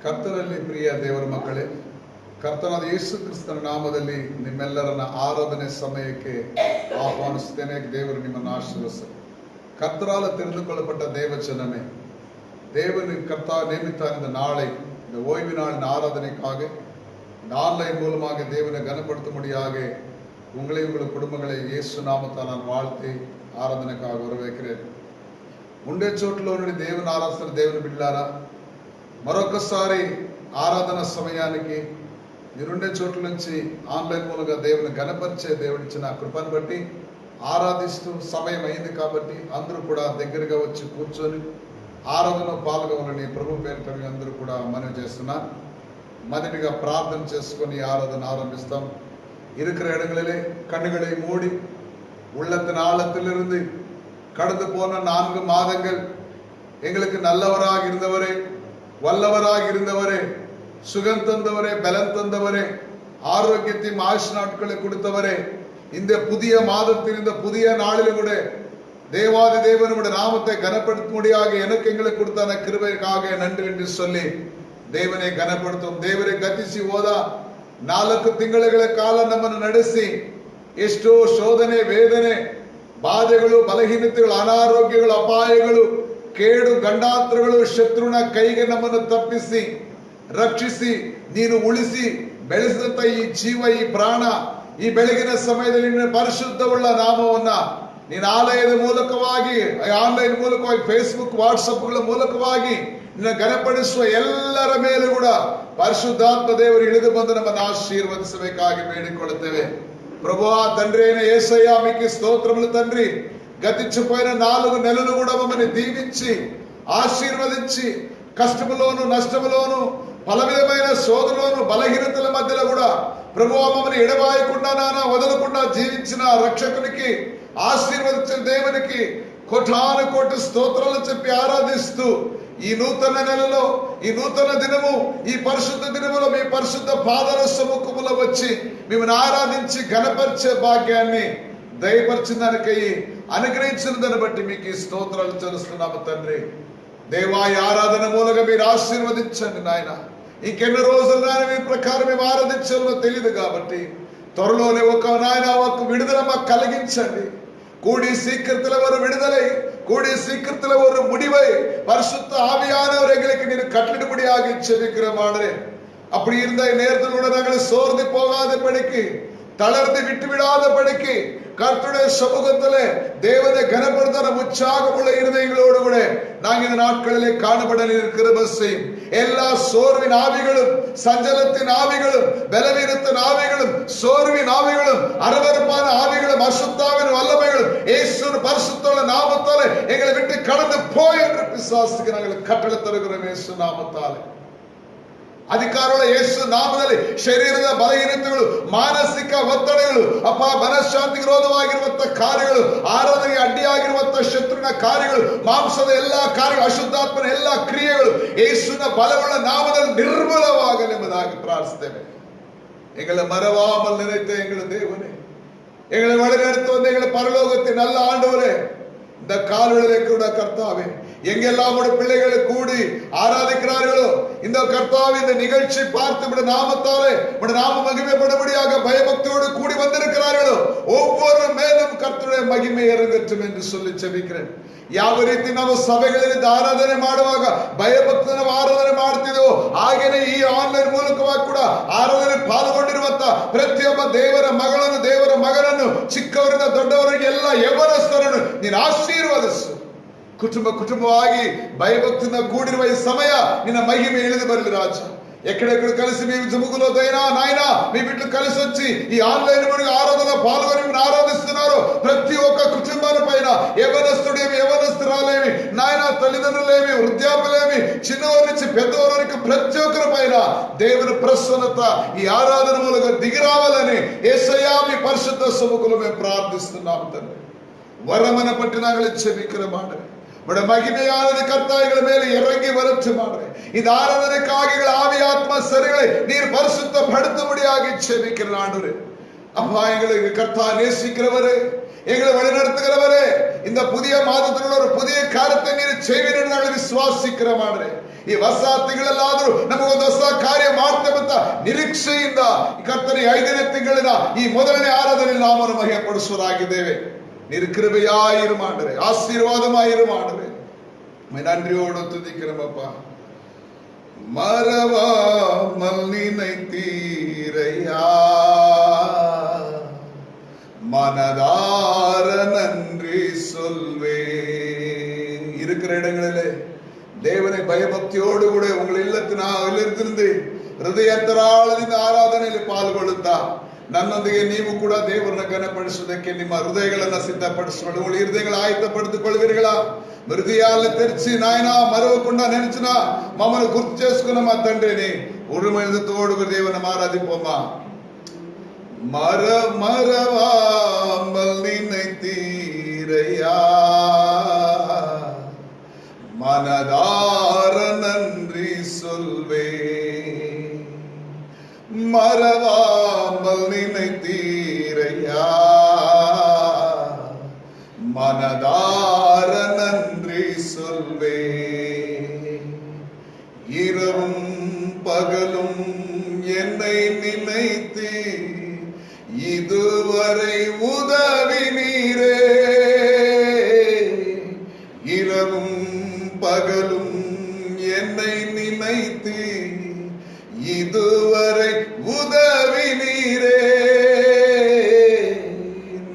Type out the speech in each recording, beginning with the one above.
ಕರ್ತನಲ್ಲಿ ಪ್ರಿಯ ದೇವರ ಮಕ್ಕಳೇ, ಕರ್ತನಾದ ಯೇಸು ಕ್ರಿಸ್ತನ ನಾಮದಲ್ಲಿ ನಿಮ್ಮೆಲ್ಲರನ್ನ ಆರಾಧನೆ ಸಮಯಕ್ಕೆ ಆಹ್ವಾನಿಸುತ್ತೇನೆ. ದೇವರು ನಿಮ್ಮನ್ನು ಆಶೀರ್ವದಿಸಲಿ. கர்த்தரால் தெரிந்து கொள்ளப்பட்ட தேவ ஜனமே, தேவனின் கர்த்தா நியமித்தார் இந்த நாளை, இந்த ஓய்வு நாளின் ஆராதனைக்காக இந்த ஆன்லைன் மூலமாக தேவனை கனப்படுத்தும்படியாக உங்களை உங்கள் குடும்பங்களை இயேசு நாமத்தால் நான் வாழ்த்தி ఆరాధనకాக వరవేக்கிறேன். ఉండే చోట్లోని దేవుని ఆరాధన దేవుని బిడ్డలారా, మరొకసారి ఆరాధన సమయానికి మీరుండే చోట్ల నుంచి ఆన్లైన్ మూలంగా దేవుని గణపరిచే దేవుడిచ్చిన కృపను బట్టి ఆరాధిస్తూ సమయం అయింది కాబట్టి అందరూ కూడా దగ్గరగా వచ్చి కూర్చొని ఆరాధన పాల్గొనాలని ప్రభు పేరిట మీ అందరూ కూడా మనవి చేస్తున్నా. మొదటిగా ప్రార్థన చేసుకొని ఆరాధన ఆరంభిస్తాం. இருக்கிற இடங்களிலே கண்ணுகளை மூடி உள்ளத்தின் ஆழத்திலிருந்து கடந்து போன 4 மாதங்கள் எங்களுக்கு நல்லவராக இருந்தவரே, வல்லவராக இருந்தவரே, சுகம் தந்தவரே, பலம் தந்தவரே, ஆரோக்கியத்தையும் ஆயுஷ் நாட்களை கொடுத்தவரே, இந்த புதிய மாதத்தில் இந்த புதிய நாளிலும் கூட தேவாதி தேவனுடைய நாமத்தை கனப்படுத்தும்படியாக எனக்கு எங்களுக்கு கொடுத்த கிருபைக்காக நன்றி என்று சொல்லி ದೇವನೇ ಘನಪಡ್ತೋಮ್. ದೇವರೇ ಗತಿಸಿ ಹೋದ 4 ತಿಂಗಳ ಕಾಲ ನಮ್ಮನ್ನು ನಡೆಸಿ ಎಷ್ಟೋ ಶೋಧನೆ, ವೇದನೆ, ಬಾಧೆಗಳು, ಬಲಹೀನತೆಗಳು, ಅನಾರೋಗ್ಯಗಳು, ಅಪಾಯಗಳು, ಕೇಡು, ಗಂಡಾಂತರಗಳು, ಶತ್ರುನ ಕೈಗೆ ನಮ್ಮನ್ನು ತಪ್ಪಿಸಿ ರಕ್ಷಿಸಿ ನೀನು ಉಳಿಸಿ ಬೆಳೆಸಿದಂತ ಈ ಜೀವ, ಈ ಪ್ರಾಣ, ಈ ಬೆಳಗಿನ ಸಮಯದಲ್ಲಿ ನಿನ್ನ ಪರಿಶುದ್ಧವುಳ್ಳ ನಾಮವನ್ನ ನೀನು ಆಲಯದ ಮೂಲಕವಾಗಿ, ಆನ್ಲೈನ್ ಮೂಲಕವಾಗಿ, ಫೇಸ್ಬುಕ್, ವಾಟ್ಸಪ್ಗಳ ಮೂಲಕವಾಗಿ ನಿನ್ನ ಘನಪಡಿಸುವ ಎಲ್ಲರ ಮೇಲೂ ಕೂಡ ಪರಿಶುದ್ಧಾತ್ಮ ದೇವರು ಇಳಿದು ಬಂದು ನಮ್ಮನ್ನು ఆశీర్వదించಬೇಕಾಗಿ ಬೇಡಿಕೊಳ್ಳುತ್ತೇವೆ. ప్రభువా తండ్రి అయిన యేసయ్య మీకు స్తోత్రములు తండ్రి. గతించిపోయిన 4 నెలలు కూడా మమ్మల్ని దీవించి ఆశీర్వదించి కష్టములోను, నష్టములోను, పల విధమైన శోధనలోను, బలహీనతల మధ్యలో కూడా ప్రభువా మమ్మల్ని ఎడబాయకుండా, నానా వదలకుండా జీవించిన రక్షకునికి, ఆశీర్వదించిన దేవునికి కోటాను కోటి స్తోత్రాలు చెప్పి ఆరాధిస్తూ ఈ నూతన నెలలో, ఈ నూతన దినము, ఈ పరిశుద్ధ దినములో మీ పరిశుద్ధ పాదాల సముఖములో వచ్చి మిమ్మల్ని ఆరాధించి ఘనపరిచే భాగ్యాన్ని దయపరిచిన దానికై అనుగ్రహించిన దాన్ని బట్టి మీకు ఈ స్తోత్రాలు చెల్లిస్తున్నాము తండ్రి. దేవా ఈ ఆరాధన మూలంగా మీరు ఆశీర్వదించండి నాయన. ఇంకెన్ని రోజులు నాయన మీ ప్రకారం మేము ఆరాధించాలో తెలియదు కాబట్టి త్వరలోనే ఒక విడుదల మాకు కలిగించండి. கூடி சீக்கிரத்தில் ஒரு விடுதலை, கூடி சீக்கிரத்தில் ஒரு முடிவை பரிசுத்த ஆவியானவர் எங்களுக்கு நீர் கட்டளிடும்படியாக ஜெபிக்கிறோம் ஆண்டவரே. அப்படி இருந்த நேரத்தில் கூட நாங்கள் சோர்ந்து போகாதபடிக்கு, தளர்ந்து விட்டு விடாதபடிக்கு கர்த்தருடைய சமூகத்திலே தேவனை கனப்படுத்த உற்சாகமுள்ள இருதயங்களோடு கூட நாங்கள் இந்த நாட்களிலே காணப்பட கிருபை செய்யும். எல்லா சோர்வின் ஆவிகளும், சஞ்சலத்தின் ஆவிகளும், பலவீனத்தின் ஆவிகளும், சோர்வின் ஆவிகளும், அரவருப்பான ஆவிகளும், அசுத்தாவின் வல்லமைகளும் இயேசுவின் பரிசுத்தமுள்ள நாமத்தாலே எங்களை விட்டு கடந்து போய் என்று பிசாசுக்கு நாங்கள் கட்டளை தருகிறோம். இயேசு நாமத்தாலே ಅಧಿಕಾರಗಳ ಯೇಸು ನಾಮದಲ್ಲಿ ಶರೀರದ ಬಲಹೀನತೆಗಳು, ಮಾನಸಿಕ ಒತ್ತಡಗಳು, ಮನಃಶಾಂತಿ ವಿರೋಧವಾಗಿರುವಂತಹ ಕಾರ್ಯಗಳು, ಆರಾಧನೆಗೆ ಅಡ್ಡಿಯಾಗಿರುವಂತಹ ಶತ್ರುವಿನ ಕಾರ್ಯಗಳು, ಮಾಂಸದ ಎಲ್ಲಾ ಕಾರ್ಯಗಳು, ಅಶುದ್ಧಾತ್ಮನ ಎಲ್ಲಾ ಕ್ರಿಯೆಗಳು ಯೇಸುವಿನ ಬಲವುಳ್ಳ ನಾಮದಲ್ಲಿ ನಿರ್ಮೂಲವಾಗಲಿ ಎಂಬುದಾಗಿ ಪ್ರಾರ್ಥಿಸುತ್ತೇವೆ. எங்களை மறவாமல் நினைத்த எங்கள் தேவனே, எங்களை வழிநடத்தி வந்த எங்கள் பரலோகத்தின் நல்ல ஆண்டவரே, இந்த கால்களிலே கூட கர்த்தாவே எங்கெல்லாம் பிள்ளைகளை கூடி ஆராதிக்கிறார்களோ இந்த கர்த்தாவே இந்த நிகழ்ச்சி பார்த்து நாமத்தாலே நாம மகிமைப்படும்படியாக பயபக்தியோடு கூடி வந்திருக்கிறார்களோ ஒவ்வொரு மேலும் கர்த்தருடைய மகிமை இறங்கட்டும் என்று சொல்லி ಜೆபிக்கிறேன். ಯಾವ ರೀತಿ ನಾವು ಸಭೆಗಳಲ್ಲಿ ಆರಾಧನೆ ಮಾಡುವಾಗ ಭಯಭಕ್ತಿ ನಾವು ಆರಾಧನೆ ಮಾಡ್ತಿದ್ದೆವೋ ಹಾಗೇನೆ ಈ ಆನ್ಲೈನ್ ಮೂಲಕವಾಗಿ ಕೂಡ ಆರಾಧನೆ ಪಾಲ್ಗೊಂಡಿರುವಂತ ಪ್ರತಿಯೊಬ್ಬ ದೇವರ ಮಗಳನ್ನು, ದೇವರ ಮಗನನ್ನು, ಚಿಕ್ಕವರಿಂದ ದೊಡ್ಡವರಿಗೆ ಎಲ್ಲ ಯವನಸ್ಥರನ್ನು ನೀನು ಆಶೀರ್ವದಿಸು. ಕುಟುಂಬವಾಗಿ ಭಯಭಕ್ತಿಯಿಂದ ಕೂಡಿರುವ ಈ ಸಮಯ ನಿನ್ನ ಮಹಿಮೆ ಇಳಿದು ಬರಲಿ ರಾಜ. ఎక్కడెక్కడ కలిసి మేము జముగులోదైనా నాయన మీ బిడ్డలు కలిసి వచ్చి ఈ ఆన్లైన్ మనకి ఆరాధన పాల్గొని ఆరాధిస్తున్నారు. ప్రతి ఒక్క కుటుంబాల పైన యవనస్తుడేమి, యవనస్తురాలేమి, నాయన తల్లిదండ్రులేమి, వృద్ధాపులేమి, చిన్నవారి నుంచి పెద్దవారి వరకు ప్రతి ఒక్కరి పైన దేవుని ప్రసన్నత ఈ ఆరాధన మూలంగా దిగి రావాలని యేసయ్యా మీ పరిశుద్ధ సముఖంలో మేము ప్రార్థిస్తున్నాము తండ్రి. వరమన పట్టి நாங்கள் ஜெபிக்கிறோம். மகிமையானது கர்த்தாய்கள் மேலே இறங்கி வரட்டும். இந்த ஆராதனைக்காக ஆவி ஆத்ம சரிகளை நீர் பரிசுத்தப்படுத்தும்படியாக ஜெபிக்கிறேன் ஆண்டவரே. அப்பா எங்களுக்கு கர்த்தா நேசிக்கிறவரே, எங்களை வழிநடத்துகிறவரே, இந்த புதிய மாதத்தினுள்ள ஒரு புதிய காரியத்தை நீர் செய்வீர் என்று நாங்கள் விசுவாசிக்கிறோம் ஆண்டவரே. ಈ ಹೊಸ ತಿಂಗಳಲ್ಲಾದರೂ ನಮಗೊಂದು ಹೊಸ ಕಾರ್ಯ ಮಾಡ್ತೇವೆ ಅಂತ ನಿರೀಕ್ಷೆಯಿಂದ ಕರ್ತನ 5ನೇ ತಿಂಗಳಿನ ಈ ಮೊದಲನೇ ಆರಾಧನೆಯಲ್ಲಿ ನಾಮನ್ನು ಮಹಿಮೆಪಡಿಸುವರಾಗಿದ್ದೇವೆ. நீர் கிருபையாயிரும் ஆண்டவரே, ஆசீர்வாதமாயிரும் ஆண்டவரே. நன்றியோடு துதிக்கிறோமப்பா. மறவாமல் நினைத்தீரையா, மனதார நன்றி சொல்வே. இருக்கிற இடங்களிலே தேவனை பயபக்தியோடு கூட உங்கள் இல்லத்திலிருந்து ಹೃದಯಾಂತರಾಳದಿಂದ ಆರಾಧನೆಯಲ್ಲಿ ಪಾಲ್ಗೊಳ್ಳುತ್ತಾ ನನ್ನೊಂದಿಗೆ ನೀವು ಕೂಡ ದೇವರನ್ನ ಘನಪಡಿಸುವುದಕ್ಕೆ ನಿಮ್ಮ ಹೃದಯಗಳನ್ನ ಸಿದ್ಧಪಡಿಸಿಕೊಳ್ಳಿ. உங்கள் హృదయங்களை ఆయుధపడుతుకొள்వீர்களா? హృదయాలను తెరిచి నాయన మరవకుండా నిలిచిన మమ్మల్ని గుర్తు చేసుకున్న మా తండ్రిని ఉరుమైన తోడు దేవుని ఆరాధింపమ్మా. மறவாமல் நினைத்தீரையா, மனதார நன்றி சொல்வே. மறவாமல் நினைத்தீரையா, மனதார நன்றி சொல்வே. இரவும் பகலும் என்னை நினைத்து இதுவரை உதவினீரே. இரவும் பகலும் என்னை நினைத்து இதுவரை உதவினீரே.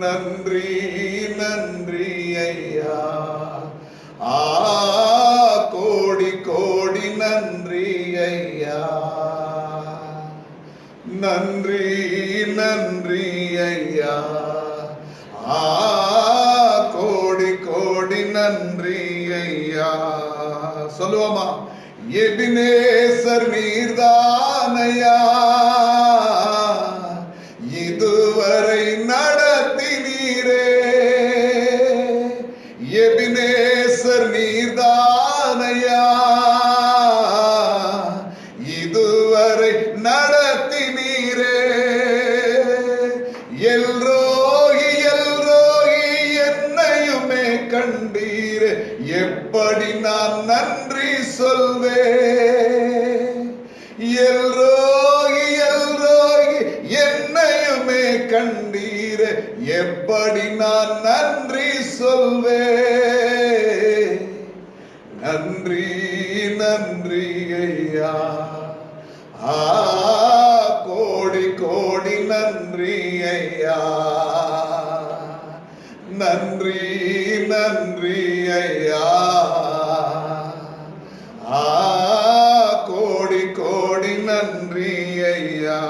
நன்றி நன்றி ஐயா, கோடி கோடி நன்றி ஐயா. நன்றி நன்றி ஐயா, கோடி கோடி நன்றி ஐயா. சொல்லுவோமா? எபினேசர் நீர்தானையா, இதுவரை நடத்தினீரே. எபினேசர் நீர்தானையா, இதுவரை நடத்தினீரே. எல்ரோகி எல்ரோகி என்னையுமே கண்டீரே. எப்படி நான் நன்றி சொல்வே. எல்ரோகி எல்ரோகி என்னையுமே கண்டீரே. எப்படி நான் நன்றி சொல்வே. நன்றி நன்றி ஐயா, கோடி கோடி நன்றி ஐயா. நன்றி நன்றி ஐயா, கோடி கோடி நன்றி ஐயா.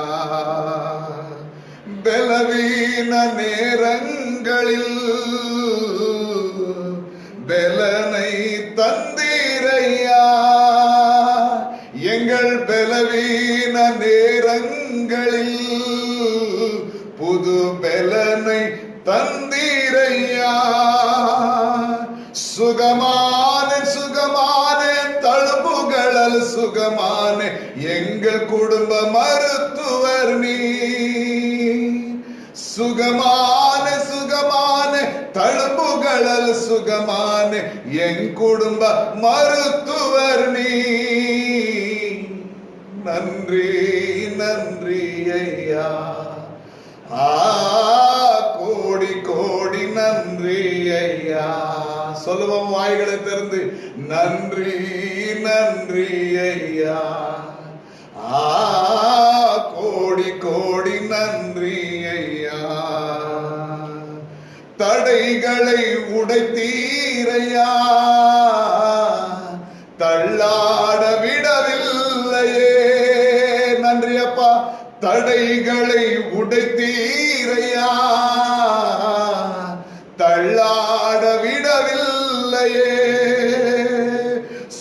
பலவீன நேரங்களில் பலனை தந்தீரையா. எங்கள் பலவீன நேரங்களில் புது பலனை தந்தீரையா. சுகமான சுகமான தழும்புகளல் சுகமான எங்கள் குடும்ப மருத்துவர் நீ. சுகமான சுகமான தழும்புகளல் சுகமான என் குடும்ப மருத்துவர் நீ. நன்றி நன்றி ஐயா, கோடி கோடி நன்றி ஐயா. சொல்லுவோம் வாய்களை திறந்து. நன்றி நன்றி ஐயா, கோடி கோடி நன்றி ஐயா. தடைகளை உடைத்தீரையா, தள்ளாட விடவில்லையே. நன்றி அப்பா. தடைகளை உடைத்தீரையா, தள்ளாட விடவில்லையே.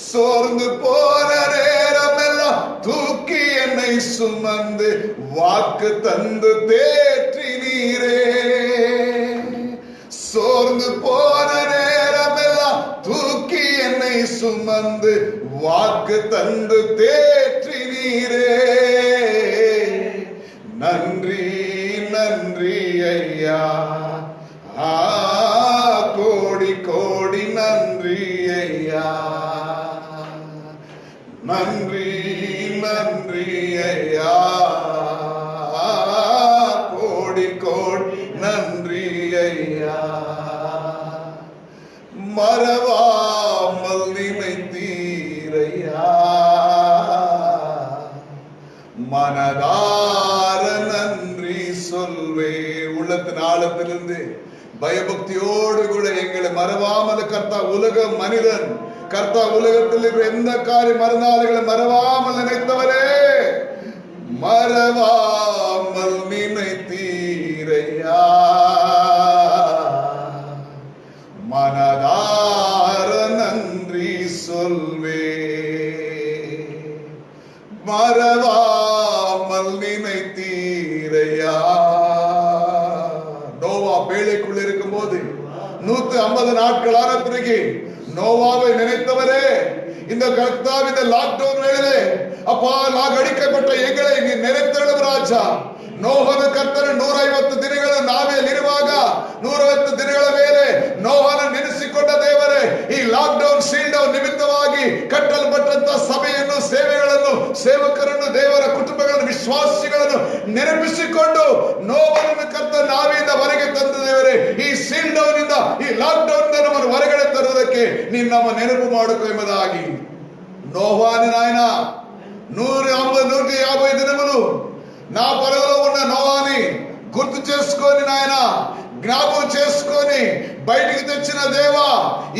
சோர்ந்து போன நேரமெல்லாம் தூக்கி என்னை சுமந்து வாக்கு தந்து தேற்றினீரே. சோர்ந்து போன நேரமெல்லாம் தூக்கி என்னை சுமந்து வாக்கு தந்து தேற்றினீரே. நன்றி நன்றி ஐயா, கோடி கோடி நன்றி ஐயா. நன்றி நன்றி ஐயா, கோடி கோடி நன்றி ஐயா. மறவாமல் நினைத்தீரையா, மனதார நன்றி சொல்வே. உள்ளத்தின் ஆழத்திலிருந்து பயபக்தியோடு கூட எங்களை மறவாமல் கர்த்தா, உலக மனிதன் கர்த்தா, உலகத்தில் இருக்கிற எந்த காரியம் மறந்தாலும் மறவாமல் நினைத்தவரே, மறவாமல் நினைத்தீரையா, மனதார நன்றி சொல்வே. மறவாமல் நினைத்தீரையா. நோவா பேழைக்குள் இருக்கும் போது 150 நாட்களான பிறகு நோவாவை நினைத்தவரே, இந்த கர்த்தாவின் இந்த லாக்டவுன் வேளையிலே அப்பா லாக் அடிக்கப்பட்ட எங்களை நீ நினைத்தருளும் ರಾಜா. ನೋಹನ ಕರ್ತನ 150 ದಿನಗಳ ನಾವೇ ಇರುವಾಗ 150 ದಿನಗಳ ಮೇಲೆ ನೋಹನ ನೆನೆಸಿಕೊಂಡ ದೇವರೇ, ಈ ಲಾಕ್ ಡೌನ್ ಸೀಲ್ ಡೌನ್ ನಿಮಿತ್ತವಾಗಿ ಕಟ್ಟಲ್ಪಟ್ಟಂತ ಸಭೆಯನ್ನು, ಸೇವೆಗಳನ್ನು, ಸೇವಕರನ್ನು, ದೇವರ ಕುಟುಂಬಗಳನ್ನು, ವಿಶ್ವಾಸಿಗಳನ್ನು ನೆನಪಿಸಿಕೊಂಡು ನೋಹನನ್ನು ಕರ್ತ ನಾವಿಂದ ಹೊರಗೆ ತಂದ ದೇವರೇ, ಈ ಸೀಲ್ ಡೌನ್ ಇಂದ, ಈ ಲಾಕ್ ಡೌನ್ ಇಂದ ನಮ್ಮನ್ನು ಹೊರಗಡೆ ತರುವುದಕ್ಕೆ ನೀನು ನಮ್ಮ ನೆನಪು ಮಾಡಿಕೊ ಎಂಬುದಾಗಿ. నోవాని నాయన 150 దినములు నా పరలో ఉన్న నోవాని గుర్తు చేసుకొని నాయన, జ్ఞాపకం చేసుకొని బయటికి తెచ్చిన దేవా,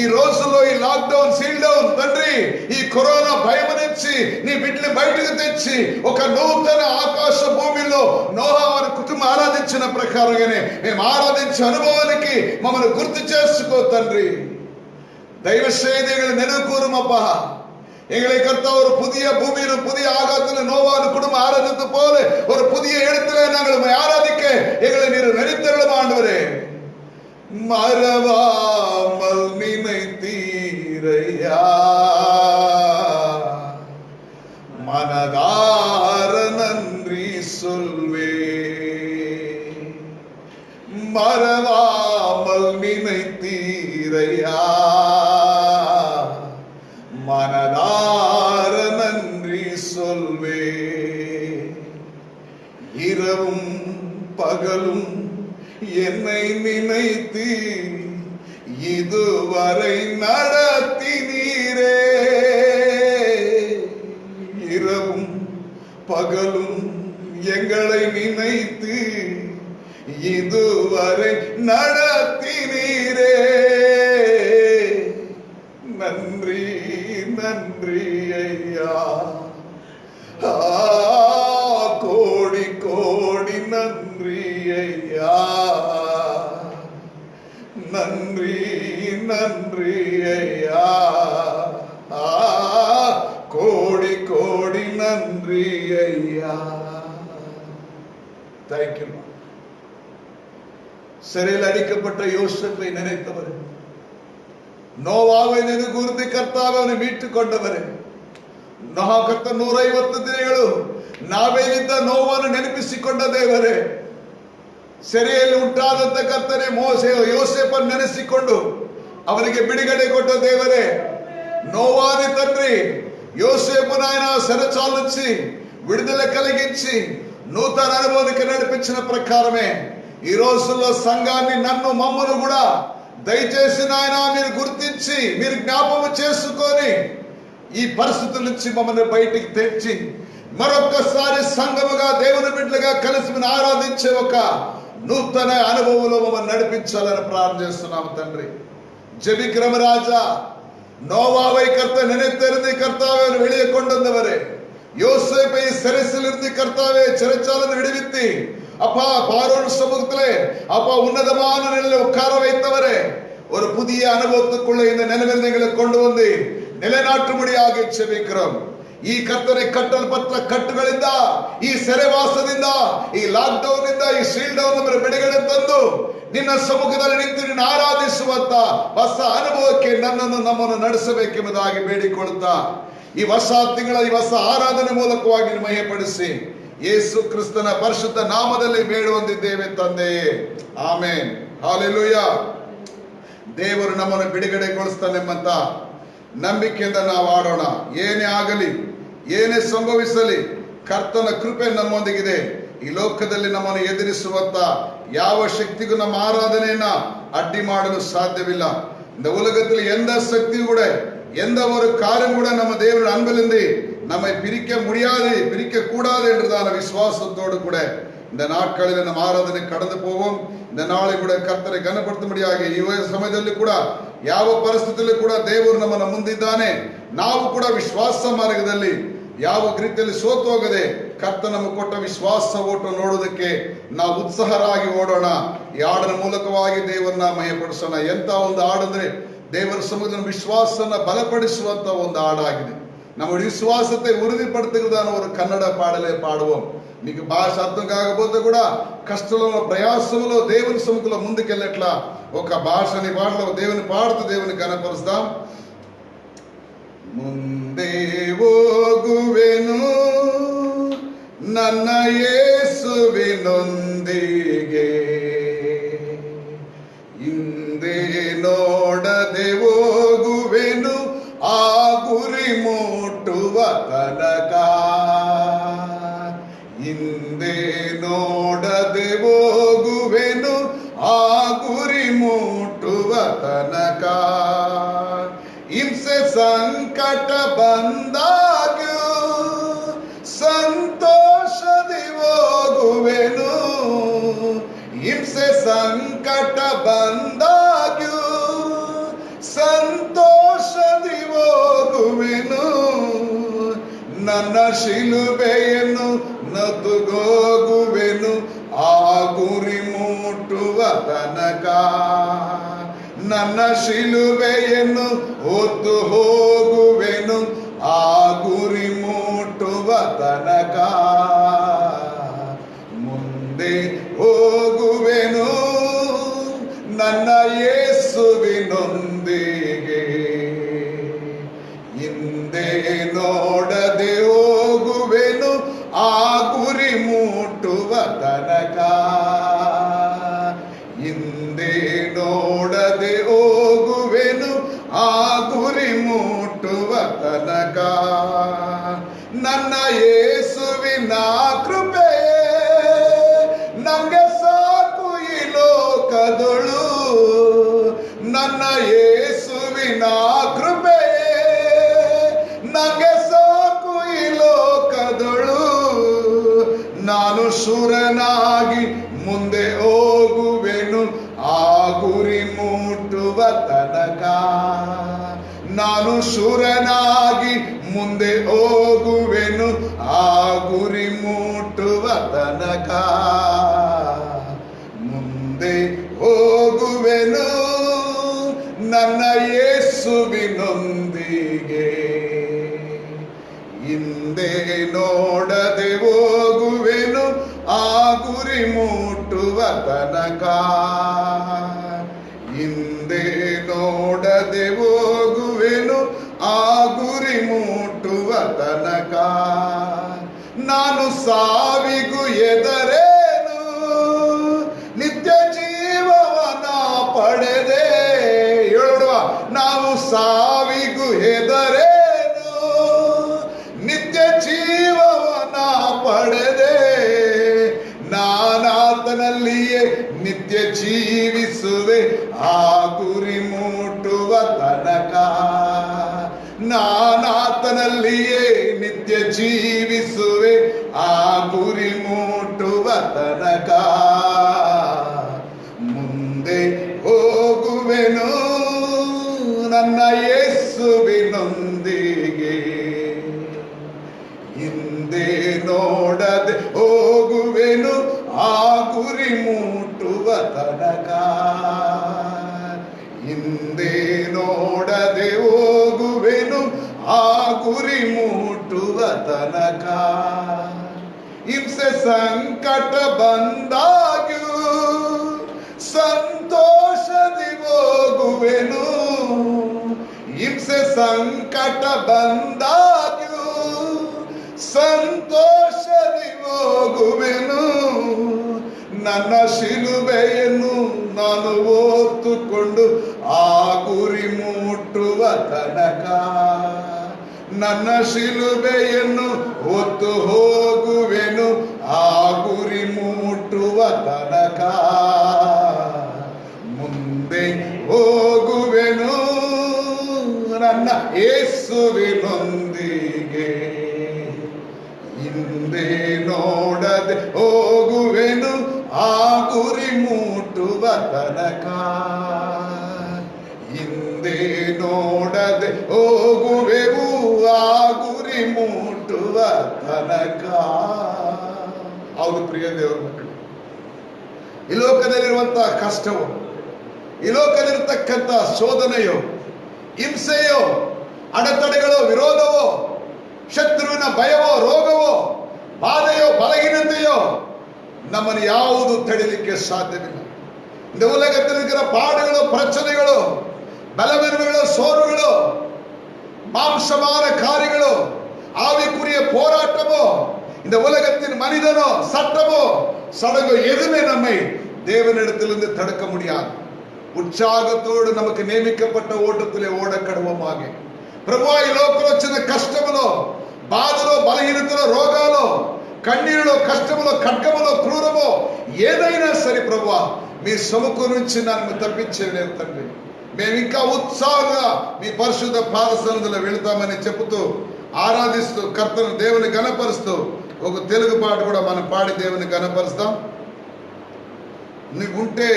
ఈ రోజుల్లో ఈ లాక్ డౌన్, సీల్ డౌన్ తండ్రి, ఈ కరోనా భయం నుంచి నీ బిడ్డని బయటికి తెచ్చి ఒక నూతన ఆకాశ భూమిలో నోహా వారి కుటుంబం ఆరాధించిన ప్రకారంగానే మేము ఆరాధించే అనుభవానికి మమ్మల్ని గుర్తు చేసుకో తండ్రి. దైవ செய்திகளை நினைவு கூறுமப்பா. எங்களை கர்த்தா ஒரு புதிய பூமியிலும் புதிய ஆகாயத்திலும் நோவான் குடும்பம் ஆராதித்து போல ஒரு புதிய இடத்திலே நாங்கள் ஆராதிக்க எங்களை நீர் நினைத்தருளும் ஆண்டவரே. மறவாமல் நினைத்தீரையா, மனதார நன்றி சொல்வே. மறவாமல் நினைத்தீரையா, மனதார நன்றி சொல்வே. இரவும் பகலும் என்னை நினைத்து இதுவரை நடத்தினீரே. இரவும் பகலும் எங்களை நினைத்து இதுவரை நடத்தினீரே. நன்றி நன்றி ஐயா, கோடி கோடி நன்றி ஐயா. நன்றி நன்றி ஐயா, கோடி கோடி நன்றி ஐயா. தேங்க்யூ. சிறையில் அடிக்கப்பட்ட யோசேப்பை நினைத்தவர், ನೋವಾவை ನೆನಗೂರ್ದಿ ಕರ್ತಾವೆ ಅವನು ಮೀಟ್ಟುಕೊಂಡವರೇ. ಕರ್ತ 150 ದಿನಗಳು ನಾವೇನಿದ್ದ ನೋವನ್ನು ನೆನಪಿಸಿಕೊಂಡ ದೇವರೇ, ಸೆರೆಯಲ್ಲಿ ಉಂಟಾದಂತ ಕರ್ತನೆ ಯೋಸೇಪನ್ನು ನೆನೆಸಿಕೊಂಡು ಅವರಿಗೆ ಬಿಡುಗಡೆ ಕೊಟ್ಟ ದೇವರೇ, నోవాని తండ్రి యోసేపు నాయన సరచాలించి విడుదల కలిగించి నూతన అనుభవానికి నడిపించిన ప్రకారమే ఈ రోజుల్లో సంఘాన్ని, నన్ను, మమ్మను కూడా దయచేసి నాయన మీరు గుర్తించి మీరు జ్ఞాపకం చేసుకొని ఈ పరిస్థితుల నుంచి మమ్మల్ని బయటికి తెచ్చి మరొక్కసారి సంఘముగా, దేవుని బిడ్డలుగా కలిసి మీరు ఆరాధించే ఒక నూతన అనుభవంలో మమ్మల్ని నడిపించాలని ప్రార్థన చేస్తున్నాము తండ్రి. ஜெபிக்கிறோம் ராஜா. நோவாவை கர்த்த நினைத்திருந்து கர்த்தாவே வெளியே கொண்டு வந்தவரே, யோசேப்பை சிறையிலிருந்து கர்த்தாவே சிறைச்சாலை விடுவித்து அப்பா பார்வோன் சமூகத்திலே அப்பா உன்னதமான நிலையில் உட்கார வைத்தவரே, ஒரு புதிய அனுபவத்துக்குள்ள இந்த நிலையில் எங்களை கொண்டு வந்து நிலைநாட்டும்படியாக ஜெபிக்கிறோம். ಈ ಕರ್ತನೆ ಕಟ್ಟಲ್ಪಟ್ಟ ಕಟ್ಟುಗಳಿಂದ, ಈ ಸೆರೆವಾಸದಿಂದ, ಈ ಲಾಕ್ ಡೌನ್ ಇಂದ, ಈ ಸೀಲ್ ಡೌನ್ ಬಿಡುಗಡೆ ತಂದು ನಿನ್ನ ಸಮ್ಮುಖದಲ್ಲಿ ನಿಂತು ನಿನ್ನ ಆರಾಧಿಸುವಂತ ಹೊಸ ಅನುಭವಕ್ಕೆ ನನ್ನನ್ನು, ನಮ್ಮನ್ನು ನಡೆಸಬೇಕೆಂಬುದಾಗಿ ಬೇಡಿಕೊಳ್ಳುತ್ತಾ ಈ ಹೊಸ ತಿಂಗಳ ಈ ಹೊಸ ಆರಾಧನೆ ಮೂಲಕವಾಗಿ ಮಹಿಮೆಪಡಿಸಿ ಯೇಸು ಕ್ರಿಸ್ತನ ಪರಿಶುದ್ಧ ನಾಮದಲ್ಲಿ ಬೇಡುವಂತಿದ್ದೇವೆ ತಂದೆಯೇ, ಆಮೆನ್. ಹಲ್ಲೆಲೂಯಾ. ದೇವರು ನಮ್ಮನ್ನು ಬಿಡುಗಡೆಗೊಳಿಸ್ತಾನೆಂಬಂತ ನಂಬಿಕೆಯಿಂದ ನಾವು ಆಡೋಣ. ಏನೇ ಆಗಲಿ ಏನೇ ಸಂಭವಿಸಲಿ ಕರ್ತನ ಕೃಪೆ ನಮ್ಮೊಂದಿಗಿದೆ. ಈ ಲೋಕದಲ್ಲಿ ನಮ್ಮನ್ನು ಎದುರಿಸುವಂತ ಯಾವ ಶಕ್ತಿಗೂ ನಮ್ಮ ಆರಾಧನೆಯನ್ನ அட்டி ಮಾಡಲು சாத்தியமில்ல. இந்த உலகத்தில் எந்த சக்தியும் கூட எந்த ஒரு காரியம் கூட நம்ம தேவனுடைய அன்பிலிருந்து நம்மை பிரிக்க முடியாது, பிரிக்க கூடாது என்றதான விசுவாசத்தோடு கூட இந்த நாட்களில் நம்ம ಆರಾಧನೆ கடந்து போவோம். இந்த ನಾಳೆ ಕೂಡ ಕರ್ತனை ಘನಪಡಿಸುವುದಕ್ಕೆ ಈ ಸಮಯದಲ್ಲಿ ಕೂಡ ಯಾವ ಪರಿಸ್ಥಿತಿಯಲ್ಲಿ ಕೂಡ ದೇವರು ನಮ್ಮನ್ನು ಮುಂದಿದ್ದಾನೆ. ನಾವು ಕೂಡ ವಿಶ್ವಾಸ ಮಾರ್ಗದಲ್ಲಿ ಯಾವ ರೀತಿಯಲ್ಲಿ ಸೋತು ಹೋಗದೆ ಕರ್ತ ನಮಗೆ ಕೊಟ್ಟ ವಿಶ್ವಾಸ ಓಟ ನೋಡೋದಕ್ಕೆ ನಾವು ಉತ್ಸಾಹರಾಗಿ ಓಡೋಣ. ಈ ಹಾಡಿನ ಮೂಲಕವಾಗಿ ದೇವರನ್ನ ಮಹಿಮೆಪಡಿಸೋಣ. ಎಂತ ಒಂದು ಹಾಡಂದ್ರೆ ದೇವರ ಸಮ್ಮುಖದಲ್ಲಿ ವಿಶ್ವಾಸನ ಬಲಪಡಿಸುವಂತ ಒಂದು ಹಾಡಾಗಿದೆ. நம்ம விசுவாசத்தை உறுதிப்படுத்துகிறதான ஒரு கன்னட பாடலை பாடுவோம். మీకు భాష అర్థం కాకపోతే కూడా కష్టంలో ప్రయాసంలో దేవుని సముఖంలో ముందుకెళ్ళట్లా ఒక భాషని పాటలో దేవుని పాడుతూ దేవుని ఘనపరుస్తాం. ಮುಂದೆ ಹೋಗುವೆನು ನನ್ನ ಯೇಸುವಿನೊಂದಿಗೆ, ಹಿಂದೆ ನೋಡದೆ ಹೋಗುವೆನು ಆ ಗುರಿ ಮುಟ್ಟುವ ತನಕ, ಹಿಂದೆ ನೋಡದೆ ಹೋಗುವೆನು ಆ ಗುರಿ ಮುಟ್ಟುವ ತನಕ. ಹಿಂಸೆ ಸಂಕಟ ಬಂದಾಗ್ಯೂ ಸಂತೋಷದಿ ಹೋಗುವೆನು, ಹಿಂಸೆ ಸಂಕಟ ಬಂದಾಗ್ಯೂ ಸಂತೋಷದಿ ಹೋಗುವೆನು, ನನ್ನ ಶಿಲುಬೆಯನ್ನು ನದುಗೋಗುವೆನು ಆ ಗುರಿ ಮುಟ್ಟುವ ತನಕ, ನನ್ನ ಶಿಲುಬೆಯನ್ನು ಹೊತ್ತು ಹೋಗುವೆನು ಆ ಗುರಿ ಮುಟ್ಟುವ ತನಕ. ಮುಂದೆ ಹೋಗುವೆನು ನನ್ನ ಯೇಸುವಿನೊಂದಿಗೆ, ಹಿಂದೆ ನೋಡದೆ ಹೋಗುವೆನು ಆ ಗುರಿ ಮುಟ್ಟುವ ತನಕ, ಹಿಂದೆ ನೋಡದೆ ಹೋಗುವೆನು ಆ ಗುರಿ ಮುಟ್ಟುವ ತನಕ. ನನ್ನ ಯೇಸುವಿನ ಕೃಪೆಯೇ ನಂಗೆ ಸಾಕು ಈ ಲೋಕದೊಳು, ನನ್ನ ಯೇಸುವಿನ ಕೃಪೆಯೇ ನಂಗೆ ಸಾಕು ಈ ಲೋಕದೊಳು, ನಾನು ಶೂರನಾಗಿ ಮುಂದೆ ಹೋಗುವೆನು ಆ ಗುರಿ ಮುಟ್ಟುವ ತನಕ, ನಾನು ಶೂರನಾಗಿ ಮುಂದೆ ಹೋಗುವೆನು ಆ ಗುರಿ ಮುಟ್ಟುವ ತನಕ. ಮುಂದೆ ಹೋಗುವೆನು ನನ್ನ ಯೇಸುವಿನೊಂದಿಗೆ, ಹಿಂದೆ ನೋಡದೆ ಹೋಗುವೆನು ಆ ಗುರಿ ಮುಟ್ಟುವ ತನಕ, ಹಿಂದೆ ನೋಡದೆ ಹೋಗುವೆನು ಆ ಗುರಿ ಮುಟ್ಟುವ ತನಕ. ನಾನು ಸಾವಿಗೂ ಹೆದರೇನು, ನಿತ್ಯ ಜೀವವನ ಪಡೆದೆ. ಹೇಳುವ ನಾವು ಸಾವಿಗೂ ಹೆದರೇನು, ನಿತ್ಯ ಜೀವವನ ಪಡೆದೆ, ನಾನಾತನಲ್ಲಿಯೇ ನಿತ್ಯ ಜೀವಿಸುವೆ ಆ ಗುರಿ ಮುಟ್ಟುವ ತನಕ, ನಾನಾತನಲ್ಲಿಯೇ ನಿತ್ಯ ಜೀವಿಸುವೆ ಆ ಗುರಿ ಮುಟ್ಟುವ ತನಕ. ಮುಂದೆ ಹೋಗುವೆನು ನನ್ನ ಯೇಸುವಿನೊಂದಿಗೆ, ಹಿಂದೆ ನೋಡದೆ ಹೋಗುವೆನು ಆ ಗುರಿ ಮುಟ್ಟುವ ತನಕ, ಹಿಂದೆ ನೋಡದೆ ಹೋಗುವೆನು ಆ ಗುರಿ ಮುಟ್ಟುವ ತನಕ. ಹಿಂಸೆ ಸಂಕಟ ಬಂದಾಗ್ಯೂ ಸಂತೋಷದಿ ಹೋಗುವೆನು, ಹಿಂಸೆ ಸಂಕಟ ಬಂದಾಗ್ಯೂ ಸಂತೋಷದಿ ಹೋಗುವೆನು, ನನ್ನ ಶಿಲುಬೆಯನ್ನು ನಾನು ಹೊತ್ತುಕೊಂಡು ಆ ಗುರಿ ಮುಟ್ಟುವ ತನಕ, ನನ್ನ ಶಿಲುಬೆಯನ್ನು ಹೊತ್ತು ಹೋಗುವೆನು ಆ ಗುರಿ ಮುಟ್ಟುವ ತನಕ. ಮುಂದೆ ಹೋಗುವೆನು ನನ್ನ ಯೇಸುವಿನೊಂದಿಗೆ, ಹಿಂದೆ ನೋಡದೆ ಹೋಗುವೆನು ಆ ಗುರಿ ಮುಟ್ಟುವ ತನಕ. ಹಿಂದೆ ನೋಡದೆ ಹೋಗುವೆವು ಆ ಗುರಿ ಮುಟ್ಟುವ ತನಕ. ಹೌದು ಪ್ರಿಯ ದೇವರ ಮಕ್ಕಳು, ಈ ಲೋಕದಲ್ಲಿರುವಂತಹ ಕಷ್ಟವು, ಈ ಲೋಕದಲ್ಲಿರ್ತಕ್ಕಂಥ ಶೋಧನೆಯೋ, ಹಿಂಸೆಯೋ, ಅಡೆತಡೆಗಳೋ, ವಿರೋಧವೋ, ಶತ್ರುವಿನ ಭಯವೋ, ರೋಗವೋ, ಬಾಧೆಯೋ, ಬಲಹೀನತೆಯೋ ನಮ್ಮನ್ನು ಯಾವುದು ತಡಿಲಿಕ್ಕೆ ಸಾಧ್ಯವಿಲ್ಲ. இந்த உலகத்தில் இருக்கிற பாடுகளோ, பிரச்சனைகளோ, பலவீனங்களோ, சோர்வுகளோ, மாம்சமான காரியங்களோ, ஆவிக்குரிய போராட்டமோ, இந்த உலகத்தின் மனிதனோ, சட்டமோ, சடங்கோ எதுவுமே நம்மை தேவனிடத்திலிருந்து தடுக்க முடியாது. ఉత్సాహతోడు நமக்கு నియమించబడ్డ ఓటத்திலே ఓడకడవమాగే. ప్రభువా, ఈ లోకంలో వచ్చిన కష్టములో, బాధలో, బలహీనతలో, రోగాలో, కన్నీరులో, కష్టములో, ఖడ్గములో, క్రూరమో ఏదైనా సరే ప్రభువా, మీ సముఖం నుంచి నన్ను తప్పించేలేదు తండ్రి. మేము ఇంకా ఉత్సాహంగా మీ పరిశుద్ధ పాద సన్నిధిలో వెళతామని చెబుతూ, ఆరాధిస్తూ, కర్తను దేవుని ఘనపరుస్తూ ఒక తెలుగు పాట కూడా మనం పాడి దేవుని ఘనపరుస్తాం. నీవుంటే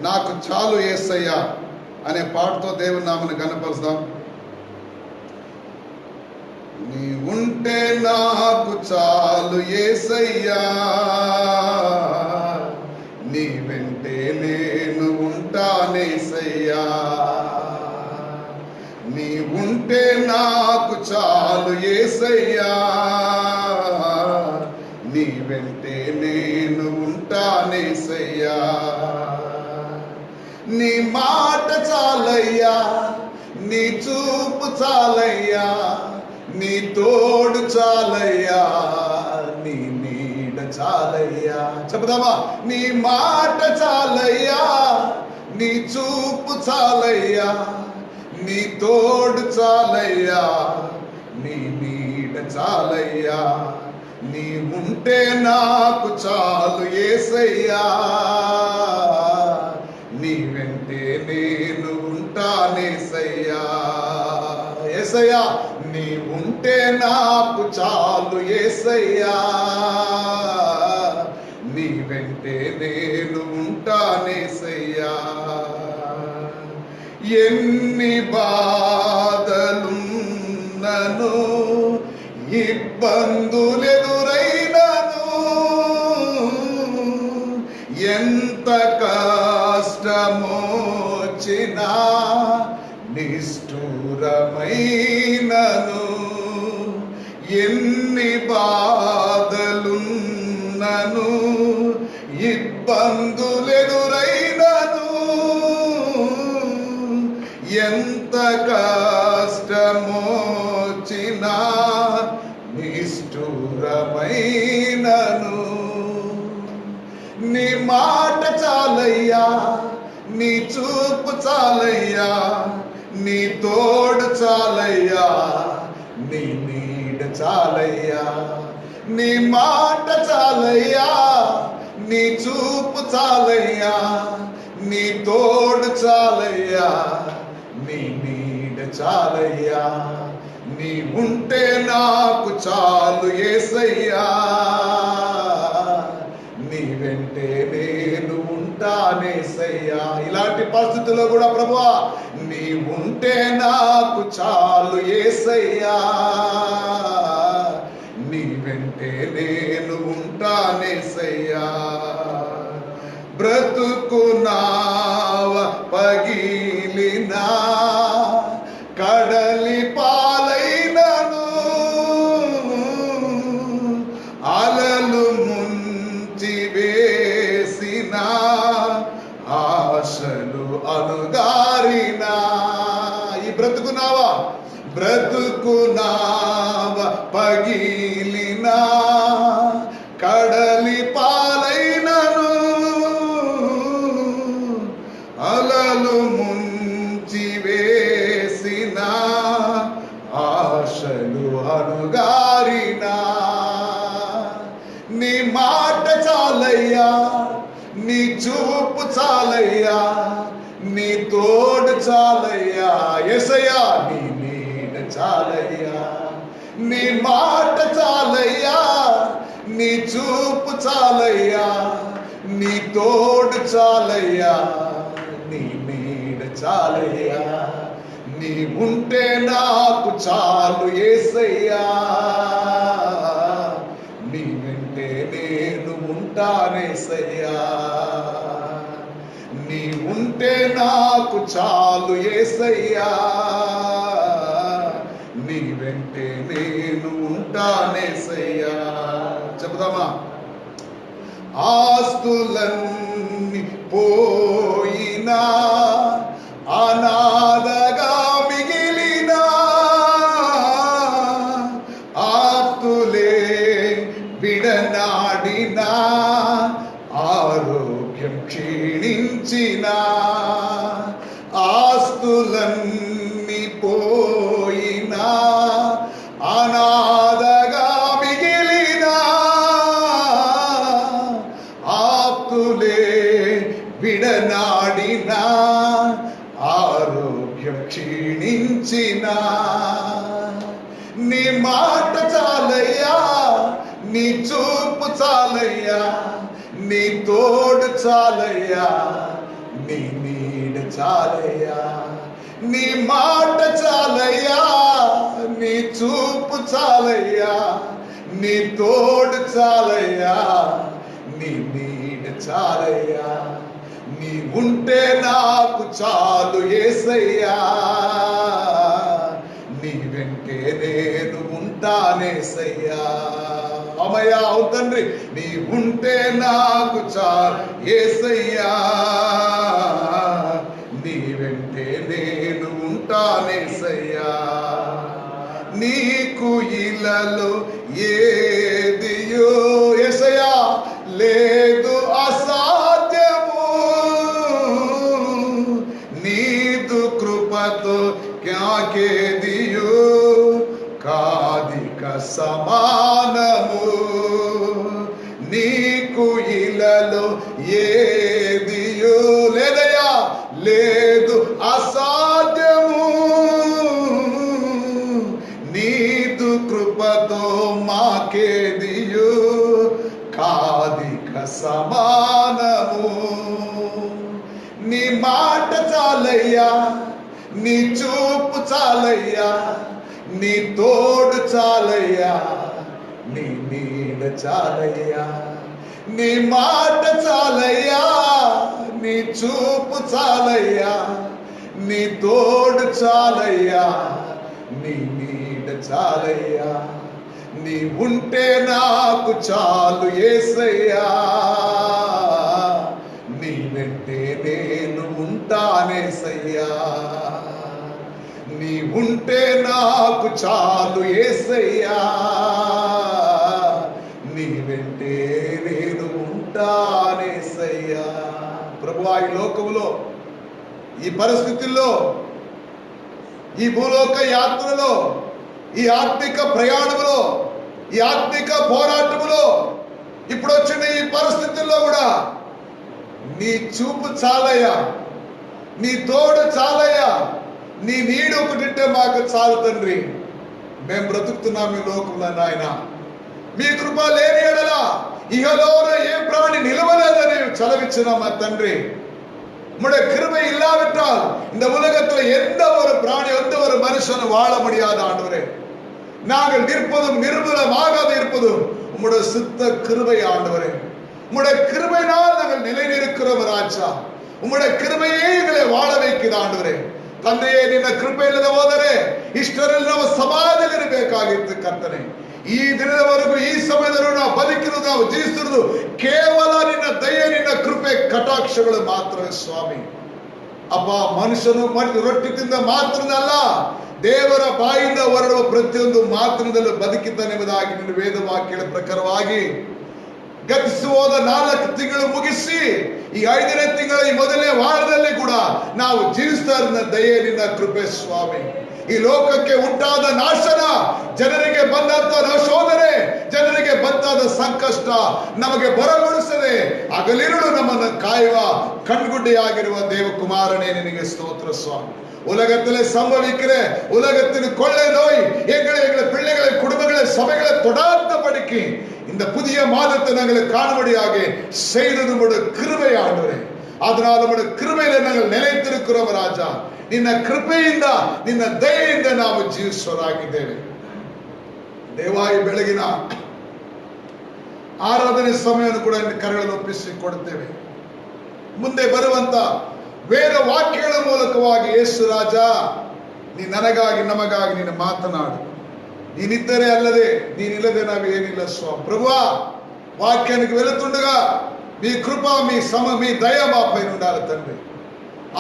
నాకు చాలు యేసయ్యా అనే పాటతో దేవుని నామని ఘనపరుస్తాం. నీవుంటే నాకు చాలు యేసయ్యా, నీ వెంటే నేను ఉంటానేసయ్యా. నీవుంటే నాకు చాలు యేసయ్యా, నీ వెంటే నేను ఉంటానేసయ్యా. నీ మాట చాలయ్యా, నీ చూపు చాలయ్యా, నీ తోడు చాలయ్యా, నీ నీడ చాలయ్యా. చెప్దామా? నీ మాట చాలయ్యా, నీ చూపు చాలయ్యా, నీ తోడు చాలయ్యా, నీ నీడ చాలయ్యా. నీ ఉంటే నాకు చాలు యేసయ్యా, నీ వెంటే నేను ఉంటానేసయ్యా. యేసయ్యా, నీ ఉంటే నాకు చాలు యేసయ్యా, నీ వెంటే నేను ఉంటానేసయ్యా. ఎన్ని బాధలున్నను, ఇబ్బందులెదురైనను, ఎంత కష్టమొచ్చినా నిష్ఠూరమైనను, ఎన్ని బాధలున్నను, ఇబ్బందులెదురైనను, ఎంత కష్టమొచ్చినా నిష్ఠూరమైనను. నీ మాట చాలయ్యా, నీ చూపు చాలయ్యా, నీ తోడు చాలయ్యా, నీ నీడ చాలయ్యా. నీ మాట చాలయ్యా, నీ చూపు చాలయ్యా, నీ తోడు చాలయ్యా, నీ నీడ చాలయ్యా. నీ ఉంటే నాకు చాలు యేసయ్యా, నీ వెంటే నేను ఉంటానేసయ్యా. ఇలాంటి పరిస్థితుల్లో కూడా ప్రభువా, నీ ఉంటే నాకు చాలు యేసయ్యా, నీ వెంటే నేను ఉంటానేసయ్యా. బ్రతుకు నావ పగిలినా, కడలి పాలైనను, అలలు ముంచి వేసిన, ఆశలు అలుగారిన. ఈ బ్రతుకునావా, బ్రతుకునావ పగిలినా, కడలి పాలైనను, అలలు ముంచి వేసిన, ఆశలు మాట చాలయ్యా, నీ చూపు చాలయ్యా, నీ తోడు చాలయ్యా, యేసయ్యా నీ నీడ చాలయ్యా. నీ మాట చాలయ్యా, నీ చూపు చాలయ్యా, నీ తోడు చాలయ్యా, నీ నీడ చాలయ్యా. నీ ఉంటే నాకు చాలు యేసయ్యా, నీ వెంటే నేను ఉంటానేసయ్యా. నీ ఉంటే నాకు చాలు యేసయ్యా, నీ వెంటే నేను ఉంటానేసయ్యా. చెప్దామా? ఆస్తులన్నీ పోయినా, అనాథగా మిగిలినా, ఆప్తులే విడనాడినా, ఆరోగ్యం క్షీణించినా, ఆస్తులన్నీ పోయినా, అనాథగా మిగిలినా, ఆప్తులే విడనాడినా, ఆరోగ్యం క్షీణించినా, నీ మాట చాలయ్యా, నీ చూపు చాలయ్యా, నీ తోడు చాలయ్యా, నీ నీడ చాలయ్యా. నీ మాట చాలయ్యా, నీ చూపు చాలయ్యా, నీ తోడు చాలయ్యా, నీ నీడ చాలయ్యా. నీ ఉంటే నాకు చాలు యేసయ్యా, నీ వెంటే నేను ఉంటానేసయ్యా. అమ్మయ్యా, అవును తండ్రి, నీ ఉంటే నాకు చాలు యేసయ్యా, నీ వెంటే నేను ఉంటానేసయ్యా. నీకు ఇలలో ఏదియో యేసయ్యా లేదు అసాధ్యము, నీదు కృపతో క్యాకేదియో కాదిక సమానము. నీకు ఇలలో ఏదియో లేదయ్యా లేదు అసాధ్యము, నీదు కృపతో మాకేదియో కాదిక సమానము. నీ మాట చాలయ్యా, నీ చూపు చాలయ్యా, నీ తోడు చాలయ్యా, నీ నీడ చాలయ్యా. నీ మాట చాలయ్యా, నీ చూపు చాలయ్యా, నీ తోడు చాలయ్యా, నీ నీడ చాలయ్యా. నీ ఉంటే నాకు చాలు యేసయ్యా, నీ వెంటే నేను ఉంటానేసయ్యా. నీ ఉంటే నాకు చాలు యేసయ్యా, నీ వెంటే నేను ఉంటానేసయ్యా. ప్రభువా, ఈ లోకములో ఈ పరిస్థితుల్లో, ఈ భూలోక యాత్రలో, ఈ ఆత్మిక ప్రయాణములో, ఈ ఆత్మిక పోరాటములో, ఇప్పుడు వచ్చిన ఈ పరిస్థితుల్లో కూడా నీ చూపు చాలయ్యా, నీ తోడు చాలయ్యా, నీ నీడు ఒకటింటే మాకు చాలు తండ్రి. మేము బ్రతుకుతున్నాం ఈ లోకంలో నాయన. మీ కృప లేని ఎడల ఇహలోన ఏ ప్రాణి నిలవలేదని செலவிச்சின తండ్రి. உம்முடைய கிருபை இல்லாவிட்டால் இந்த உலகத்துல எந்த ஒரு பிராணி, எந்த ஒரு மனுஷனும் வாழ முடியாத ஆண்டவரே. நாங்கள் நிற்பதும் நிர்மூலமாகாது இருப்பதும் உம்முடைய சித்த கிருபை ஆண்டவரே. உம்முடைய கிருபையினால் நாங்கள் நிலை நிற்கிறோம் ராஜா. உம்முடைய கிருபையே எங்களை வாழ வைக்குது ಆಂಡವರೇ. ತಂದೆಯೇ, ನಿನ್ನ ಕೃಪೆಯಿಲ್ಲದ ಹೋದರೆ ಇಷ್ಟರಲ್ಲಿ ನಾವು ಸಮಾಧಿಯಲ್ಲಿರಬೇಕಾಗಿತ್ತು ಕರ್ತನೆ. ಈ ದಿನದವರೆಗೂ ಈ ಸಮಯದಲ್ಲೂ ನಾವು ಬದುಕಿರುವುದು, ನಾವು ಜೀವಿಸಿರುವುದು ಕೇವಲ ನಿನ್ನ ದಯೆ, ನಿನ್ನ ಕೃಪೆ ಕಟಾಕ್ಷಗಳು ಮಾತ್ರವೇ ಸ್ವಾಮಿ. ಅಪ್ಪ, ಮನುಷ್ಯನು ರೊಟ್ಟಿ ತಿಂದ ಮಾತ್ರದಲ್ಲ, ದೇವರ ಬಾಯಿಂದ ಹೊರಡುವ ಪ್ರತಿಯೊಂದು ಮಾತ್ರದಲ್ಲೂ ಬದುಕಿದ್ದಾನೆಂಬುದಾಗಿ ನಿನ್ನ ವೇದ ವಾಕ್ಯಗಳ ಪ್ರಕಾರವಾಗಿ ಗತಿಸಿ ಹೋದ 4 ತಿಂಗಳು ಮುಗಿಸಿ ಈ 5ನೇ ತಿಂಗಳ ಈ ಮೊದಲನೇ ವಾರದಲ್ಲಿ ಕೂಡ ನಾವು ಜೀವಿಸ್ತಾ ಇರೋ ದಯೆ, ನಿನ್ನ ಕೃಪೆ ಸ್ವಾಮಿ. ಈ ಲೋಕಕ್ಕೆ ಉಂಟಾದ ನಾಶನ, ಜನರಿಗೆ ಬಂದಂತ ಶೋಧನೆ, ಜನರಿಗೆ ಬಂದಾದ ಸಂಕಷ್ಟ ನಮಗೆ ಬರಗೊಳಿಸದೆ ಹಗಲಿರುಳು ನಮ್ಮನ್ನು ಕಾಯುವ ಕಣ್ಗುಡ್ಡೆಯಾಗಿರುವ ದೇವಕುಮಾರನೇ ನಿನಗೆ ಸ್ತೋತ್ರ ಸ್ವಾಮಿ. உலகத்திலே சம்பவிக்கிற உலகத்தின் கொள்ளை நோய் எங்களை பிள்ளைகளை குடும்பங்களை சபைகளை தொடாத படிக்கு இந்த புதிய மாதத்தை நாங்கள் காணும்படியாக செய்தது உம்முடைய கிருபை ஆண்டவரே. அதனால உம்முடைய கிருபையில நாங்கள் நிலைத்திருக்கிறோம் ರಾಜ. ನಿನ್ನ ಕೃಪೆಯಿಂದ ನಿನ್ನ ದಯೆಯಿಂದ ನಾವು ಜೀವಿಸುವರಾಗಿದ್ದೇವೆ. ದೇವಾಯಿ ಬೆಳಗಿನ ಆರಾಧನೆ ಸಮಯವನ್ನು ಕೂಡ ಕರೆಗಳನ್ನು ಒಪ್ಪಿಸಿಕೊಡುತ್ತೇವೆ. ಮುಂದೆ ಬರುವಂತ ವೇದ ವಾಕ್ಯಗಳ ಮೂಲಕವಾಗಿ ಯೇಸು ರಾಜ ನೀ ನನಗಾಗಿ ನಮಗಾಗಿ ನೀನು ಮಾತನಾಡು. ನೀನಿದ್ದರೆ ಅಲ್ಲದೆ ನೀನಿಲ್ಲದೆ ನಾವು ಏನಿಲ್ಲ స్వామి. ప్రభువా వాక్యానికి వెళుతుండగా మీ కృప మీ దయ మా పైన ఉండాలి తండ్రి.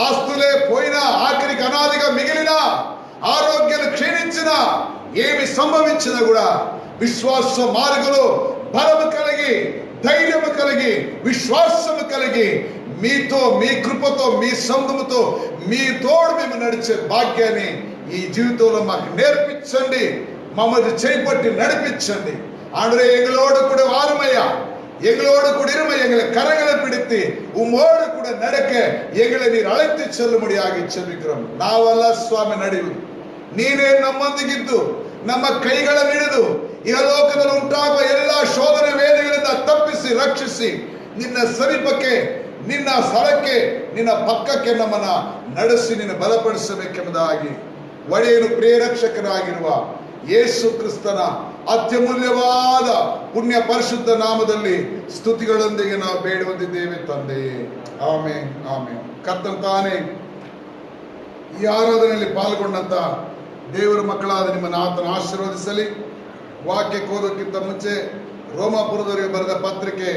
ఆస్తులే పోయినా ఆఖరికి అనాదిగా మిగిలిన ఆరోగ్యాలు క్షీణించిన ఏమి సంభవించినా కూడా విశ్వాస మార్గంలో బలము కలిగి ధైర్యము కలిగి విశ్వాసము కలిగి మీతో మీ కృపతో మీ సంఘముతో మీ తోడు మేము నడిచే భాగ్యాన్ని ఈ జీవితంలో మాకు నేర్పించండి. మమ్మల్ని చేపట్టి నడిపించండి. ஆண்டவரே எங்களோடு கூட வாருமையா, எங்களோடு கூட இருமை, எங்களை கரங்களை பிடித்து உம்மோடு கூட நடக்க எங்களை நீர் அழைத்து செல்லும்படியாக செபிக்கிறோம். ನಾವಲ್ಲ ಸ್ವಾಮಿ ನಡೆಯುವುದು, ನೀನೇ ನಮ್ಮೊಂದಿಗಿದ್ದು ನಮ್ಮ ಕೈಗಳನ್ನು ಹಿಡಿದು ಇಹಲೋಕದಲ್ಲಿ ಉಂಟಾಗುವ ಎಲ್ಲ ಶೋಧನೆ ವೇದನೆಗಳಿಂದ ತಪ್ಪಿಸಿ ರಕ್ಷಿಸಿ ನಿನ್ನ ಸಮೀಪಕ್ಕೆ ನಿನ್ನ ಸ್ಥಳಕ್ಕೆ ನಿನ್ನ ಪಕ್ಕಕ್ಕೆ ನಮ್ಮನ್ನ ನಡೆಸಿ ನಿನ್ನ ಬಲಪಡಿಸಬೇಕೆಂಬುದಾಗಿ ಒಡೆಯನು ಪ್ರೇರಕ್ಷಕರಾಗಿರುವ ಯೇಸು ಕ್ರಿಸ್ತನ ಅತ್ಯಮೂಲ್ಯವಾದ ಪುಣ್ಯ ಪರಿಶುದ್ಧ ನಾಮದಲ್ಲಿ ಸ್ತುತಿಗಳೊಂದಿಗೆ ನಾವು ಬೇಡುವಂತಿದ್ದೇವೆ ತಂದೆಯೇ. Amen amen. ಕರ್ತನ ತಾನೇ ಈ ಆರಾಧನೆಯಲ್ಲಿ ಪಾಲ್ಗೊಂಡಂತ ದೇವರ ಮಕ್ಕಳಾದ ನಿಮ್ಮನ್ನು ಆತನ ಆಶೀರ್ವದಿಸಲಿ. ವಾಕ್ಯಕ್ಕೆ ಓದೋಕ್ಕಿಂತ ಮುಂಚೆ ರೋಮಾಪುರದವರಿಗೆ ಬರೆದ ಪತ್ರಿಕೆ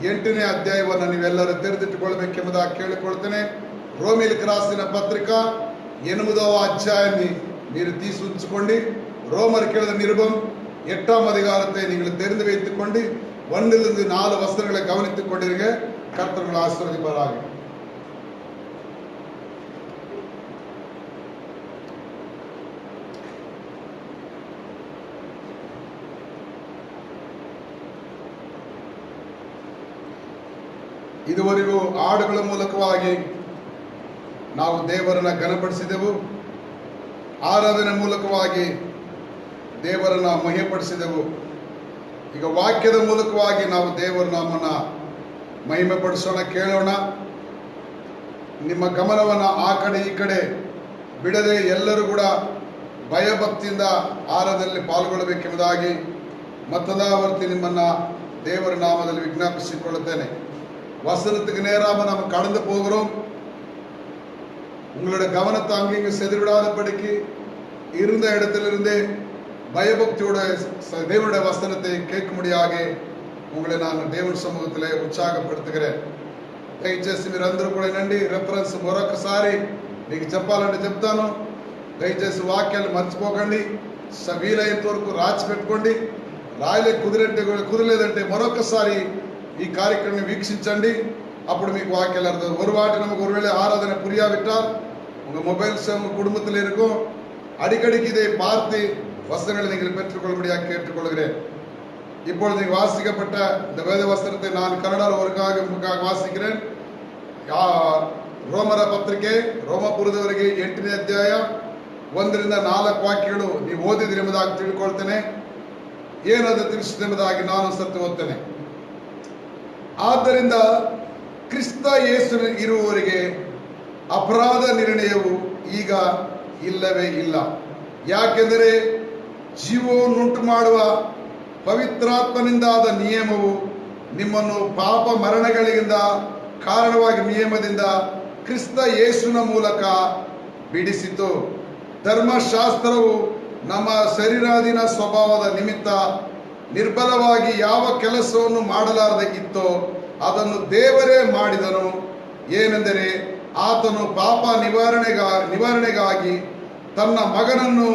8ನೇ ಅಧ್ಯಾಯವನ್ನು ನೀವೆಲ್ಲರೂ తెరిదిట్టుకొள்ளಬೇಕೆಂಬುದಾಗಿ ಕೇಳಿಕೊಳ್ತೇನೆ. రోమిలకు రాసిన పత్రిక 8వ అధ్యాయాన్ని మీరు తీసి ఉంచుకోండి. ரோமருக்கு எழுத நிருபம் 8ஆம் அதிகாரத்தை நீங்கள் தெரிந்து வைத்துக் கொண்டு 1லிருந்து 4 வசனங்களை கவனித்துக் கொண்டிருங்க. கர்த்தர் உங்களை ஆசீர்வதிப்பாராக. ಇದುವರೆಗೂ ಹಾಡುಗಳ ಮೂಲಕವಾಗಿ ನಾವು ದೇವರನ್ನ ಘನಪಡಿಸಿದೆವು. ಆರಾಧನೆ ಮೂಲಕವಾಗಿ ದೇವರನ್ನ ಮಹಿಮೆಪಡಿಸಿದೆವು. ಈಗ ವಾಕ್ಯದ ಮೂಲಕವಾಗಿ ನಾವು ದೇವರ ನಾಮನ ಮಹಿಮೆ ಪಡಿಸೋಣ, ಕೇಳೋಣ. ನಿಮ್ಮ ಗಮನವನ್ನ ಆ ಕಡೆ ಈ ಕಡೆ ಬಿಡದೆ ಎಲ್ಲರೂ ಕೂಡ ಭಯಭಕ್ತಿಯಿಂದ ಆರಾಧನೆಯಲ್ಲಿ ಪಾಲ್ಗೊಳ್ಳಬೇಕೆಂಬುದಾಗಿ மற்றதாவர்த்தி ನಿಮ್ಮನ್ನ தேவர நாமத்தில் விண்ணப்பிಸಿಕೊಳ್ಳುತ್ತೇನೆ. வசனத்துக்கு நேராக நாம் கடந்து போகிறோம். உங்களுடைய கவனத்தை அங்கேயும் செதுவிடாதபடிக்கு இருந்த இடத்திலிருந்தே பயபக்தியோட தேவனுடைய வசனத்தை கேட்கும்படியாக உங்களை நான் தேவன் சமூகத்திலே ఉత్సాహపడుతుகிறேன். దయచేసి మీరందరూ కూడా నండి రెఫరెన్స్ మరొకసారి మీకు చెప్పాలంటే చెప్తాను. దయచేసి వాక్యాలు మర్చిపోకండి. వీలైనంత వరకు రాసి పెట్టుకోండి. కుదరలేదంటే మరొకసారి ఈ కార్యక్రమం వీక్షించండి. அப்படி మీకు வாக்கியம் அர்த்தம். ஒரு வாட்டி நமக்கு ஒருவேளை ஆராதனை புரியாவிட்டால் உங்க மொபைல்ஸ் உங்க குடும்பத்தில் இருக்கும். அடிக்கடிக்கு இதை பார்த்து வசனங்களை நீங்கள் பெற்றுக்கொள்ளும்படியாக கேட்டுக்கொள்கிறேன். இப்பொழுது வாசிக்கப்பட்ட இந்த வேத வசனத்தை நான் கன்னடாவில் ஒருக்காக வாசிக்கிறேன். ರೋಮರ ಪತ್ರಿಕೆ ರೋಮಪುರದವರೆಗೆ 8ನೇ ಅಧ್ಯಾಯ 1ರಿಂದ 4 ವಾಕ್ಯಗಳು ನೀವು ಓದಿದ್ರಿ ಎಂಬುದಾಗಿ ತಿಳ್ಕೊಳ್ತೇನೆ. ಏನದು ತಿಳಿಸಿದೆ ಎಂಬುದಾಗಿ ನಾನು ಸತ್ತು ಓದ್ತೇನೆ. ಆದ್ದರಿಂದ ಕ್ರಿಸ್ತ ಯೇಸು ಇರುವವರಿಗೆ ಅಪರಾಧ ನಿರ್ಣಯವು ಈಗ ಇಲ್ಲವೇ ಇಲ್ಲ. ಯಾಕೆಂದರೆ ಜೀವವನ್ನುಂಟು ಮಾಡುವ ಪವಿತ್ರಾತ್ಮನಿಂದಾದ ನಿಯಮವು ನಿಮ್ಮನ್ನು ಪಾಪ ಮರಣಗಳಿಂದ ಕಾರಣವಾಗಿ ನಿಯಮದಿಂದ ಕ್ರಿಸ್ತ ಯೇಸುವಿನ ಮೂಲಕ ಬಿಡಿಸಿತು. ಧರ್ಮಶಾಸ್ತ್ರವು ನಮ್ಮ ಶರೀರಾಧೀನ ಸ್ವಭಾವದ ನಿಮಿತ್ತ ನಿರ್ಬಲವಾಗಿ ಯಾವ ಕೆಲಸವನ್ನು ಮಾಡಲಾರದೆ ಇತ್ತೋ ಅದನ್ನು ದೇವರೇ ಮಾಡಿದನು. ಏನೆಂದರೆ ಆತನು ಪಾಪ ನಿವಾರಣೆಗಾಗಿ ತನ್ನ ಮಗನನ್ನು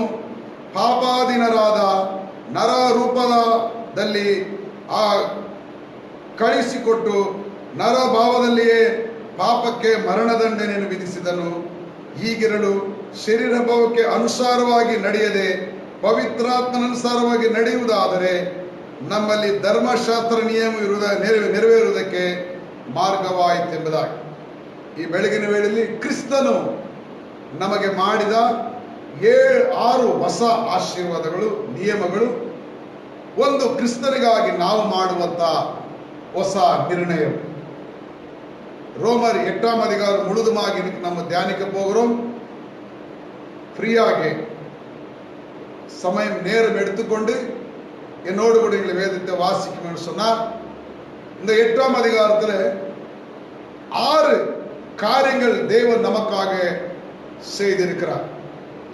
ಪಾಪಾಧೀನರಾದ ನರ ರೂಪದಲ್ಲಿ ಕಳಿಸಿಕೊಟ್ಟು ನರಭಾವದಲ್ಲಿಯೇ ಪಾಪಕ್ಕೆ ಮರಣದಂಡನೆಯನ್ನು ವಿಧಿಸಿದನು. ಹೀಗಿರಲು ಶರೀರ ಭಾವಕ್ಕೆ ಅನುಸಾರವಾಗಿ ನಡೆಯದೆ ಪವಿತ್ರಾತ್ಮನನುಸಾರವಾಗಿ ನಡೆಯುವುದಾದರೆ ನಮ್ಮಲ್ಲಿ ಧರ್ಮಶಾಸ್ತ್ರ ನಿಯಮ ನೆರವೇರುವುದಕ್ಕೆ ಮಾರ್ಗವಾಯಿತೆಂಬುದಾಗಿ ಈ ಬೆಳಗಿನ ವೇಳೆಯಲ್ಲಿ ಕ್ರಿಸ್ತನು ನಮಗೆ ಮಾಡಿದ 6 ಹೊಸ ಆಶೀರ್ವಾದಗಳು, ನಿಯಮಗಳು, ಒಂದು ಕ್ರಿಸ್ತನಿಗಾಗಿ ನಾವು ಮಾಡುವಂತ ಹೊಸ ನಿರ್ಣಯ. ரோமர் 8ஆம் அதிகாரம் முழுதுமாக இன்னைக்கு நம்ம தியானிக்க போகிறோம். ஃப்ரீயாக சமயம் நேரம் எடுத்துக்கொண்டு என்னோடு கூட எங்களை வேதத்தை வாசிக்கும் என்று சொன்னார். இந்த 8ஆம் அதிகாரத்தில் 6 காரியங்கள் தேவன் நமக்காக செய்திருக்கிறார்.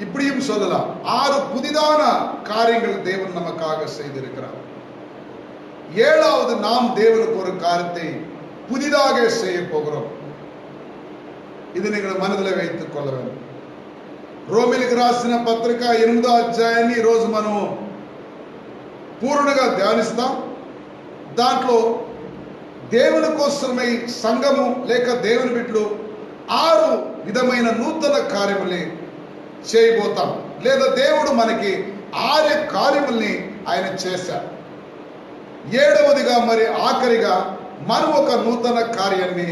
இப்படியும் சொல்லலாம், 6 புதிதான காரியங்கள் தேவன் நமக்காக செய்திருக்கிறார். 7வது நாம் தேவனுக்கு ஒரு காரியத்தை புதிதாக செய்ய போகிறோம். இது நீங்கள் மனதில் வைத்துக் கொள்ள வேண்டும். రోమిలికి రాసిన పత్రిక 8వ అధ్యాయాన్ని ఈరోజు మనం పూర్ణంగా ధ్యానిస్తాం. దాంట్లో దేవుని కోసమై సంఘము లేక దేవుని బిడ్డలు 6 విధమైన నూతన కార్యముల్ని చేయబోతాం. లేదా దేవుడు మనకి 6 కార్యముల్ని ఆయన చేశారు. 7వదిగా మరి ఆఖరిగా మనం ఒక నూతన కార్యాన్ని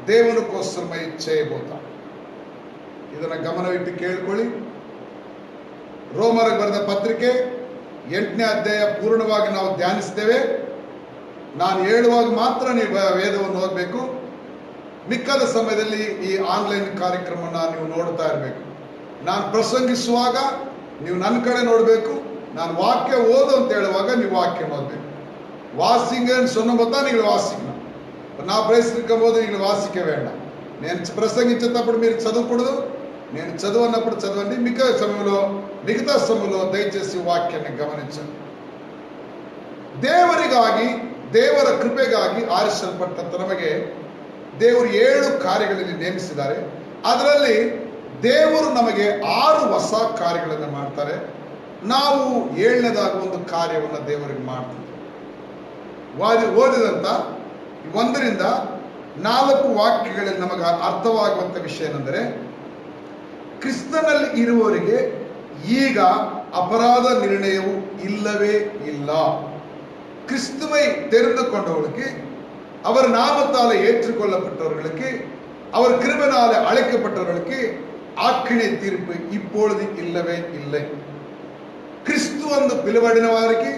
దేవుని కోసమై చేయబోతాం. ಇದನ್ನ ಗಮನವಿಟ್ಟು ಕೇಳಿಕೊಳ್ಳಿ. ರೋಮರಿಗೆ ಬರೆದ ಪತ್ರಿಕೆ 8ನೇ ಅಧ್ಯಾಯ ಪೂರ್ಣವಾಗಿ ನಾವು ಧ್ಯಾನಿಸ್ತೇವೆ. ನಾನು ಹೇಳುವಾಗ ಮಾತ್ರ ನೀವು ವೇದವನ್ನು ಓದಬೇಕು. ಮಿಕ್ಕದ ಸಮಯದಲ್ಲಿ ಈ ಆನ್ಲೈನ್ ಕಾರ್ಯಕ್ರಮವನ್ನು ನೀವು ನೋಡ್ತಾ ಇರಬೇಕು. ನಾನು ಪ್ರಸಂಗಿಸುವಾಗ ನೀವು ನನ್ನ ಕಡೆ ನೋಡಬೇಕು. ನಾನು ವಾಕ್ಯ ಓದು ಅಂತ ಹೇಳುವಾಗ ನೀವು ವಾಕ್ಯ ಓದಬೇಕು. வாசிங்கன்னு சொன்ன பார்த்தா நீங்கள் வாசிக்கணும். நான் பிரசங்கிக்கும் போது நீங்கள் వాసిக்க வேண்டாம். నేను ప్రసంగించేటప్పుడు మీరు చదవకూడదు. నేను చదవనప్పుడు చదవండి. మిగతా సమయంలో దయచేసి వాక్యాన్ని గమనించండి. ದೇವರಿಗಾಗಿ, ದೇವರ ಕೃಪೆಗಾಗಿ ಆರಿಸಲ್ಪಟ್ಟ ನಮಗೆ ದೇವರು 7 ಕಾರ್ಯಗಳಲ್ಲಿ ನೇಮಿಸಿದ್ದಾರೆ. ಅದರಲ್ಲಿ ದೇವರು ನಮಗೆ 6 ಹೊಸ ಕಾರ್ಯಗಳನ್ನು ಮಾಡ್ತಾರೆ. ನಾವು 7ನೇದಾಗಿ ಒಂದು ಕಾರ್ಯವನ್ನು ದೇವರಿಗೆ ಮಾಡ್ತೀವಿ. ಓದಿದಂತ 1ರಿಂದ 4 ವಾಕ್ಯಗಳಲ್ಲಿ ನಮಗೆ ಅರ್ಥವಾಗುವಂತ ವಿಷಯ ಏನೆಂದರೆ, ಕ್ರಿಸ್ತನಲ್ಲಿ ಇರುವವರಿಗೆ ಈಗ ಅಪರಾಧ ನಿರ್ಣಯವು ಇಲ್ಲವೇ ಇಲ್ಲ. கிறிஸ்துவை தெரிந்து கொண்டவர்களுக்கு, அவர் நாமத்தால ஏற்றுக்கொள்ளப்பட்டவர்களுக்கு, அவர் கிருபையினால அழைக்கப்பட்டவர்களுக்கு ఆఖరి తీర్పు இப்பொழுது இல்லவே இல்லை. క్రీస్తువందు పిలువబడిన వారికి,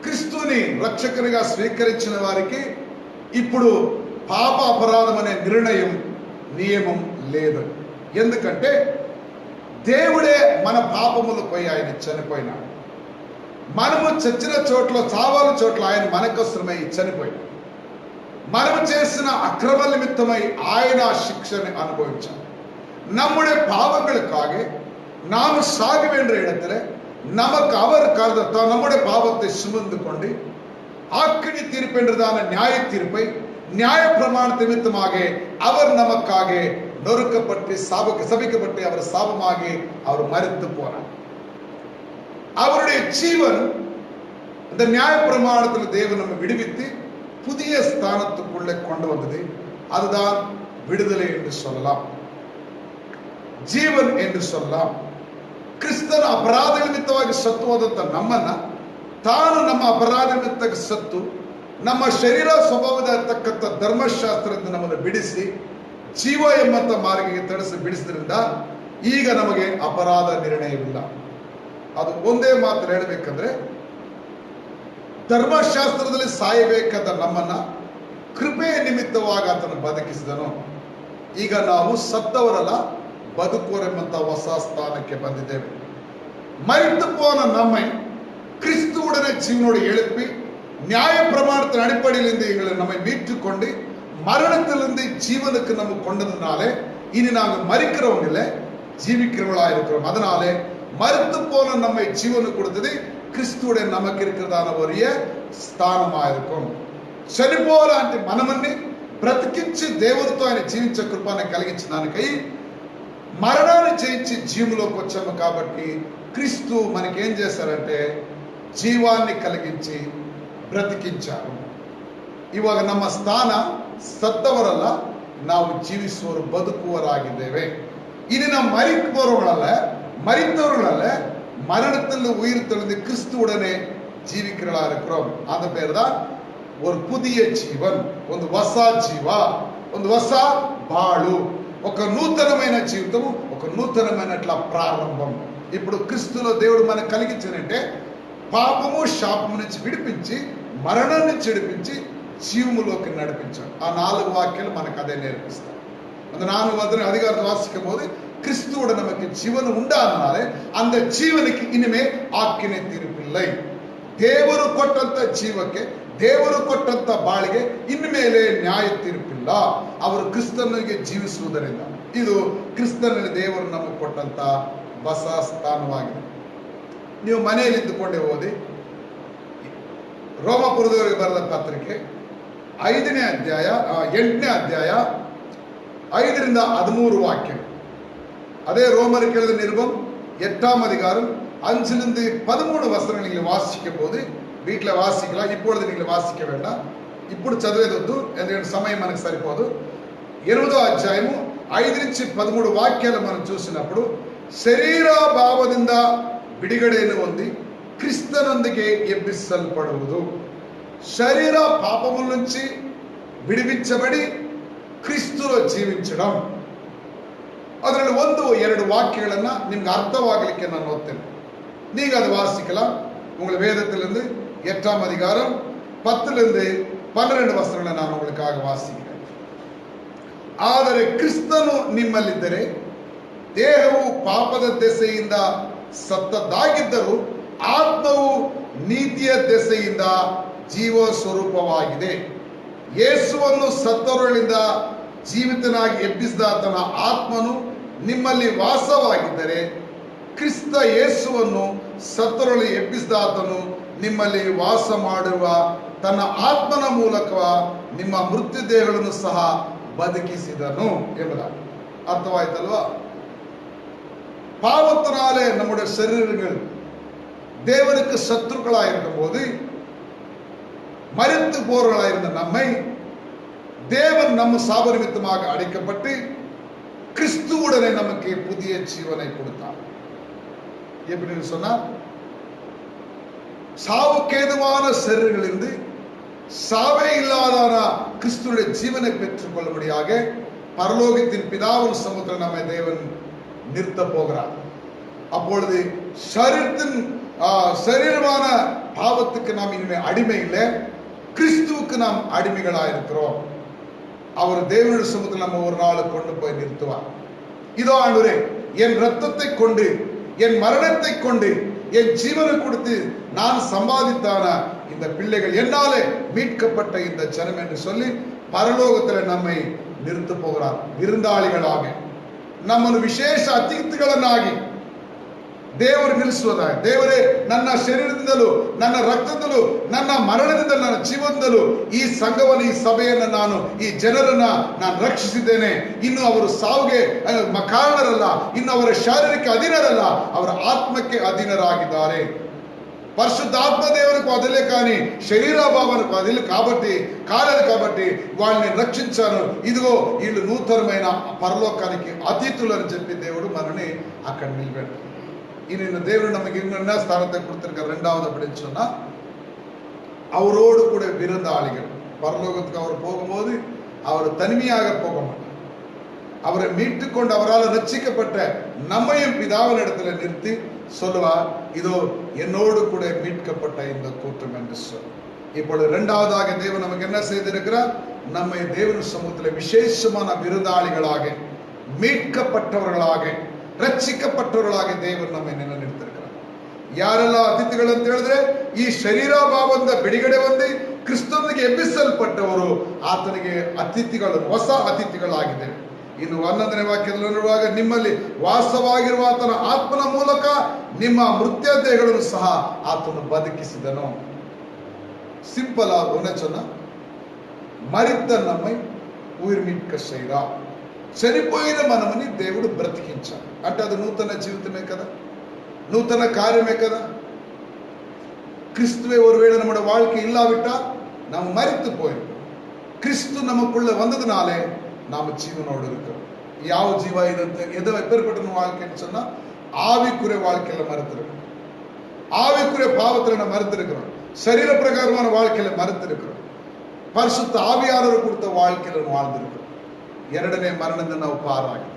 క్రీస్తుని రక్షకునిగా స్వీకరించిన వారికి ఇప్పుడు పాప అపరాధం అనే నిర్ణయం, నియమం లేదు. ఎందుకంటే దేవుడే మన పాపములపై ఆయన చనిపోయినాడు. మనము చచ్చిన చోట్ల, చావాల చోట్ల ఆయన మనకోసమై చనిపోయాడు. మనము చేసిన అక్రమ నిమిత్తమై ఆయన శిక్షని అనుభవించాడు. நம்முடைய பாவங்களுக்காக நாம் சாக வேண்டிய இடத்துல நமக்கு அவர் நம்முடைய பாவத்தை சுமந்து கொண்டு ஆக்கினி தீர்ப்பு என்றதான நியாய தீர்ப்பை, நியாய பிரமாண நிமித்தமாக அவர் நமக்காக நொறுக்கப்பட்டு சபிக்கப்பட்டு அவர் சாபமாக அவர் மரித்து போனார். அவருடைய ஜீவன் இந்த நியாய பிரமாணத்தில் தேவன் நம்ம விடுவித்து புதிய ஸ்தானத்துக்குள்ளே கொண்டு வந்தது. அதுதான் விடுதலை என்று சொல்லலாம், ಜೀವನ್ ಎಂದು சொல்லலாம். ಕ್ರಿಸ್ತನ ಅಪರಾಧ ನಿಮಿತ್ತವಾಗಿ ಸತ್ತು ಹೋದಂತ ನಮ್ಮನ್ನ ತಾನು ನಮ್ಮ ಅಪರಾಧ ನಿಮಿತ್ತ ಸತ್ತು ನಮ್ಮ ಶರೀರ ಸ್ವಭಾವದ ಇರತಕ್ಕಂಥ ಧರ್ಮಶಾಸ್ತ್ರದಿಂದ ನಮ್ಮನ್ನು ಬಿಡಿಸಿ ಜೀವ ಎಂಬಂತ ಮಾರ್ಗಕ್ಕೆ ತಡಿಸಿ ಬಿಡಿಸಿದ್ರಿಂದ ಈಗ ನಮಗೆ ಅಪರಾಧ ನಿರ್ಣಯವಿಲ್ಲ. ಅದು ಒಂದೇ ಮಾತ್ರ ಹೇಳಬೇಕಂದ್ರೆ, ಧರ್ಮಶಾಸ್ತ್ರದಲ್ಲಿ ಸಾಯಬೇಕಾದ ನಮ್ಮನ್ನ ಕೃಪೆಯ ನಿಮಿತ್ತವಾಗಿ ಆತನು ಬದುಕಿಸಿದನು. ಈಗ ನಾವು ಸತ್ತವರಲ್ಲ, ಬದುಕುವರೆಂಬಂತ ಹೊಸ ಸ್ಥಾನಕ್ಕೆ ಬಂದಿದ್ದೇವೆ. மரித்து போன நம்மை கிறிஸ்துவுடனே ஜீவனோடு எழுப்பி நியாய பிரமாணத்தின் அடிப்படையிலிருந்து எங்களை நம்மை மீட்டுக் கொண்டு மரணத்திலிருந்து ஜீவனுக்கு நம்ம கொண்டதுனாலே இனி நாங்கள் மரிக்கிறவங்க இல்லை, ஜீவிக்கிறவங்களா இருக்கிறோம். அதனாலே மரித்து போன நம்மை ஜீவனுக்கு கொடுத்தது கிறிஸ்துவுடைய நமக்கு இருக்கிறதான ஒரு స్థానமா இருக்கும். చనిపోలాంటి మనమన్ని బ్రతికించి దేవుడితో ఆయన జీవించే కృపను కలిగించడానికై మరణాన్ని జయించి జీవులోకి వచ్చాము. కాబట్టి క్రీస్తు మనకేం చేశారంటే ಜೀವಾన్ని కలిగించి ಬ್ರತಿಕಿಂಚಾರು. ಇವಾಗ ನಮ್ಮ ಸ್ಥಾನ ಸತ್ತವರಲ್ಲ, ನಾವು ಜೀವಿಸುವರು, ಬದುಕುವರಾಗಿದ್ದೇವೆ. இனி நாம் மரித்தவர்களல்ல, மரணத்தில் உயிர் தெழுந்து கிறிஸ்துவுடனே ஜீவிக்கிறா இருக்கிறோம். அந்த பேர் தான் ஒரு పుதிయ జీవన్, ಒಂದು ಹೊಸ జీవ, ಒಂದು ಹೊಸ బాಳು, ఒక నూతనమైన జీవితం, ఒక నూతనమైన ప్రారంభం. ఇప్పుడు క్రీస్తులో దేవుడు మనకు కలిగించానంటే పాపము శాపము నుంచి విడిపించి మరణం నుంచి విడిపించి జీవములోకి నడిపించాడు. ఆ 4 వాక్యాలు మనకు అదే నేర్పిస్తాయి. அந்த 4 அதிகாரத்தை வாசிக்கும் போது கிறிஸ்துவோட நமக்கு ஜீவன் உண்டானாலே அந்த ಜೀವನಕ್ಕೆ ಇನಿಮೆ ಆಜ್ಞೆ ತೀರ್ಪಿಲ್ಲ. ದೇವರು ಕೊಟ್ಟಂತ ಜೀವಕ್ಕೆ, ದೇವರು ಕೊಟ್ಟಂತ ಬಾಳಿಗೆ ಇನ್ಮೇಲೆ ನ್ಯಾಯ ತೀರ್ಪಿಲ್ಲ. ಅವರು ಕ್ರಿಸ್ತನಿಗೆ ಜೀವಿಸುವುದರಿಂದ ಇದು ಕ್ರಿಸ್ತನಲ್ಲಿ ದೇವರು ನಮಗೆ ಕೊಟ್ಟಂತ ಹೊಸ ಸ್ಥಾನವಾಗಿದೆ. ನೀವು ಮನೆಯಲ್ಲಿ ಇದ್ದುಕೊಂಡೇ ಓದಿ ರೋಮಪುರದವರಿಗೆ ಬರೆದ ಪತ್ರಿಕೆ 5ನೇ ಅಧ್ಯಾಯ 8ನೇ ಅಧ್ಯಾಯ 5ರಿಂದ 13 வாக்கியம். அதே ரோமருக்கு எழுதின நிருபம் 8ஆம் அதிகாரம் 5லிருந்து 13 వచనం நீங்கள் வாசிக்கும் போது வீட்டில் வாசிக்கலாம். இப்பொழுது நீங்கள் வாசிக்க வேண்டாம், ఇప్పుడు చదివేదొద్దు, ఎందుకంటే సమయం మనకు సరిపోదు. 8వ అధ్యాయము 5 నుంచి 13 వాక్యాలు మనం చూసినప్పుడు శరీర భావದಿಂದ ಬಿಡುಗಡೆಯನ್ನು ಹೊಂದಿ ಕ್ರಿಸ್ತನೊಂದಿಗೆ ಎಬ್ಬಿಸಲ್ಪಡುವುದು. శరీర పాపముల నుంచి విడిపించబడి ಕ್ರಿಸ್ತುలో జీవించడం. ಅದರಲ್ಲಿ 1-2 வாக்கியಗಳನ್ನ ನಿಮ್ಗೆ ಅರ್ಥವಾಗಲಿಕ್ಕೆ ನಾನು ಓದ್ತೇನೆ. நீங்க அது வாசிக்கலாம். உங்கள் வேதத்திலிருந்து 8ஆம் அதிகாரம் 10லிருந்து 12 ವಚನಗಳನ್ನು ನಾನು உங்களுக்காக வாசிக்கிறேன். ಆದರೆ ಕ್ರಿಸ್ತನು ನಿಮ್ಮಲ್ಲಿದ್ದರೆ ದೇಹವು ಪಾಪದ ದೆಸೆಯಿಂದ ಸತ್ತದ್ದಾಗಿದ್ದರೂ ಆತ್ಮವು ನೀತಿಯ ದೆಸೆಯಿಂದ ಜೀವ ಸ್ವರೂಪವಾಗಿದೆ. ಯೇಸುವನ್ನು ಸತ್ತವರಿಂದ ಜೀವಿತನಾಗಿ ಎಬ್ಬಿಸಿದಾತನ ಆತ್ಮನು ನಿಮ್ಮಲ್ಲಿ ವಾಸವಾಗಿದ್ದರೆ ಕ್ರಿಸ್ತ ಯೇಸುವನ್ನು ಸತ್ತವರಲ್ಲಿ ಎಬ್ಬಿಸಿದಾತನು ನಿಮ್ಮಲ್ಲಿ ವಾಸ ಮಾಡುವ ತನ್ನ ಆತ್ಮನ ಮೂಲಕ ನಿಮ್ಮ ಮೃತ್ಯು ದೇಹಗಳನ್ನು ಸಹ ಬದುಕಿಸಿದನು ಎಂಬುದಾಗಿ. அர்த்தமாய்த்தல்வா? பாவத்தினாலே நம்முடைய சரீரங்கள் தேவனுக்கு சத்துருக்களாக இருக்கும் போது மரித்து போர்களாக இருந்த நம்மை தேவன் நம்ம சாபநிமித்தமாக அடைக்கப்பட்டு கிறிஸ்துவுடனே நமக்கு புதிய ஜீவனை கொடுத்தார். எப்படின்னு சொன்னா, சாவுக்கேதுவான சரீரங்களிலிருந்து சாவே இல்லாதான கிறிஸ்துவுடைய ஜீவனை பெற்றுக் கொள்ளும்படியாக பரலோகத்தின் பிதாவின் சமூகத்தில் நம்மை தேவன் நிறுத்த போகிறார். அப்பொழுது சரீரமான பாவத்துக்கு நாம் இனிமே அடிமை இல்லை, கிறிஸ்துவுக்கு நாம் அடிமைகளா இருக்கிறோம். அவர் தேவனுடைய சமூகத்தில் நம்ம ஒரு நாள் கொண்டு போய் நிறுத்துவார். இதோ ஆண்டவரே, என் ரத்தத்தை கொண்டு, என் மரணத்தை கொண்டு, என் ஜீவனை கொடுத்து நான் சம்பாதித்தான இந்த பிள்ளைகள், என்னாலே மீட்கப்பட்ட இந்த ஜனம் என்று சொல்லி பரலோகத்தில் நம்மை நிறுத்த போகிறார். விருந்தாளிகளாக ನಮ್ಮನ್ನು ವಿಶೇಷ ಅತಿಥಿಗಳನ್ನಾಗಿ ದೇವರು ನಿಲ್ಲಿಸುವುದಾಗಿ, ದೇವರೇ ನನ್ನ ಶರೀರದಿಂದಲೂ ನನ್ನ ರಕ್ತದಲ್ಲೂ ನನ್ನ ಮರಣದಿಂದಲೂ ನನ್ನ ಜೀವನದಲ್ಲೂ ಈ ಸಂಘವನ್ನು, ಈ ಸಭೆಯನ್ನು, ನಾನು ಈ ಜನರನ್ನ ನಾನು ರಕ್ಷಿಸಿದ್ದೇನೆ. ಇನ್ನು ಅವರು ಸಾವಿಗೆ ಕಾರಣರಲ್ಲ, ಇನ್ನು ಅವರ ಶಾರೀರಿಕ ಅಧೀನರಲ್ಲ, ಅವರ ಆತ್ಮಕ್ಕೆ ಅಧೀನರಾಗಿದ್ದಾರೆ. పరిశుద్ధాత్మ దేవునికి వదిలే కానీ శరీరాభావానికి వదిలి కాలేదు కాబట్టి వాళ్ళని రక్షించాను. ఇదిగో వీళ్ళు నూతనమైన పరలోకానికి అతిథులు అని చెప్పి దేవుడు మనని అక్కడ నిలబెట్టారు. இந்த தேவன் நமக்கு என்ன ஸ்தானத்தை கொடுத்திருக்கார்? 2வது அப்படின்னு சொன்னா, அவரோடு கூட விருந்தாளிகள். பரலோகத்துக்கு அவர் போகும்போது அவர் தனிமையாக போக மாட்டார். அவரை மீட்டுக் கொண்டு அவரால் ரட்சிக்கப்பட்ட நம்மையும் பிதாவின் இடத்துல நிறுத்தி சொல்லுவார், இதோ என்னோடு கூட மீட்கப்பட்ட இந்த கூட்டம் என்று சொல். இப்பொழுது 2வதாக தேவன் நமக்கு என்ன செய்திருக்கிறார்? நம்மை தேவன் சமூகத்தில் விசேஷமான விருந்தாளிகளாக, மீட்கப்பட்டவர்களாக, ರಕ್ಷಿக்கப்பಟ್ಟವர்களாக ದೇವರು ನಮ್ಮ ನಿಲ್ಲಿರ್ತಿರ್ತಾರೆ. ಯಾರೆಲ್ಲ ಅತಿಥಿಗಳು ಅಂತ ಹೇಳಿದ್ರೆ, ಈ ಶರೀರಾಭಾವದಿಂದ ಬಿಡುಗಡೆ ಹೊಂದಿ ಕ್ರಿಸ್ತನಿಗೆ ಎಬ್ಬಿಸಲ್ಪಟ್ಟವರು ಆತನಿಗೆ ಅತಿಥಿಗಳು, ಹೊಸ ಅತಿಥಿಗಳಾಗಿದ್ದೇವೆ. ಇನ್ನು 11ನೇ ವಾಕ್ಯದಲ್ಲಿರುವಾಗ, ನಿಮ್ಮಲ್ಲಿ ವಾಸವಾಗಿರುವ ಆತನ ಆತ್ಮನ ಮೂಲಕ ನಿಮ್ಮ ಮೃತ್ಯ ದೇಹಗಳನ್ನು ಸಹ ಆತನು ಬದುಕಿಸಿದನು. சிம்பிளா ஒன்ன சொன்னா, మరిத்த நம்மை ఉయిర్ మీట్క చేయరా, చనిపోయిన మనమని దేవుడు బ్రతికించాడు. అంటే అది నూతన జీవితమే కదా, నూతన కార్యమే కదా. கிறிஸ்துவே ஒருவேளை நம்முடைய வாழ்க்கை இல்லாவிட்டா நாம் மரித்து போயிருக்கோம். கிறிஸ்து நமக்குள்ள வந்ததுனாலே நாம் ஜீவனோடு இருக்கிறோம். ಯಾವ ಜೀವ ಇರುತ್ತೆ, ಎದು எப்பேற்பட்ட வாழ்க்கைன்னு சொன்னா, ஆவிக்குரிய வாழ்க்கையில மறுத்திருக்கிறோம், ஆவிக்குரிய பாவத்துல நம்ம மறுத்திருக்கிறோம். சரீர பிரகாரமான வாழ்க்கையில மறுத்திருக்கிறோம். பரிசுத்த ஆவியானவர் கொடுத்த வாழ்க்கையில வாழ்ந்திருக்கிறோம். ಎರಡನೇ ಮರಣದಿಂದ ನಾವು ಪಾರಾಗಿ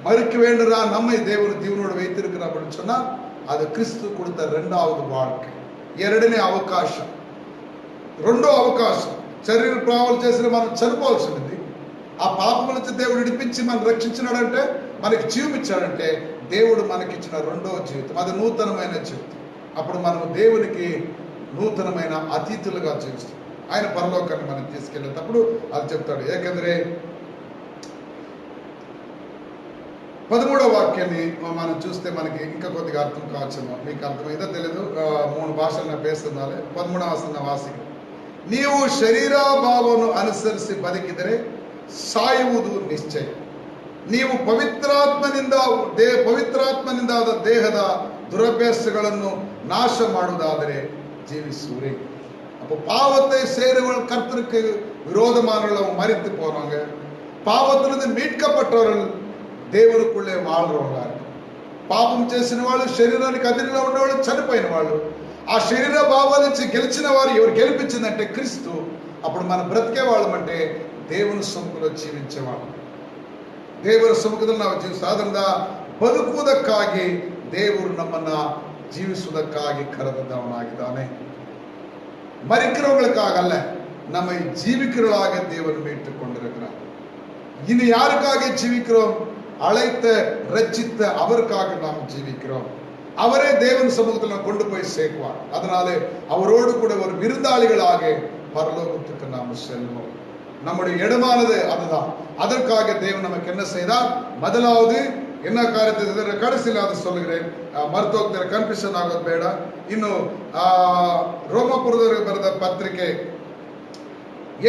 மறுக்க வேண்டுறா நம்மை தேவன் ஜீவனோடு வைத்திருக்கிறார் அப்படின்னு சொன்னா அது கிறிஸ்து கொடுத்த இரண்டாவது வாழ்க்கை. ಎರಡನೇ అవకాశం, రెండో అవకాశం. శరీర ప్రాణాలు చేసిన మనం చనిపోవాల్సి ఉంది. ఆ పాపం నుంచి దేవుడు విడిపించి మనం రక్షించినాడంటే, మనకి జీవం ఇచ్చాడంటే దేవుడు మనకిచ్చిన రెండవ జీవితం, అది నూతనమైన జీవితం. అప్పుడు మనం దేవునికి నూతనమైన అతిథులుగా జీవిస్తాం. ఆయన పరలోకాన్ని మనం తీసుకెళ్ళేటప్పుడు అది చెప్తాడు. ఏకందరే 13వ వాక్యాన్ని మనం చూస్తే మనకి ఇంకా కొద్దిగా అర్థం కావచ్చేమో. మీకు అర్థమైందో తెలియదు, 3 భాషలను పేస్తున్నాలి. 13వ వచನ ವಾಸಿಗೆ, ನೀವು ಶರೀರ ಭಾವವನ್ನು ಅನುಸರಿಸಿ ಬದುಕಿದರೆ ಸಾಯುವುದು ನಿಶ್ಚಯ. ನೀವು ಪವಿತ್ರಾತ್ಮನಿಂದಾದ ದೇಹದ ದುರಭ್ಯಾಸಗಳನ್ನು ನಾಶ ಮಾಡುವುದಾದರೆ ஜீவிசுவரே. அப்போ பாவத்தை செய்கிறவர்கள் கர்த்தருக்கு விரோதமானவர்கள் மரித்து போறாங்க. பாவத்திலிருந்து மீட்கப்பட்டவர்கள் దేవునికుళ్ళే வாழ்றவங்களா இருக்கு. పాపం చేసిన వాళ్ళు, శరీరానికి అధీనంలో ఉన్నవాళ్ళు, చనిపోయిన వాళ్ళు, ఆ శరీర భావాల నుంచి గెలిచిన వారు ఎవరు గెలిపించిందంటే క్రీస్తు. అప్పుడు మనం బ్రతికే వాళ్ళమంటే దేవుని సముఖంలో ಜೀವಿಂಚೇವಾళ్ళు. ದೇವರ ಸಮ್ಮುಖದಲ್ಲಿ ನಾವು ಸಾಧನದ ಬದುಕುವುದಕ್ಕಾಗಿ ದೇವರು ನಮ್ಮನ್ನ ಜೀವಿಸುವುದಕ್ಕಾಗಿ ಕರೆದವನಾಗಿದ್ದಾನೆ. மரிக்கிறவங்களுக்காகல்ல, நம்மை ஜீவிக்கிறவர்களாக தேவன் மீட்டுக் கொண்டிருக்கிறார். இனி யாருக்காக ஜீவிக்கிறோம்? அழைத்த ரட்சித்த அவருக்காக நாம் ஜீவிக்கிறோம். அவரே தேவன் சமூகத்தில் கொண்டு போய் சேர்க்குவார். அதனாலே அவரோடு கூட ஒரு விருந்தாளிகளாக பரலோகத்துக்கு நாம் செல்வோம். நம்முடைய இடமானது அதுதான். அதற்காக தேவன் நமக்கு என்ன செய்தார்? முதலாவது என்ன ಕಾರ್ಯತೆ ಕಳಿಸಿಲ್ಲ ಅದು சொல்லுகிறேன். ಮರ್ತೋಗ್ತಾರೆ, ಕನ್ಫ್ಯೂಷನ್ ಆಗೋದು ಬೇಡ. ಇನ್ನು ರೋಮಪುರದವರಿಗೆ ಬರೆದ ಪತ್ರಿಕೆ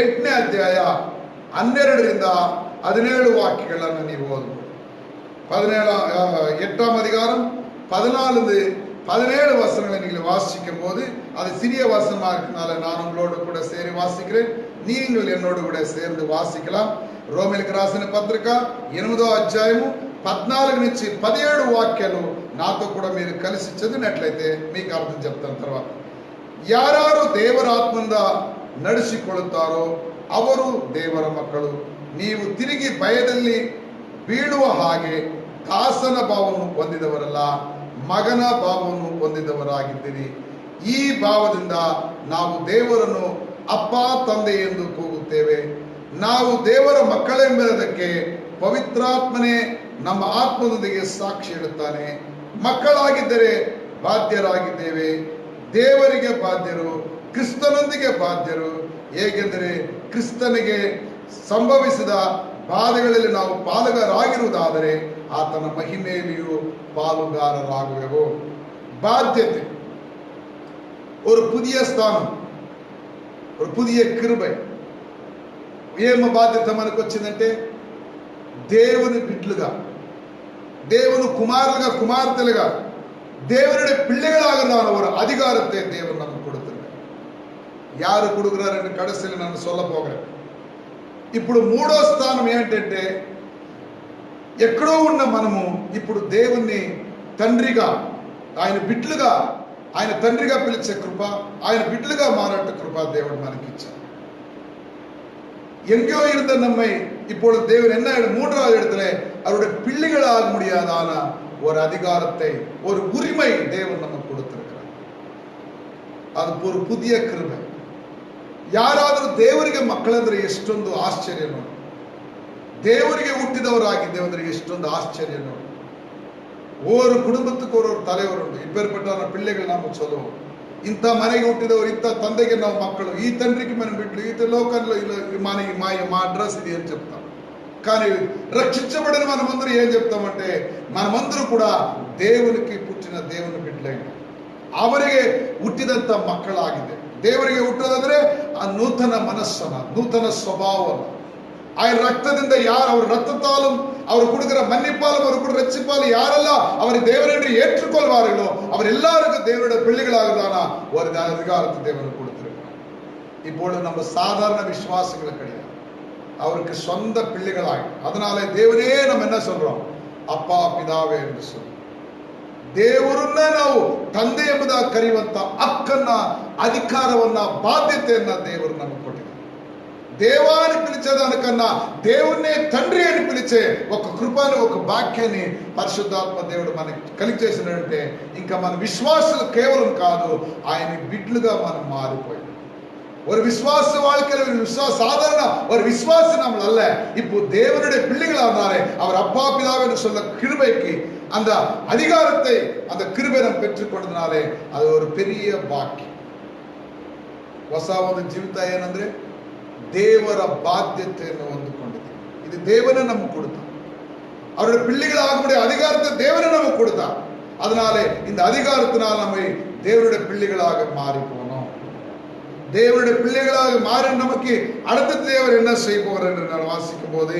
8ನೇ ಅಧ್ಯಾಯ 12ರಿಂದ 17 ವಾಕ್ಯಗಳನ್ನು ನೀವು ಓದಬಹುದು. 8ஆம் அதிகாரம் 14-17 வசனங்களை நீங்கள் வாசிக்கும் போது அது சிறிய வசனமா இருக்கனால நான் உங்களோடு கூட சேரி வாசிக்கிறேன். நீங்கள் என்னோடு கூட சேர்ந்து వాసిக்கலாம். రోమిలకు రాసిన పత్రిక 8వ అధ్యాయము 14 నుంచి 17 వాక్యాలు నాతో కూడా మీరు కలిసి చదివినట్లయితే మీకు అర్థం చెప్తాను. తర్వాత ಯಾರು ದೇವರ ಆತ್ಮದಿಂದ ನಡೆಸಿಕೊಳ್ಳುತ್ತಾರೋ ಅವರು ದೇವರ ಮಕ್ಕಳು. ನೀವು ತಿರುಗಿ ಭಯದಲ್ಲಿ ಬೀಳುವ ಹಾಗೆ ದಾಸನ ಭಾವವನ್ನು ಹೊಂದಿದವರಲ್ಲ, ಮಗನ ಭಾವವನ್ನು ಹೊಂದಿದವರಾಗಿದ್ದೀರಿ. ಈ ಭಾವದಿಂದ ನಾವು ದೇವರನ್ನು ಅಪ್ಪ, ತಂದೆ ಎಂದು ಕೂಗುತ್ತೇವೆ. ನಾವು ದೇವರ ಮಕ್ಕಳೆಂಬುದಕ್ಕೆ ಪವಿತ್ರಾತ್ಮನೇ ನಮ್ಮ ಆತ್ಮದೊಂದಿಗೆ ಸಾಕ್ಷಿ ಇಡುತ್ತಾನೆ. ಮಕ್ಕಳಾಗಿದ್ದರೆ ಬಾಧ್ಯರಾಗಿದ್ದೇವೆ, ದೇವರಿಗೆ ಬಾಧ್ಯರು, ಕ್ರಿಸ್ತನೊಂದಿಗೆ ಬಾಧ್ಯರು. ಹೇಗೆಂದರೆ ಕ್ರಿಸ್ತನಿಗೆ ಸಂಭವಿಸಿದ ಬಾಧೆಗಳಲ್ಲಿ ನಾವು ಪಾಲುಗಾರರಾಗಿರುವುದಾದರೆ ಆತನ ಮಹಿಮೆಯಲ್ಲಿಯೂ ಪಾಲುಗಾರರಾಗುವೆವು. బాధ్యత, ஒரு புதிய స్థానం, ஒரு புதிய கிருபை. ఏమ బాధ్యత మనకు వచ్చిందంటే దేవుని బిడ్డలుగా, దేవుని కుమారులుగా, కుమార్తెలుగా, தேவனுடைய பிள்ளைகளாக ஒரு அதிகாரத்தை தேவன் நமக்கு கொடுத்திருக்கார். யாரு கொடுக்கிறார் என்று கடைசியில் நான் சொல்ல போகிறேன். ఇప్పుడు 3వ స్థానం ఏంటంటే ఎక్కడో ఉన్న మనము ఇప్పుడు దేవుణ్ణి తండ్రిగా, ఆయన బిడ్డలుగా, ఆయన తండ్రిగా పిలిచే కృప, ఆయన బిడ్డలుగా మారాట కృప దేవుడు మనకిచ్చాர். எங்கோ இருந்த நம்மை இப்பொழுது தேவன் என்ன 3வது இடத்துல அவருடைய பிள்ளைகளாக முடியாதான ஒரு அதிகாரத்தை, ஒரு உரிமை தேவன் நமக்கு கொடுத்திருக்கிறார். அது ஒரு புதிய கிருபை. ಯಾರಾದರೂ ದೇವರಿಗೆ ಮಕ್ಕಳಂದ್ರೆ ಎಷ್ಟೊಂದು ಆಶ್ಚರ್ಯ ನೋಡಿ. ದೇವರಿಗೆ ಹುಟ್ಟಿದವರಾಗಿದ್ದೇವೆ ಅಂದ್ರೆ ಎಷ್ಟೊಂದು ಆಶ್ಚರ್ಯ ನೋಡಿ. ஒரு குடும்பத்துக்கு ஒரு தலைவர் உண்டு. இப்பேற்பட்ட பிள்ளைகள் நாம சொல்லுவோம். ಇಂಥ ಮನೆಗೆ ಹುಟ್ಟಿದವರು, ಇಂಥ ತಂದೆಗೆ ನಾವು మక్కలు, ఈ తండ్రికి మనం బిడ్డలు, ఈ లోకంలో మా అడ్రస్ ఇది అని చెప్తాం. కానీ రక్షించబడిన మనమందరూ ఏం చెప్తామంటే మనమందరూ కూడా దేవునికి పుట్టిన దేవుని బిడ్డలైన ಅವರಿಗೆ ಹುಟ್ಟಿದಂತ ಮಕ್ಕಳಾಗಿದೆ. ದೇವರಿಗೆ ಹುಟ್ಟೋದಂದ್ರೆ ಆ ನೂತನ ಮನಸ್ಸನ್ನ, ನೂತನ ಸ್ವಭಾವವನ್ನು, ఆయన ரத்தದಿಂದ யார், அவர் ரத்தத்தாலும் அவர் கொடுக்கிற மன்னிப்பாலும் அவர் கூட ரட்சிப்பாலும் யாரெல்லாம் அவரை தேவனென்று ஏற்றுக்கொள்வார்களோ அவர் எல்லாருக்கும் தேவனுடைய பிள்ளைகளாகதானா ஒரு அதிகாரத்தை தேவனுக்கு கொடுத்திருக்கிறார். இப்பொழுது நம்ம சாதாரண விசுவாசிகள் கிடையாது, அவருக்கு சொந்த பிள்ளைகளாக. அதனால தேவனே நம்ம என்ன சொல்றோம்? அப்பா, பிதாவே என்று சொல்றோம். ದೇವರನ್ನ ನಾವು ತಂದೆ ಎಂಬುದಾಗಿ ಕರೆಯುವಂತ ಹಕ್ಕನ್ನ, అధికారವನ್ನ, బాధ్యతಯನ್ನ దేవుడు నಮಗೆ కొట్టింది. దేవాన్ని పిలిచేదానికన్నా దేవుణ్ణే తండ్రి అని పిలిచే ఒక కృపను, ఒక భాగ్యాన్ని పరిశుద్ధాత్మ దేవుడు మనకి కలిగజేసినంటే ఇంకా మన విశ్వాసులు కేవలం కాదు, ఆయన బిడ్డలుగా మనం మారిపోయాం. ஒரு விசுவாச வாழ்க்கையில ஒரு சாதாரண ஒரு விசுவாசி நம்ம அல்ல, இப்போ தேவனுடைய பிள்ளைகளானாரே அவர் அப்பா பிதாவே என்று சொல்ல கிருபைக்கு அந்த அதிகாரத்தை, அந்த கிருபை நாம் பெற்றுக்கொண்டதுனாலே அது ஒரு பெரிய பாக்கியம். ಹೊಸ ಒಂದು ಜೀವಿತ ಏನಂದ್ರೆ ದೇವರ ಬಾಧ್ಯತೆಯನ್ನು ಹೊಂದಿಕೊಂಡಿದೆ. ಇದು தேவனே நமக்கு கொடுத்தார். அவருடைய பிள்ளைகளாகக்கூடிய அதிகாரத்தை தேவனே நமக்கு கொடுத்தார். அதனாலே இந்த அதிகாரத்தினால் நம்மை தேவனுடைய பிள்ளைகளாக மாறி போனோம். தேவனுடைய பிள்ளைகளாக மாறி நமக்கு அடுத்த தேவர் என்ன செய்ய போகிறார் என்று நான் வாசிக்கும் போது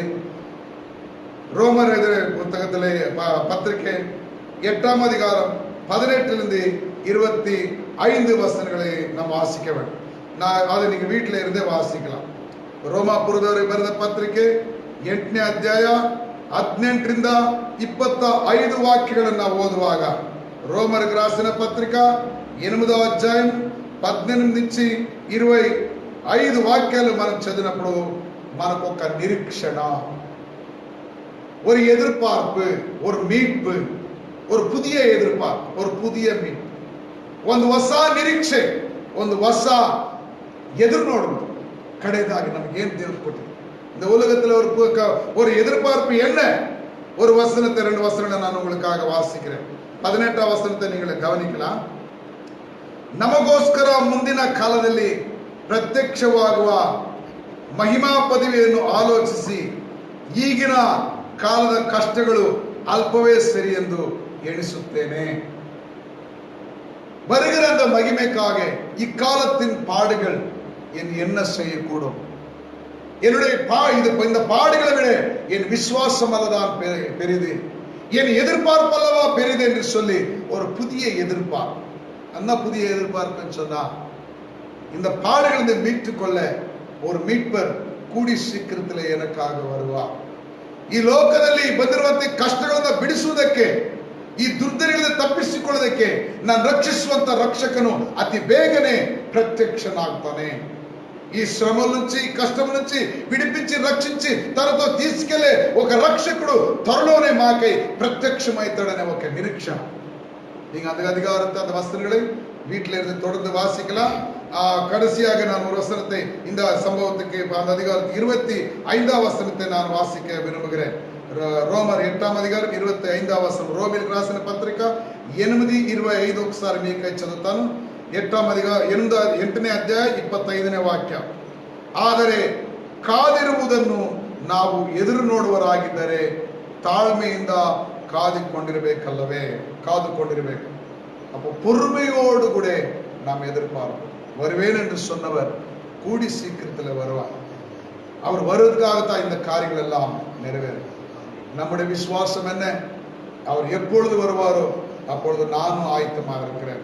ரோமர் புத்தகத்திலே பத்திரிகை 8ஆம் அதிகாரம் 18 25 வசனங்களை நாம் வாசிக்க வேண்டும். நான் அதை நீங்க வீட்டில் இருந்தே வாசிக்கலாம். ರೋಮಾಪುರದವರಿಗೆ ಬರೆದ ಪತ್ರಿಕೆ 8ನೇ ಅಧ್ಯಾಯ 18 25 ವಾಕ್ಯಗಳನ್ನು ನಾವು ಓದುವಾಗ, రోమർക്ക് రాసిన పత్రిక 8వ అధ్యాయం 18 నుంచి 25 వాక్యాలు మనం చదివినప్పుడు మనకు ఒక నిరీక్షణ, ஒரு எதிர்பார்ப்பு, ஒரு மீட்பு, ஒரு புதிய எதிர்பார்ப்பு, ஒரு புதிய மீட்பு, ಒಂದು ಹೊಸ ನಿರೀಕ್ಷೆ, ಒಂದು ಹೊಸ எதிர்நோடு கடைதாகி நமக்கு ஏன் தேவன் கொட்டிரு. இந்த உலகத்தில் ஒரு எதிர்பார்ப்பு என்ன? ஒரு வசனத்தை 2 வசனங்களை நான் உங்களுக்காக வாசிக்கிறேன். 18ஆம் ವಚನத்தை நீங்கள் ಗಮನಿக்கலாம். ನಮಗೋಸ್ಕರ ಮುಂದಿನ ಕಾಲದಲ್ಲಿ ಪ್ರತ್ಯಕ್ಷವಾಗುವ ಮಹಿಮಾ ಪದವಿಯನ್ನು ಆಲೋಚಿಸಿ ಈಗಿನ ಕಾಲದ ಕಷ್ಟಗಳು ಅಲ್ಪವೇ ಸರಿ ಎಂದು ಎಣಿಸುತ್ತೇನೆ. வருகிற அந்த மகிமைக்காக இக்காலத்தின் பாடுகள் என் என்ன செய்யக்கூடும்? என்னுடைய இந்த பாடுகளை விட என் விசுவாசம் அல்லதான் பெரிது, என் எதிர்பார்ப்பு அல்லவா பெரிது என்று சொல்லி ஒரு புதிய எதிர்பார்ப்பு. அந்த புதிய எதிர்பார்ப்புன்னு சொன்னா, இந்த பாடுகளை மீட்டுக் கொள்ள ஒரு மீட்பர் ಕೂಡಿ ಶೀಘ್ರದಲ್ಲೇ எனக்காக வருவார். ಈ ಲೋಕದಲ್ಲಿ ಬಂದಿರುವಂತ ಕಷ್ಟಗಳನ್ನು ಬಿಡಿಸುವುದಕ್ಕೆ, ಈ ದುರ್ದೈವಗಳಿಂದ ತಪ್ಪಿಸಿಕೊಳ್ಳೋದಕ್ಕೆ ನಾನು ರಕ್ಷಿಸುವಂತ ರಕ್ಷಕನು ಅತಿ ಬೇಗನೆ ప్రత్యక్షనాಗ್ತಾನೆ. ఈ శ్రమల నుంచి, కష్టం నుంచి విడిపించి రక్షించి తనతో తీసుకెళ్లే ఒక రక్షకుడు త్వరలోనే మాకై ప్రత్యక్షమైతాడనే ఒక నిరీక్షణ. நீங்க அந்த அதிகாரத்தை, அந்த வசனங்களை வீட்டில இருந்து தொடர்ந்து வாசிக்கலாம். கடைசியாக நான் ஒரு வசனத்தை இந்த சம்பவத்துக்கு, அந்த அதிகாரத்துக்கு 25ஆம் வசனத்தை நான் வாசிக்க விரும்புகிறேன். రోమర్ 8ఆம் అధికారం 25వ వచనం. రోమిలకు రాసిన పత్రిక 8:25 ఒకసారి మీకై చదువుతాను. 8వ అధికారం 8ನೇ ಅಧ್ಯಾಯ 25ನೇ ವಾಕ್ಯ. ಆದರೆ ಕಾದಿರುವುದನ್ನು ನಾವು ಎದುರು ನೋಡುವರಾಗಿದ್ದರೆ ತಾಳ್ಮೆಯಿಂದ காதுகொண்டிருக்கல்லவே, காதுகொண்டிருக்க. அப்போ பொறுமையோடு கூட நாம் எதிர்பார்ப்போம். வருவேன் என்று சொன்னவர் கூடி சீக்கிரத்தில் வருவார். அவர் வருவதற்காகத்தான் இந்த காரியங்கள் எல்லாம் நிறைவேறும். நம்முடைய விசுவாசம் என்ன? அவர் எப்பொழுது வருவாரோ அப்பொழுது நானும் ఆయుత్తமாக இருக்கிறேன்.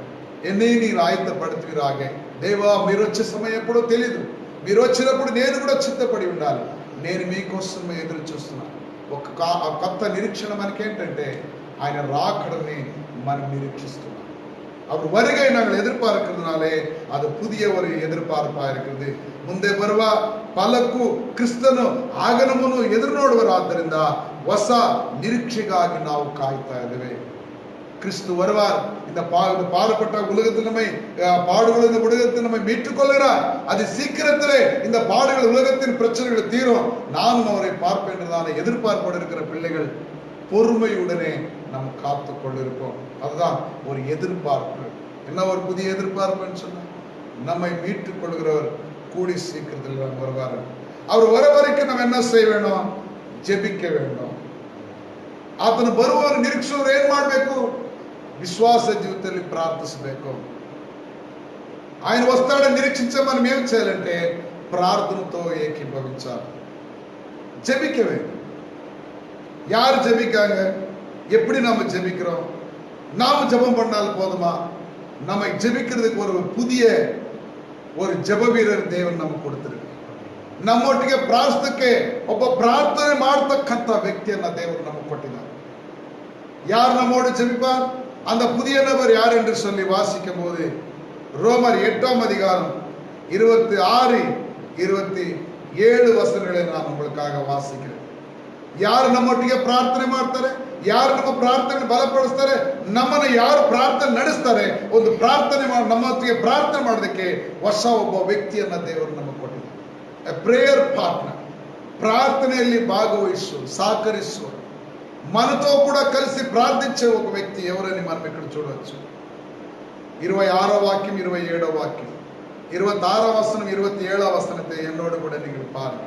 ఎన్ని నీరు ఆయుత్తపడుతువీరాగ. దేవా మీరు వచ్చే సమయం ఎప్పుడో తెలియదు, మీరు వచ్చినప్పుడు నేను కూడా చిత్తపడి ఉండాలి. నేను మీకోసం ఎదురు చూస్తున్నాను. ఒక కొత్త నిరీక్షణ మనకేంటంటే ఆయన రాకడని మనం నిరీక్షిస్తున్నాం. அவர் வருகை நாங்கள் எதிர்பார்க்கிறதுனாலே அது புதிய ஒரு எதிர்பார்ப்பா இருக்கிறது. ಮುಂದೆ ಬರುವ ಫಲಕ್ಕೂ ಕ್ರಿಸ್ತನು ಆಗಮನವನ್ನು ಎದುರು ನೋಡುವರಾದ್ದರಿಂದ ಹೊಸ ನಿರೀಕ್ಷೆಗಾಗಿ ನಾವು ಕಾಯ್ತಾ ಇದ್ದೇವೆ. கிறிஸ்து வருவார். இந்த பாடுபட்ட உலகத்தில் நம்மை பாடுகள் இந்த உலகத்தில் நம்மை மீட்டுக் கொள்கிறார். அது சீக்கிரத்திலே இந்த பாடுகள், உலகத்தின் பிரச்சனைகள் தீரும். நானும் அவரை பார்ப்பேன் என்றதான எதிர்பார்ப்போடு இருக்கிற பிள்ளைகள் பொறுமையுடனே நாம் காத்து கொண்டிருப்போம். அதுதான் ஒரு எதிர்பார்ப்பு. என்ன ஒரு புதிய எதிர்பார்ப்புன்னு சொன்னா, நம்மை மீட்டுக் கொள்கிறவர் கூடி சீக்கிரத்தில் வருவார். அவர் வர வரைக்கும் நம்ம என்ன செய்ய வேண்டும்? ಜೆಬಿக்க வேண்டும். ಆತನು ಬರುವವರು ನಿರೀಕ್ಷಿಸುವವರು ಏನ್ ಮಾಡಬೇಕು? విశ్వాస జీవితంలో ప్రార్థించಬೇಕು. ఆయన వస్తాడని నిరీక్షించే మనం ఏం చేయాలంటే ప్రార్థనతో ఏకీభవించాలి. ஜெபிக்க வேண்டும். யார் ஜெபிக்காங்க? எப்படி நாம ஜெபிக்கிறோம்? நாம ஜெபம் பண்ணாலும் போதுமா? நம்மை ஜெபிக்கிறதுக்கு ஒரு புதிய ஒரு ಜಪ ವೀರರ್ ದೇವರು ನಮಗೆ ಕೊಡ್ತಿருக்கு. ನಮ್ಮೊಟ್ಟಿಗೆ ಪ್ರಾರ್ಥನೆಗೆ ಒಬ್ಬ ಪ್ರಾರ್ಥನೆ ಮಾಡತಕ್ಕಂತ ವ್ಯಕ್ತಿಯನ್ನ ದೇವರು ನಮಗೆ ಕೊಟ್ಟಿದ್ದಾರೆ. ಯಾರು ನಮ್ಮೋடு ஜெபிப்பார்? அந்த புதிய நபர் யார் என்று சொல்லி வாசிக்கும் போது ரோமர் 8ஆம் அதிகாரம் 26, 27 ವಚನಗಳೇ ನಾನು ಉங்களுக்காக ವಾಸಿக்கிறேன். ಯಾರು ನಮ್ಮೊಟ್ಟಿಗೆ ಪ್ರಾರ್ಥನೆ ಮಾಡ್ತಾರೆ, ಯಾರು ನಮ್ಮ ಪ್ರಾರ್ಥನೆ ಬಲಪಡಿಸ್ತಾರೆ, ನಮ್ಮನ್ನು ಯಾರು ಪ್ರಾರ್ಥನೆ ನಡೆಸ್ತಾರೆ, ಒಂದು ಪ್ರಾರ್ಥನೆ ಮಾಡಿ ನಮ್ಮೊಟ್ಟಿಗೆ ಪ್ರಾರ್ಥನೆ ಮಾಡೋದಕ್ಕೆ ಹೊಸ ಒಬ್ಬ ವ್ಯಕ್ತಿಯನ್ನ ದೇವರು ನಮಗೆ ಕೊಟ್ಟಿದ್ದಾರೆ. ಎ ಪ್ರೇಯರ್ ಪಾರ್ಟ್ನರ್, ప్రార్థనಯಲ್ಲಿ భాగవహిಸುವ, సహకరిಸುవ, మనతో కూడా కలిసి ప్రార్థించే ఒక వ్యక్తి ఎవరని మనం ఇక్కడ చూడవచ్చు. 26వ వాక్యం, 27వ వాక్యం, 26వ వచనం, 27వ వచనத்தை என்னோடு கூட நீங்கள் பாருங்க.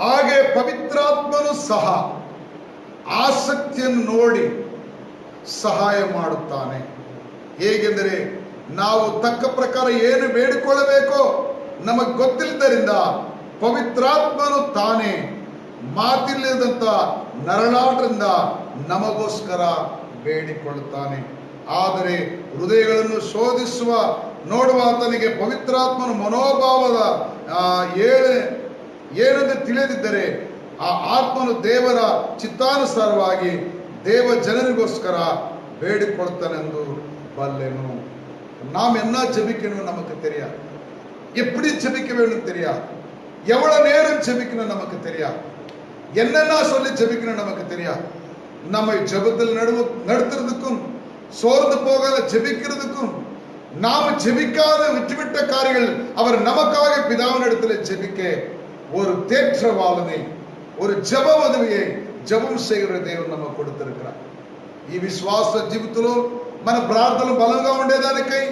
ಹಾಗೆ ಪವಿತ್ರಾತ್ಮನು ಸಹ ಆಸಕ್ತಿಯನ್ನು ನೋಡಿ ಸಹಾಯ ಮಾಡುತ್ತಾನೆ. ಹೇಗೆಂದರೆ ನಾವು ತಕ್ಕ ಪ್ರಕಾರ ಏನು ಬೇಡಿಕೊಳ್ಳಬೇಕೋ ನಮಗೆ ಗೊತ್ತಿಲ್ಲದರಿಂದ ಪವಿತ್ರಾತ್ಮನು ತಾನೇ ಮಾತಿಲ್ಲದಂತ ನರಳಾಟದಿಂದ ನಮಗೋಸ್ಕರ ಬೇಡಿಕೊಳ್ಳುತ್ತಾನೆ. ಆದರೆ ಹೃದಯಗಳನ್ನು ಶೋಧಿಸುವ ನೋಡುವ ಆತನಿಗೆ ಪವಿತ್ರಾತ್ಮನು ಮನೋಭಾವದ ಏನೆಂದು ತಿಳಿದಿದ್ದರೆ ಆ ಆತ್ಮನು ದೇವರ ಚಿತ್ತಾನುಸಾರವಾಗಿ ದೇವ ಜನರಿಗೋಸ್ಕರ ಬೇಡಿಕೊಳ್ತಾನೆಂದು ಬಲ್ಲೆನು. நாம் என்ன ஜெபிக்கணும் நமக்கு தெரியாது, எப்படி ஜெபிக்க வேண்டும் தெரியாது, எவ்வளவு நேரம் ஜெபிக்கணும் நமக்கு தெரியாது, என்னென்ன சொல்லி ஜெபிக்கணும் நமக்கு தெரியாது. நம்மை ஜெபத்தில் நடத்துறதுக்கும் சோர்ந்து போகாத ஜெபிக்கிறதுக்கும் நாம ஜெபிக்காத விட்டுவிட்ட காரியங்கள் அவர் நமக்காக பிதாவினிடத்தில் ஜெபிக்க ஒரு தேற்றவாளனை, ஒரு ஜெப உதவியை జపం చేయగల దేవుడు நமக்கு கொடுத்திருக்கிறார். ఈ విశ్వాస జీవితంలో మన ప్రార్థనలు బలంగా ఉండేదానికై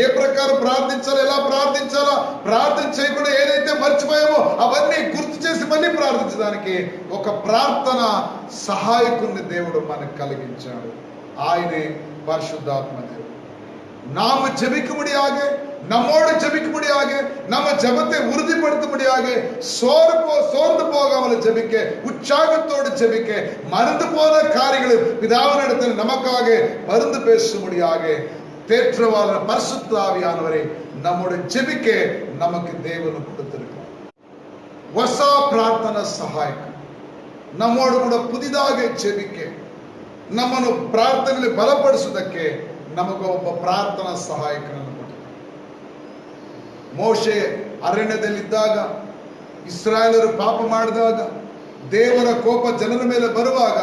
ఏ ప్రకారం ప్రార్థించాలో, ఎలా ప్రార్థించాలో, ప్రార్థన చేయకుండా ఏదైతే మర్చిపోయామో అవన్నీ గుర్తు చేసి మళ్ళీ ప్రార్థించడానికి ఒక ప్రార్థన సహాయకుని దేవుడు మనకు కలిగించాడు. ఆయనే పరిశుద్ధాత్మ దేవుడు. நாம ஜெபிக்கும்படியாக, நம்மோடு ஜெபிக்கும்படியாக, நம்ம ஜெபத்தை உறுதிப்படுத்தும்படியாக, சோர்ந்து போகாமல் ஜெபிக்க, உற்சாகத்தோடு ஜெபிக்க, மறந்து போன காரியங்களை பிதாவினிடத்தில் நமக்காக மருந்து பேசும்படியாக தேற்றவாளர் பரிசுத்த ஆவியானவரை நம்மோடு ஜெபிக்க நமக்கு தேவன் கொடுத்திருக்கிறார். ಹೊಸ ಪ್ರಾರ್ಥನಾ ಸಹಾಯಕ நம்மோடு கூட புதிதாக ஜெபிக்க, ನಮ್ಮನ್ನು ಪ್ರಾರ್ಥನೆಯಲ್ಲಿ ಬಲಪಡಿಸುವುದಕ್ಕೆ ನಮಗೆ ಒಬ್ಬ ಪ್ರಾರ್ಥನಾ ಸಹಾಯಕನನ್ನು ಕೊಟ್ಟಿದ್ದಾರೆ. ಮೋಶೆ ಅರಣ್ಯದಲ್ಲಿದ್ದಾಗ, ಇಸ್ರಾಯೇಲರು ಪಾಪ ಮಾಡಿದಾಗ, ದೇವರ ಕೋಪ ಜನರ ಮೇಲೆ ಬರುವಾಗ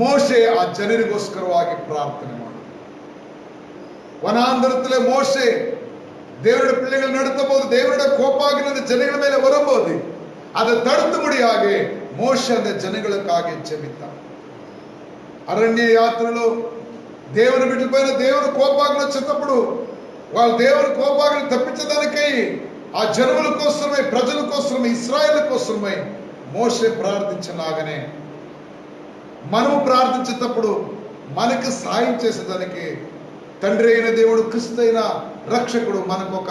ಮೋಶೆ ಆ ಜನರಿಗೋಸ್ಕರವಾಗಿ ಪ್ರಾರ್ಥನೆ ಮಾಡಿದ. ವನಾಂತರத்திலே மோசே தேவனுடைய பிள்ளைகள் நடத்தும்போது தேவனுடைய கோபாகின அந்த ஜனங்கள் மேல வரும்போது அதை தடுத்தும்படியாக மோசே அந்த ஜனங்களுக்காக ஜெபித்தார். అరణ్య యాత్రలో దేవుని బిడ్డలపైన దేవుని కోపాగ్ని వచ్చినప్పుడు వాళ్ళు దేవుని కోపాగ్ని తప్పించడానికై ఆ జనముల కోసమే, ప్రజల కోసమే, ఇశ్రాయేలు కోసమే మోషే ప్రార్థించినాగనే మనము ప్రార్థించేటప్పుడు మనకు సాయం చేసేదానికి తండ్రి అయిన దేవుడు, క్రీస్తు అయిన రక్షకుడు మనకు ఒక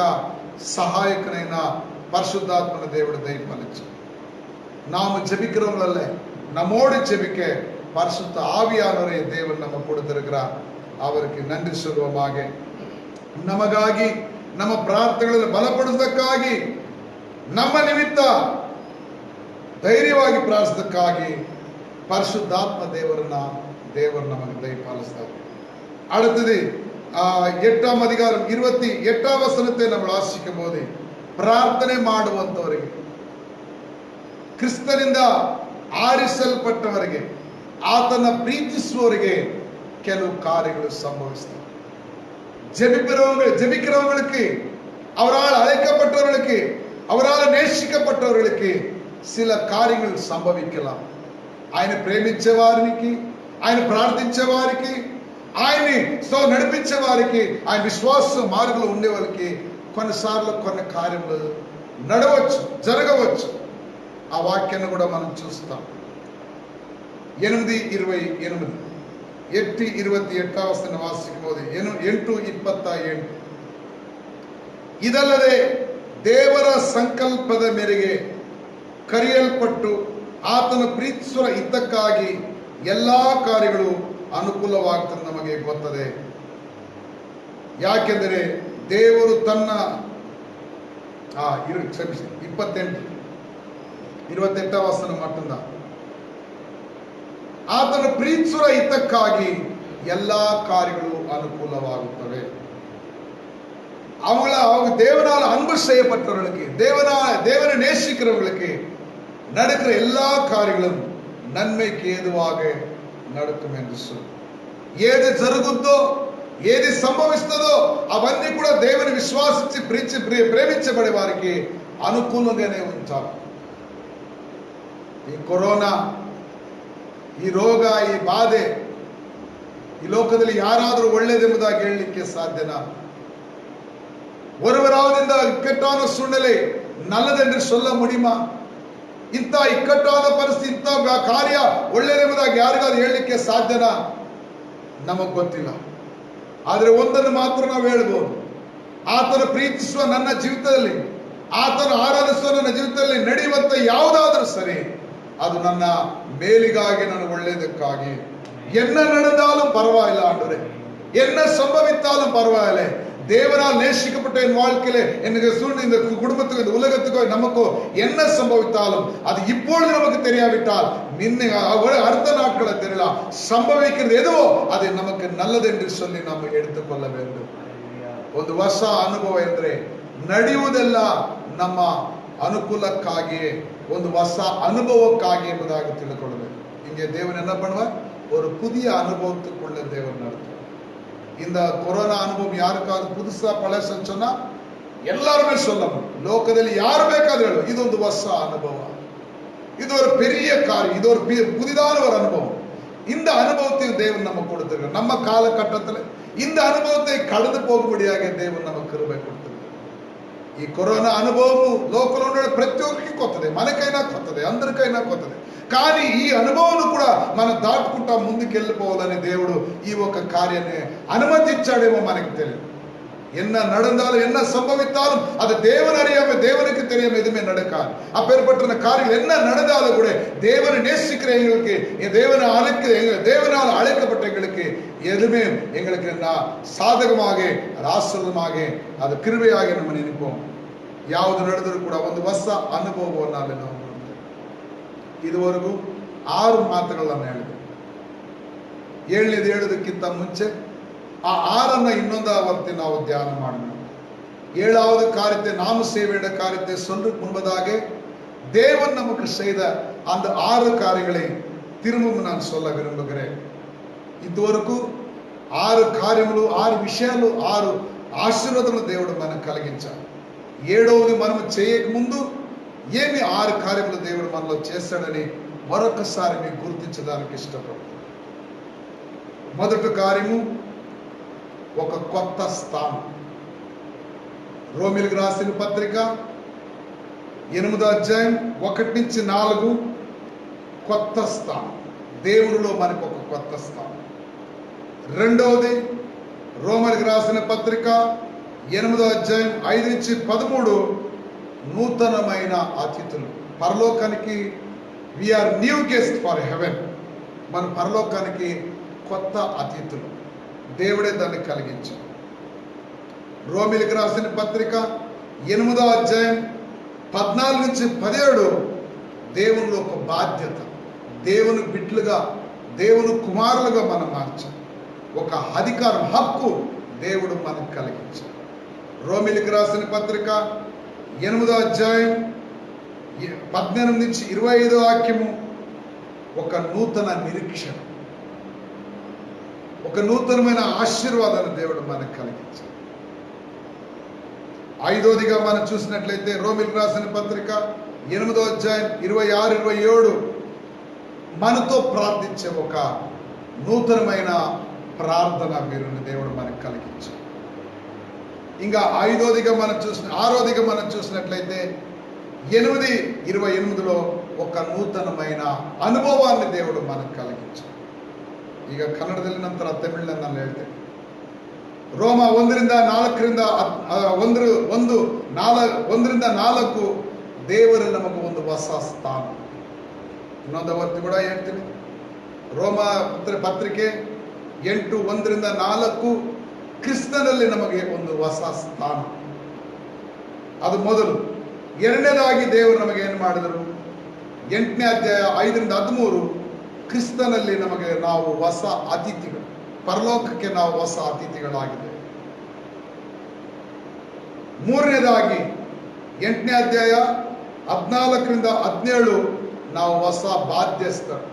సహాయకునైన పరిశుద్ధాత్మన దేవుడు దయపాలించు. நாம ஜெபிக்கிறவங்கள நம்மோடு ஜெபிக்க பரிசுத்த ஆவியானவரை தேவன் நமக்கு கொடுத்திருக்கிறார். அவருக்கு நன்றி சொல்வோமாக. ನಮಗಾಗಿ, ನಮ್ಮ ಪ್ರಾರ್ಥನೆಗಳನ್ನು ಬಲಪಡಿಸೋದಕ್ಕಾಗಿ, ನಮ್ಮ ನಿಮಿತ್ತ ಧೈರ್ಯವಾಗಿ ಪ್ರಾರ್ಥಿಸೋದಕ್ಕಾಗಿ ಪರಿಶುದ್ಧಾತ್ಮ ದೇವರು ನಮಗೆ ದಯಪಾಲಿಸ್ತಾರೆ. அடுத்தது 8ஆம் அதிகாரம் 28ஆம் வசனத்தை நம்ம வாசிக்கும் போது ಪ್ರಾರ್ಥನೆ ಮಾಡುವಂತವರಿಗೆ, ಕ್ರಿಸ್ತನಿಂದ ಆರಿಸಲ್ಪಟ್ಟವರಿಗೆ, ಆತನ ಪ್ರೀತಿಸುವವರಿಗೆ ಕೆಲವು ಕಾರ್ಯಗಳು ಸಂಭವಿಸ್ತವೆ. ஜெபிக்கிறவங்களுக்கு, அவரால் அழைக்கப்பட்டவர்களுக்கு, அவரால் நேசிக்கப்பட்டவர்களுக்கு சில காரியங்கள் సంభవిக்கலாம். ఆయన ప్రేమించే వారికి, ఆయన ప్రార్థించే వారికి, ఆయన్ని నడిపించే వారికి, ఆయన విశ్వాస మార్గంలో ఉండే వాళ్ళకి కొన్నిసార్లు కొన్ని కార్యములు నడవచ్చు, జరగవచ్చు. ఆ వాక్యాన్ని కూడా మనం చూస్తాం. 8:28 8:28 ವಚನ ವಾಸಿக்கும் போது 8:27 ಇದಲ್ಲದೆ ದೇವರ ಸಂಕಲ್ಪದ ಮೇರೆಗೆ ಕರೆಯಲ್ಪಟ್ಟು ಆತನ ಪ್ರೀತಿಸುವ ಹಿತಕ್ಕಾಗಿ ಎಲ್ಲಾ ಕಾರ್ಯಗಳು ಅನುಕೂಲವಾಗುತ್ತದೆ ನಮಗೆ ಗೊತ್ತದೆ. ಯಾಕೆಂದರೆ ದೇವರು ತನ್ನ 28 ವಚನ மட்டும்தான். ಆತನ ಪ್ರೀತಿಸುವ ಹಿತಕ್ಕಾಗಿ ಎಲ್ಲಾ ಕಾರ್ಯಗಳು ಅನುಕೂಲವಾಗುತ್ತವೆ. அவங்க தேவனால் அன்பு செய்யப்பட்டவர்களுக்கு, தேவனை நேசிக்கிறவர்களுக்கு நடக்கிற எல்லா காரியங்களும் நன்மைக்கு ஏதுவாக நடக்கும் என்று சொல்லு. ఏది జరుగుద్దో, ఏది సంభవిస్తుందో అవన్నీ కూడా దేవుని విశ్వాసించి ప్రేమించబడే వారికి అనుకూలంగానే ఉంటారు. ಈ ಕೊರೋನಾ, ಈ ರೋಗ, ಈ ಬಾಧೆ ಈ ಲೋಕದಲ್ಲಿ ಯಾರಾದರೂ ಒಳ್ಳೆಯದೆಂಬುದಾಗಿ ಹೇಳಲಿಕ್ಕೆ ಸಾಧ್ಯನಾ? ஒருவராவது இந்த இக்கட்டான சூழ்நிலை நல்லதென்று சொல்ல முடியுமா? ಇಂಥ ಇಕ್ಕಟ್ಟಾದ ಪರಿಸ್ಥಿತಿ, ಇಂಥ ಕಾರ್ಯ ಒಳ್ಳೆಯದೆಂಬುದಾಗಿ ಯಾರಿಗಾದ್ರೂ ಹೇಳಲಿಕ್ಕೆ ಸಾಧ್ಯನಾ? ನಮಗ್ ಗೊತ್ತಿಲ್ಲ. ಆದ್ರೆ ಒಂದನ್ನು ಮಾತ್ರ ನಾವು ಹೇಳ್ಬೋದು, ಆತನ ಪ್ರೀತಿಸುವ ನನ್ನ ಜೀವಿತದಲ್ಲಿ, ಆತನ ಆರಾಧಿಸುವ ನನ್ನ ಜೀವಿತದಲ್ಲಿ ನಡೆಯುವಂತ ಯಾವುದಾದ್ರೂ ಸರಿ, ಅದು ನನ್ನ ಮೇಲಿಗಾಗಿ, ನನ್ನ ಒಳ್ಳೆಯದಕ್ಕಾಗಿ. என்ன நடந்தாலும் பரவாயில்ல ஆண்டவரே, என்ன சம்பவித்தாலும் பரவாயில்லை, தேவனால் நேசிக்கப்பட்ட என் வாழ்க்கையில எனக்கு சூழ்நிலை, இந்த குடும்பத்துக்கு, இந்த உலகத்துக்கோ நமக்கோ என்ன சம்பவித்தாலும் அது இப்பொழுது நமக்கு தெரியாவிட்டால் அடுத்த நாட்களை தெரியலாம், சம்பவிக்கிறது எதுவோ அது நமக்கு நல்லது என்று சொல்லி நாம் எடுத்துக்கொள்ள வேண்டும். ಒಂದು ಹೊಸ ಅನುಭವ ಎಂದ್ರೆ ನಡೆಯುವುದೆಲ್ಲ ನಮ್ಮ ಅನುಕೂಲಕ್ಕಾಗಿಯೇ, ಒಂದು ಹೊಸ ಅನುಭವಕ್ಕಾಗಿ ಎಂಬುದಾಗಿ ತಿಳಿದುಕೊಳ್ಳಬೇಕು. இங்கே தேவன் என்ன பண்ணுவார்? ஒரு புதிய அனுபவத்துக்குள்ள தேவன் நடத்துவார். இந்த கொரோனா அனுபவம் யாருக்காவது புதுசா பழசன்னு சொன்னா எல்லாருமே சொல்ல முடியும். லோகத்தில் யாரு ಬೇಕಾದ್ರೂ ಹೇಳು, ಇದೊಂದು ಹೊಸ ಅನುಭವ, இது ஒரு பெரிய காரியம், இது ஒரு புதிதான ஒரு அனுபவம். இந்த அனுபவத்தை தேவன் நமக்கு கொடுத்திருக்கிறார். நம்ம காலகட்டத்தில் இந்த அனுபவத்தை கடந்து போகும்படியாக தேவன் நமக்கு கிருபை கொடுத்திருக்கிறார். ఈ కరోనా అనుభవము లోకంలో ఉన్న ప్రతి ఒక్కరికి కొత్తదే, మనకైనా కొత్తదే, అందరికైనా కొత్తదే. కానీ ఈ అనుభవం కూడా మనం దాటుకుంటా ముందుకెళ్ళిపోవాలని దేవుడు ఈ ఒక కార్యాన్ని అనుమతించాడేమో మనకి తెలియదు. என்ன நடந்தாலும் என்ன சம்பவித்தாலும் அது தேவன் அறியாம, தேவனுக்கு தெரியாம எதுவுமே நடக்காது. அப்பேற்பட்ட காரியங்கள் என்ன நடந்தாலும் கூட தேவனை நேசிக்கிற எங்களுக்கு, தேவனால் அழைக்கப்பட்ட எங்களுக்கு எதுவுமே எங்களுக்கு சாதகமாக, ஆசீர்வாதமாக, அது கிருபையாக நம்ம நினைப்போம். ಯಾವುದು ನಡೆದರೂ ಕೂಡ ಒಂದು ಹೊಸ ಅನುಭವವನ್ನಾಗಿ ನಾವು ನೋಡ್ತೇವೆ. ಇದುವರೆಗೂ 6 ಮಾತುಗಳನ್ನು ಹೇಳಿದೆ. 7ನೇದು ಹೇಳೋದಕ್ಕಿಂತ ಮುಂಚೆ ಆ 6ಅನ್ನ ಇನ್ನೊಂದು ಆವರ್ತಿ ನಾವು தியான ಮಾಡணும். 7வது காரியத்தை, நாம செய்ய வேண்டிய காரியத்தை சொல்றதுக்கு முன்பதாக தேவன் நமக்கு செய்த அந்த 6 காரியங்களை திரும்பவும் நான் சொல்ல விரும்புகிறேன். இதுவரைக்கும் 6 కార్యములు, 6 విషయాలు, 6 ఆశీర్వాదాలు దేవుడు మనకు కలిగించాడు. 7వది మనం చేయక ముందు ఏమి 6 కార్యములు దేవుడు మనలో చేశాడని మరొకసారి మీకు గుర్తించడానికి ఇష్టపడుతున్నాను. మొదటి కార్యము ఒక కొత్త స్థానం. రోమీయులకు రాసిన పత్రిక 8వ అధ్యాయం 1-4 కొత్త స్థానం. దేవునిలో మనకు ఒక కొత్త స్థానం. రెండవది రోమీయులకు రాసిన పత్రిక 8వ అధ్యాయం 5-13 నూతనమైన అతిథులు. పరలోకానికి we are new guests for heaven. మన పరలోకానికి కొత్త అతిథులు. దేవుడే దాన్ని కలిగించాడు. రోమీయులకు రాసిన పత్రిక 8వ అధ్యాయం 14-17 దేవునిలో ఒక బాధ్యత, దేవుని బిడ్డలుగా, దేవుని కుమారులుగా మనం మార్చాం. ఒక అధికారం, హక్కు దేవుడు మనకు కలిగించాడు. రోమీయులకు రాసిన పత్రిక 8వ అధ్యాయం 18-25 వాక్యము ఒక నూతన నిరీక్షణ, ఒక నూతనమైన ఆశీర్వాదాన్ని దేవుడు మనకు కలిగించాడు. 5వదిగా మనం చూసినట్లయితే రోమీయులకు రాసిన పత్రిక 8వ అధ్యాయం 26-27 మనతో ప్రార్థించే ఒక నూతనమైన ప్రార్థన వీరుని దేవుడు మనకు కలిగించాడు. ఇంకా 6వదిగా మనం చూసినట్లయితే 8:28 ఒక నూతనమైన అనుభవాన్ని దేవుడు మనకు కలిగించాడు. ಈಗ ಕನ್ನಡದಲ್ಲಿ ನಂತರ ತಮಿಳಿನಲ್ಲಿ ನಾನು ಹೇಳ್ತೇನೆ. ರೋಮ 1-4 ದೇವರು ನಮಗೆ ಒಂದು ಹೊಸ ಸ್ಥಾನ. ಇನ್ನೊಂದು ಅವತ್ತು ಕೂಡ ಹೇಳ್ತೀನಿ. ರೋಮ ಪತ್ರಿಕೆ 8:1-4 ಕ್ರಿಸ್ತನಲ್ಲಿ ನಮಗೆ ಒಂದು ಹೊಸ ಸ್ಥಾನ. ಅದು ಮೊದಲು. ಎರಡನೇದಾಗಿ ದೇವರು ನಮಗೆ ಏನು ಮಾಡಿದರು? 8ನೇ ಅಧ್ಯಾಯ 5-13 ಕ್ರಿಸ್ತನಲ್ಲಿ ನಮಗೆ ನಾವು ಹೊಸ ಅತಿಥಿಗಳು. ಪರಲೋಕಕ್ಕೆ ನಾವು ಹೊಸ ಅತಿಥಿಗಳಾಗಿದ್ದೇವೆ. ಮೂರನೇದಾಗಿ 8ನೇ ಅಧ್ಯಾಯ 14ರಿಂದ 17 ನಾವು ಹೊಸ ಬಾಧ್ಯಸ್ಥರು.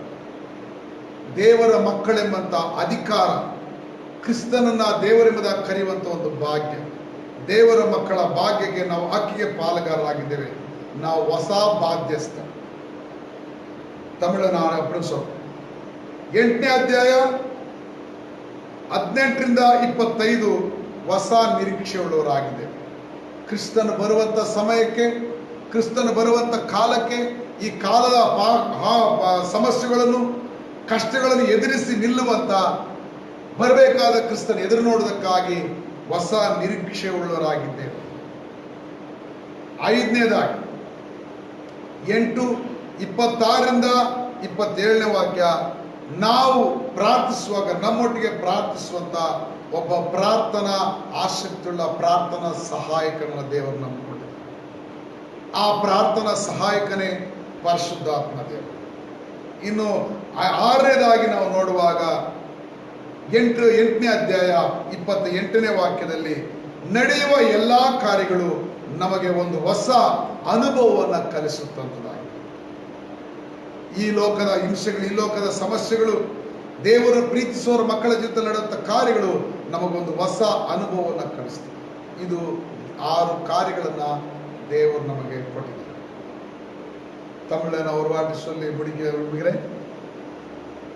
ದೇವರ ಮಕ್ಕಳೆಂಬಂತ ಅಧಿಕಾರ, ಕ್ರಿಸ್ತನನ್ನ ದೇವರೆಂಬುದಾಗಿ ಕರೆಯುವಂತ ಒಂದು ಭಾಗ್ಯ, ದೇವರ ಮಕ್ಕಳ ಭಾಗ್ಯಕ್ಕೆ ನಾವು ಹಕ್ಕಿಗೆ ಪಾಲುಗಾರರಾಗಿದ್ದೇವೆ. ನಾವು ಹೊಸ ಬಾಧ್ಯಸ್ಥ. ತಮಿಳುನಾಡು ಪ್ರಸವ 8ನೇ ಅಧ್ಯಾಯ 18ರಿಂದ 25 ಹೊಸ ನಿರೀಕ್ಷೆಯುಳ್ಳವರಾಗಿದ್ದೇವೆ. ಕ್ರಿಸ್ತನು ಬರುವಂತ ಸಮಯಕ್ಕೆ, ಕ್ರಿಸ್ತನು ಬರುವಂತ ಕಾಲಕ್ಕೆ, ಈ ಕಾಲದ ಸಮಸ್ಯೆಗಳನ್ನು, ಕಷ್ಟಗಳನ್ನು ಎದುರಿಸಿ ನಿಲ್ಲುವಂತ ಬರಬೇಕಾದ ಕ್ರಿಸ್ತನ ಎದುರು ನೋಡುವುದಕ್ಕಾಗಿ ಹೊಸ ನಿರೀಕ್ಷೆ ಉಳ್ಳವರಾಗಿದ್ದೇವೆ. 5ನೇದಾಗಿ 8:26ರಿಂದ 27ನೇ ವಾಕ್ಯ, ನಾವು ಪ್ರಾರ್ಥಿಸುವಾಗ ನಮ್ಮೊಟ್ಟಿಗೆ ಪ್ರಾರ್ಥಿಸುವಂತ ಒಬ್ಬ ಪ್ರಾರ್ಥನಾ ಆಸಕ್ತಿಯುಳ್ಳ ಪ್ರಾರ್ಥನಾ ಸಹಾಯಕನ ದೇವರು ನಮ್ಗೆ ಕೊಟ್ಟಿದ್ದಾರೆ. ಆ ಪ್ರಾರ್ಥನಾ ಸಹಾಯಕನೇ ಪರಿಶುದ್ಧಾತ್ಮ ದೇವರು. ಇನ್ನು 6ನೇದಾಗಿ ನಾವು ನೋಡುವಾಗ 8ನೇ ಅಧ್ಯಾಯ 28ನೇ ವಾಕ್ಯದಲ್ಲಿ, ನಡೆಯುವ ಎಲ್ಲಾ ಕಾರ್ಯಗಳು ನಮಗೆ ಒಂದು ಹೊಸ ಅನುಭವವನ್ನು ಕಲಿಸುತ್ತಂತದಾಗಿದೆ. ಈ ಲೋಕದ ಹಿಂಸೆಗಳು, ಈ ಲೋಕದ ಸಮಸ್ಯೆಗಳು, ದೇವರು ಪ್ರೀತಿಸುವವರ ಮಕ್ಕಳ ಜೊತೆ ನಡೆಯುವಂಥ ಕಾರ್ಯಗಳು ನಮಗೊಂದು ಹೊಸ ಅನುಭವವನ್ನು ಕಲಿಸ್ತದೆ. ಇದು 6 ಕಾರ್ಯಗಳನ್ನ ದೇವರು ನಮಗೆ ಕೊಟ್ಟಿದ್ದಾರೆ. தமிழன் ஒரு வாட்டி சொல்லி முடிக்க விரும்புகிறேன்.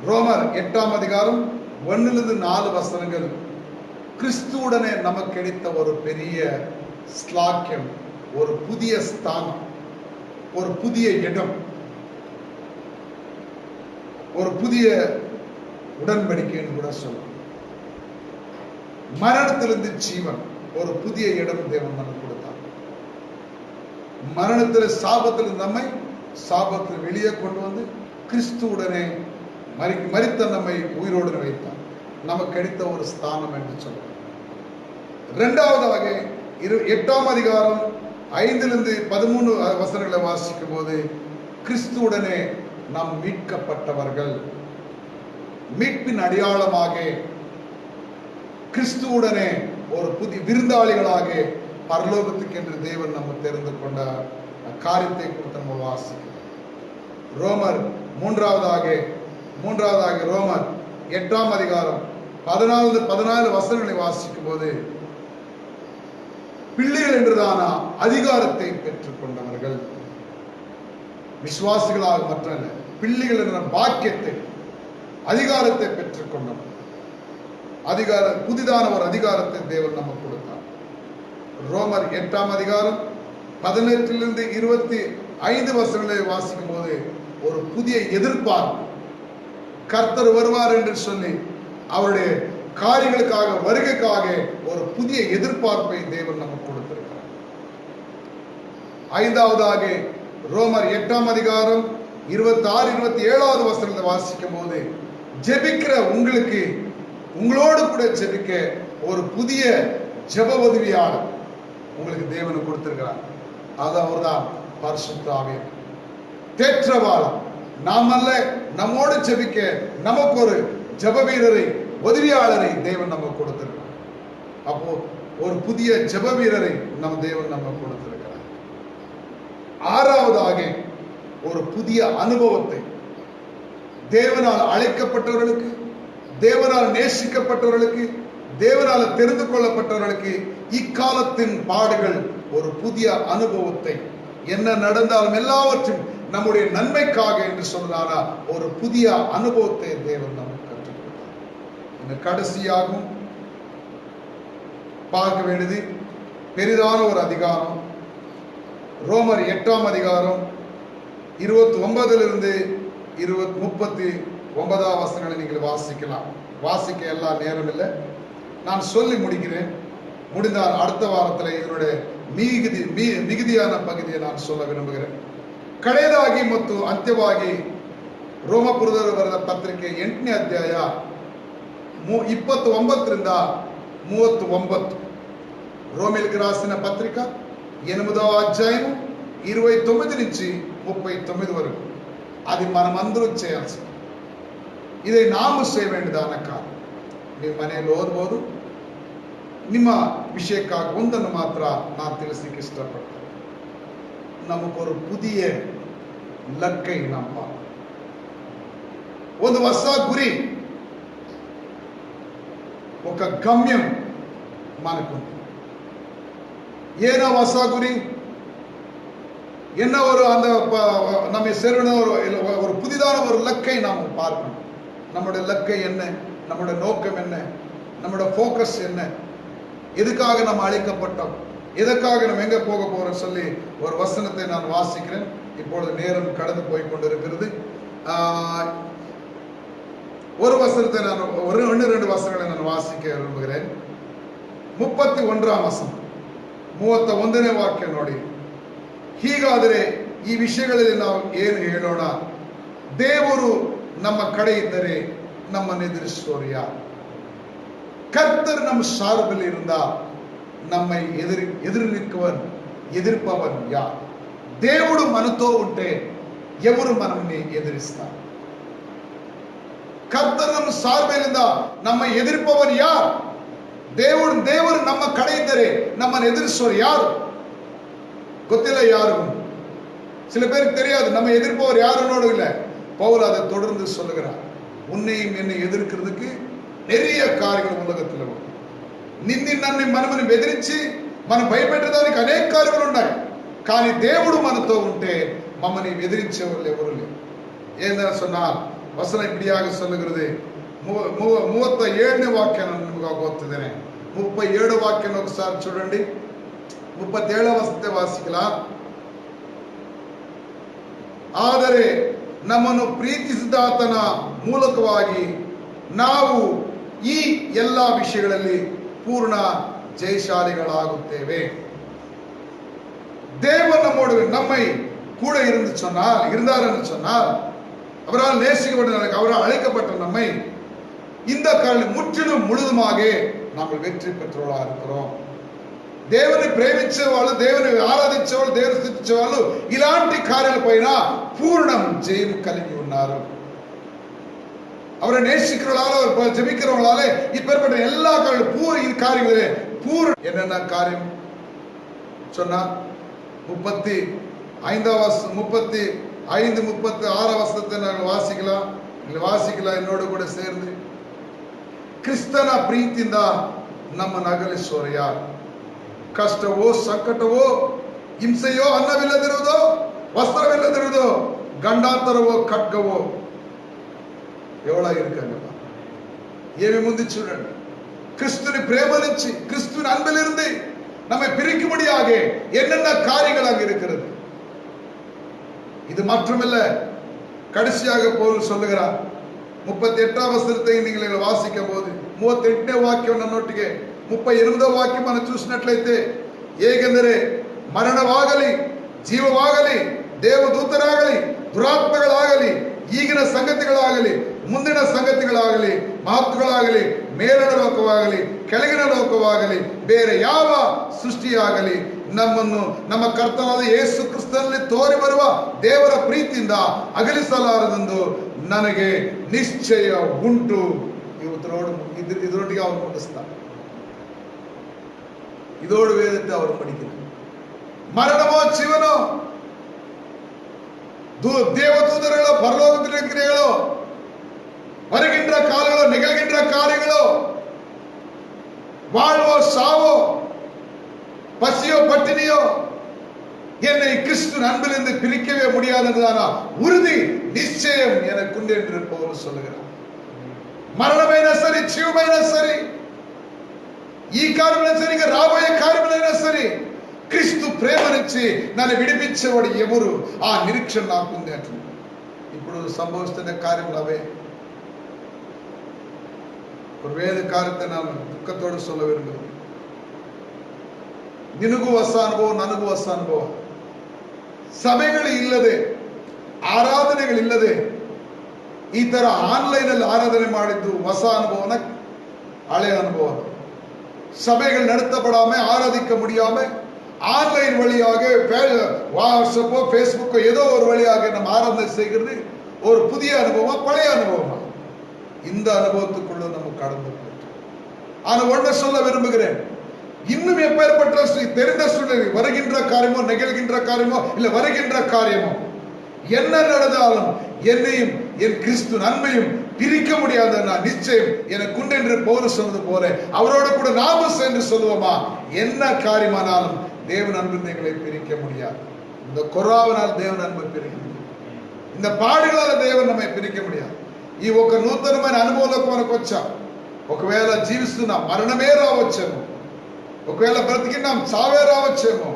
ரோமர் 8ஆம் அதிகாரம் 1லிருந்து 4 வசனங்கள் கிறிஸ்துவுடனே நமக்கு கிடைத்த ஒரு பெரிய ஸ்லாக்கியம், ஒரு புதிய ஸ்தானம், ஒரு புதிய இடம், ஒரு புதிய உடன்படிக்கைன்னு கூட சொல்லலாம். மரணத்திலிருந்து ஜீவன், ஒரு புதிய இடம் தேவன் நமக்கு கொடுத்தார். மரணத்தில் சாபத்தில் நம்மை சாபத்தில் வெளியே கொண்டு வந்து கிறிஸ்துவுடனே மரித்த நம்மை உயிரோடு வைத்தார். நமக்கு கிடைத்த ஒரு ஸ்தானம் என்று சொல்லுவோம். 2ஆவதாக 8ஆம் அதிகாரம் 5லிருந்து 13 வசனங்களை வாசிக்கும் போது, கிறிஸ்துவுடனே நாம் மீட்கப்பட்டவர்கள், மீட்பின் அடையாளமாக கிறிஸ்துவுடனே ஒரு புதிய விருந்தாளிகளாக பரலோகத்துக்கு என்று தேவன் நம்ம தெரிந்து கொண்ட காரியத்தை குறித்து நம்ம வாசிக்கிறோம். ரோமர் 3ஆவதாக ரோமர் 8ஆம் அதிகாரம் 14 வசனங்களை வாசிக்கும் போது, பிள்ளைகள் என்றுதான அதிகாரத்தை பெற்றுக் கொண்டவர்கள், விசுவாசிகளாக மற்றல்ல, பிள்ளைகள் என்ற பாக்கியத்தை, அதிகாரத்தை பெற்றுக் கொண்டவர். புதிதான ஒரு அதிகாரத்தை தேவன் நமக்கு கொடுத்தார். ரோமர் 8ஆம் அதிகாரம் 18லிருந்து 25 வசனங்களை வாசிக்கும் போது, ஒரு புதிய எதிர்பார்ப்பு, கர்த்தர் வருவார் என்று சொல்லி அவருடைய காரியங்களுக்காக, வருகைக்காக ஒரு புதிய எதிர்பார்ப்பை தேவன் நமக்கு கொடுத்திருக்கிறார். 5ஆவதாக ரோமர் 8ஆம் அதிகாரம் 26-27 வசனத்தை வாசிக்கும் போது, ஜெபிக்கிற உங்களுக்கு, உங்களோடு கூட ஜெபிக்க ஒரு புதிய ஜெப உதவியாளர் உங்களுக்கு தேவன் கொடுத்திருக்கிறார். அது அவர்தான் பரிசுத்த ஆவியானவர். தேற்றவாளர் நாமல்ல, நம்மோடு ஜெபிக்க நமக்கு ஒரு ஜெப வீரரை, உதவியாளரை தேவன் நமக்கு கொடுத்திருக்கிறார். அப்போ ஒரு புதிய ஜெப வீரரை நம்ம தேவன் நமக்கு கொடுத்திருக்கிறார். 6ஆவதாக ஒரு புதிய அனுபவத்தை, தேவனால் அழைக்கப்பட்டவர்களுக்கு, தேவனால் நேசிக்கப்பட்டவர்களுக்கு, தேவனால் தெரிந்து கொள்ளப்பட்டவர்களுக்கு இக்காலத்தின் பாடுகள் ஒரு புதிய அனுபவத்தை, என்ன நடந்தாலும் எல்லாவற்றும் நம்முடைய நன்மைக்காக என்று சொன்னாரா, ஒரு புதிய அனுபவத்தை தேவன் நமக்கு கற்றுக் கொடுத்தார். இந்த கடைசியாகவும் பார்க்க வேண்டியது பெரிதான ஒரு அதிகாரம். ரோமர் 8ஆம் அதிகாரம் 29லிருந்து 39 வசனங்களை நீங்கள் வாசிக்கலாம். வாசிக்க எல்லா நேரம் இல்லை, நான் சொல்லி முடிக்கிறேன். முடிந்தால் அடுத்த வாரத்தில் இதனுடைய மிகுதியான பகுதியை நான் சொல்ல விரும்புகிறேன். ಕಡೆಯದಾಗಿ ಮತ್ತು ಅಂತ್ಯವಾಗಿ ರೋಮಪುರದವರು ಬರೆದ ಪತ್ರಿಕೆ 8ನೇ ಅಧ್ಯಾಯ 29ರಿಂದ 39, రోమిలికి రాసిన పత్రిక 8వ అధ్యాయం 29 నుంచి 39 వరకు. అది మనమందరూ చేయాల్సింది. இதை நாமும் செய்ய வேண்டியதான காரியம். ನೀವು ಮನೆಯಲ್ಲಿ ಓದ್ಬೋದು. ನಿಮ್ಮ ವಿಷಯಕ್ಕಾಗಿ ಒಂದನ್ನು ಮಾತ್ರ ನಾನು ತಿಳಿಸಲಿಕ್ಕೆ ಇಷ್ಟಪಡ್ತೇನೆ. നമുക്കൊരു പുതിയ ലക്കൈ നാം പാർക്കും. ಒಂದು ಹೊಸ ಗುರಿ, ఒక గమ్యం మనకుంది. ஏனோ ಹೊಸ ಗುರಿ என்ன ஒரு அந்த நம்மை சேர்ந்த ஒரு புதிதான ஒரு லக்கை நாம் பார்க்கணும். நம்முடைய லக்கை என்ன, நம்முடைய நோக்கம் என்ன, நம்முடைய ஃபோக்கஸ் என்ன, எதுக்காக நம்ம அழைக்கப்பட்டோம், எதற்காக நம்ம எங்க போக போறோம் சொல்லி ஒரு வசனத்தை நான் வாசிக்கிறேன். இப்பொழுது நேரம் கடந்து போய் கொண்டிருக்கிறது. ஒரு வசனத்தை நான் ரெண்டு வசனங்களை நான் வாசிக்க விரும்புகிறேன். 31ನೇ ವಚನ, 31ನೇ ವಾಕ್ಯ ನೋಡಿ. ಹೀಗಾದರೆ ಈ ವಿಷಯಗಳಲ್ಲಿ ನಾವು ಏನು ಹೇಳೋಣ? ದೇವರು ನಮ್ಮ ಕಡೆ ಇದ್ದರೆ நம்மை எதிர்ப்பவர் யார்? கர்த்தர் நம் சார்பில் இருந்தால் நம்மை ఎదిరిపవన్ యార్? దేవుడు మనతో ఉంటే ఎవరు మనల్ని ఎదిరిస్తారు? கர்த்தர் நம் சார்பிலிருந்த நம்மை எதிர்ப்பவன் யார்? ದೇವರು ನಮ್ಮ ಕಡೆ ಇದ್ದರೆ ನಮ್ಮನ್ನು ಎದುರಿಸುವವರು ಯಾರು? ಗೊತ್ತಿಲ್ಲ ಯಾರು. சில பேருக்கு தெரியாது நம்ம எதிர்ப்பவர் யாருன்னு. இல்லை, பவுல் அதை தொடர்ந்து சொல்லுகிறார். உன்னையும் என்னை எதிர்க்கிறதுக்கு நிறைய காரியங்கள் உலகத்தில் உண்டு. నిన్ను నన్ను మనల్ని బెదిరించి మనం భయపెట్టడానికి అనేక కార్యాలు ఉన్నాయి. కానీ దేవుడు మనతో ఉంటే మమ్మల్ని ఎదిరించేవాళ్ళు ఎవరు లేరు. ఏందని சொன்னால் வசனம் இப்படியாக சொல்லுகிறது. 37ನೇ ವಾಕ್ಯ ನಿಮಗೆ ಓದ್ತಿದ್ದೇನೆ. 37 ವಾಕ್ಯನ ఒకసారి చూడండి. 37వ ವಚನ ವಾಸಿக்கலாம். ಆದರೆ ನಮ್ಮನ್ನು ಪ್ರೀತಿಸಿದಾತನ ಮೂಲಕವಾಗಿ ನಾವು ಈ ಎಲ್ಲ ವಿಷಯಗಳಲ್ಲಿ பூர்ண ஜெயசாலிகளாகுತ್ತೇವೆ. தேவன் நம்மோடு நம்மை கூட இருந்தார் என்று சொன்னால், அவரால் நேசிக்கப்பட்ட, அவரால் அழைக்கப்பட்ட நம்மை இந்த காலம் முற்றிலும் முழுதுமாக நாம் வெற்றி பெற்றவர்களாக இருக்கிறோம். దేవుని ప్రేమించే వాళ్ళు, దేవుని ఆరాధించే వాళ్ళు, దేవుని స్తుతించే వాళ్ళు ఇలాంటి కార్యాలపైన పూర్ణం జయం కలిగి ఉన్నారు. அவரை நேசிக்கிறவர்களால, அவர் ஜெபிக்கிறவங்களால இப்பேற்பட்ட எல்லா காரியங்களே பூர்ண. என்னென்ன காரியம் சொன்னா 35 36 வசனத்தை நாங்கள் வாசிக்கலாம் என்னோடு கூட சேர்ந்து. ಕ್ರಿಸ್ತನ ಪ್ರೀತಿಯಿಂದ ನಮ್ಮನ್ನು ಅಗಲಿಸುವವರು ಯಾರು? ಕಷ್ಟವೋ, ಸಂಕಟವೋ, ಹಿಂಸೆಯೋ, ಅನ್ನವಿಲ್ಲದಿರುವುದೋ, ವಸ್ತ್ರವಿಲ್ಲದಿರುವುದೋ, గండాంతరవో, ఖడ్గవో ఎవలా இருக்காங்கப்பா? ஏவி முந்தி చూడండి. கிறிஸ்துவை பிரேமலிச்சு, கிறிஸ்துவின் அன்பிலிருந்து நம்மை பிரிக்கும்படியாக என்னென்ன காரியங்கள் அங்கு இருக்கிறது. இது மட்டுமல்ல, கடைசியாக பவுல் சொல்லுகிறார். 38వ వచనத்தை நீங்கள் వాసిக்கும் పోது 38ನೇ వాక్యం నన్నొట్టిಗೆ 38వ వాక్యం మనం చూసినట్లయితే, ఏಕೆಂದರೆ ಮರಣವಾಗಲಿ, ಜೀವವಾಗಲಿ, ದೇವದೂತರಾಗಲಿ, ದುರಾತ್ಮಗಳಾಗಲಿ, ಈಗಿನ ಸಂಗತಿಗಳಾಗಲಿ, ಮುಂದಿನ ಸಂಗತಿಗಳಾಗಲಿ, ಮಹತ್ವಗಳಾಗಲಿ, ಮೇಲಿನ ಲೋಕವಾಗಲಿ, ಕೆಳಗಿನ ಲೋಕವಾಗಲಿ, ಬೇರೆ ಯಾವ ಸೃಷ್ಟಿಯಾಗಲಿ ನಮ್ಮನ್ನು ನಮ್ಮ ಕರ್ತನಾದ ಯೇಸು ಕ್ರಿಸ್ತನಲ್ಲಿ ತೋರಿ ಬರುವ ದೇವರ ಪ್ರೀತಿಯಿಂದ ಅಗಲಿಸಲಾರದೆಂದು ನನಗೆ ನಿಶ್ಚಯ ಉಂಟು. இதோடு அவர் முடிச்சார். இதோடு வேதத்தை அவர் படிக்கிறார். மரணமோ ஜீவனோ, தேவதூதர்களோ, பரலோகத்தில் இருக்கிறீர்களோ, வருகின்ற காலங்களோ, நிகழ்கின்ற காரியங்களோ, வாழ்வோ சாவோ, பசியோ பட்டினியோ, என்னை கிறிஸ்துவின் அன்பிலிருந்து பிரிக்கவே முடியாததான உறுதி, நிச்சயம் எனக்கு உண்டு என்று பவுல் சொல்லுகிறார். మరణమైనా సరే, జీవమైనా సరే, ఈ కార్యమైనా సరే, ఇంకా రాబోయే కార్యమైనా సరే, క్రీస్తు ప్రేమ నుంచి నన్ను విడిపించేవాడు ఎవరు? ఆ నిరీక్షణ నాకుంది అంటుంది. ఇప్పుడు సంభవిస్తున్న కార్యములు అవే. ஒரு வேத காரியத்தை நான் துக்கத்தோடு சொல்ல விரும்புகிறேன். ನಿನಗೂ ಹೊಸ ಅನುಭವ, ನನಗೂ ಹೊಸ ಅನುಭವ. ಸಭೆಗಳು ಇಲ್ಲದೆ, ಆರಾಧನೆಗಳಿಲ್ಲದೆ ಈ ತರ ಆನ್ಲೈನ್ ಅಲ್ಲಿ ಆರಾಧನೆ ಮಾಡಿದ್ದು ಹೊಸ ಅನುಭವನ, ಹಳೆಯ ಅನುಭವ. சபைகள் நடத்தப்படாம, ஆராதிக்க முடியாம, ஆன்லைன் வழியாக, வாட்ஸ்அப்போ, ஃபேஸ்புக்கோ ஏதோ ஒரு வழியாக நம்ம ஆராதனை செய்கிறது ஒரு புதிய அனுபவமா, பழைய அனுபவமா? இந்த அனுபவத்துக்குள்ள நம்ம கடந்து போயிட்டோம். ஆனா ஒண்ணு சொல்ல விரும்புகிறேன், இன்னும் எப்பேற்பட்ட தெரிந்த சூழ்நிலை, வருகின்ற காரியமோ நிகழ்கின்ற காரியமோ இல்ல வருகின்ற காரியமோ என்ன நடந்தாலும் என்னையும் என் கிறிஸ்து நன்மையும் பிரிக்க முடியாத நான் நிச்சயம் எனக்கு உண்டு என்று பவுல் சொன்னது போல அவரோடு கூட நாம சென்று சொல்லுவோமா, என்ன காரியமானாலும் தேவன் அன்பு எங்களை பிரிக்க முடியாது. இந்த కొరావனால் దేవుని అன்பు పిరిక முடியாது, இந்த పాడుగల దేవుని நம்மை పిరిక முடியாது. ఈ ఒక నూతనమైన అనుభవంలోకి మనకు వచ్చాం. ఒకవేళ జీవిస్తున్నాం, మరణమే రావచ్చేమో, ఒకవేళ బ్రతికినాం, చావే రావచ్చేమో,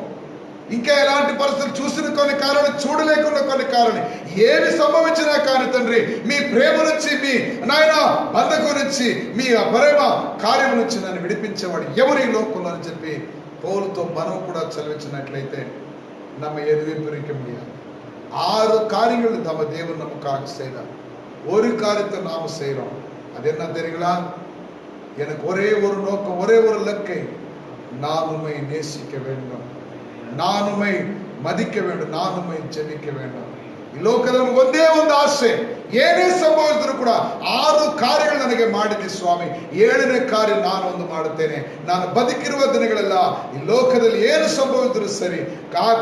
ఇంకా ఎలాంటి పరిస్థితులు చూసిన కొన్ని కారణం, చూడలేకున్న కొన్ని కారణం, ఏమి సంభవించినా కానీ తండ్రి మీ ప్రేమ నుంచి, మీ నాయన బంధకు నుంచి, మీ ప్రేమ కార్యం నుంచి నన్ను విడిపించేవాడు ఎవరు ఈ లోకంలో అని చెప్పి పౌలుతో మనం కూడా చదివించినట్లయితే நம்ம எதுவும் பிரிக்க முடியாது. 6 காரியங்கள் நம்ம தேவன் நமக்காக செய்தார். ஒரு காரியத்தை நாம செய்யறோம். அது என்ன தெரியுங்களா? எனக்கு ஒரே ஒரு நோக்கம், ஒரே ஒரு இலக்கை, நான் உம்மை நேசிக்க வேண்டும், நான் உம்மை மதிக்க வேண்டும், நான் உம்மை ஜெபிக்க வேண்டும். ಈ ಲೋಕದಲ್ಲಿ ಒಂದೇ ಒಂದು ಆಸೆ, ಏನೇ ಸಂಭವಿಸಿದ್ರು ಕೂಡ 6 ಕಾರ್ಯಗಳು ನನಗೆ ಮಾಡಿದೆ ಸ್ವಾಮಿ, 7ನೇ ಕಾರ್ಯ ನಾನು ಒಂದು ಮಾಡುತ್ತೇನೆ. ನಾನು ಬದುಕಿರುವ ದಿನಗಳೆಲ್ಲ ಈ ಲೋಕದಲ್ಲಿ ಏನು ಸಂಭವಿಸಿದ್ರು ಸರಿ,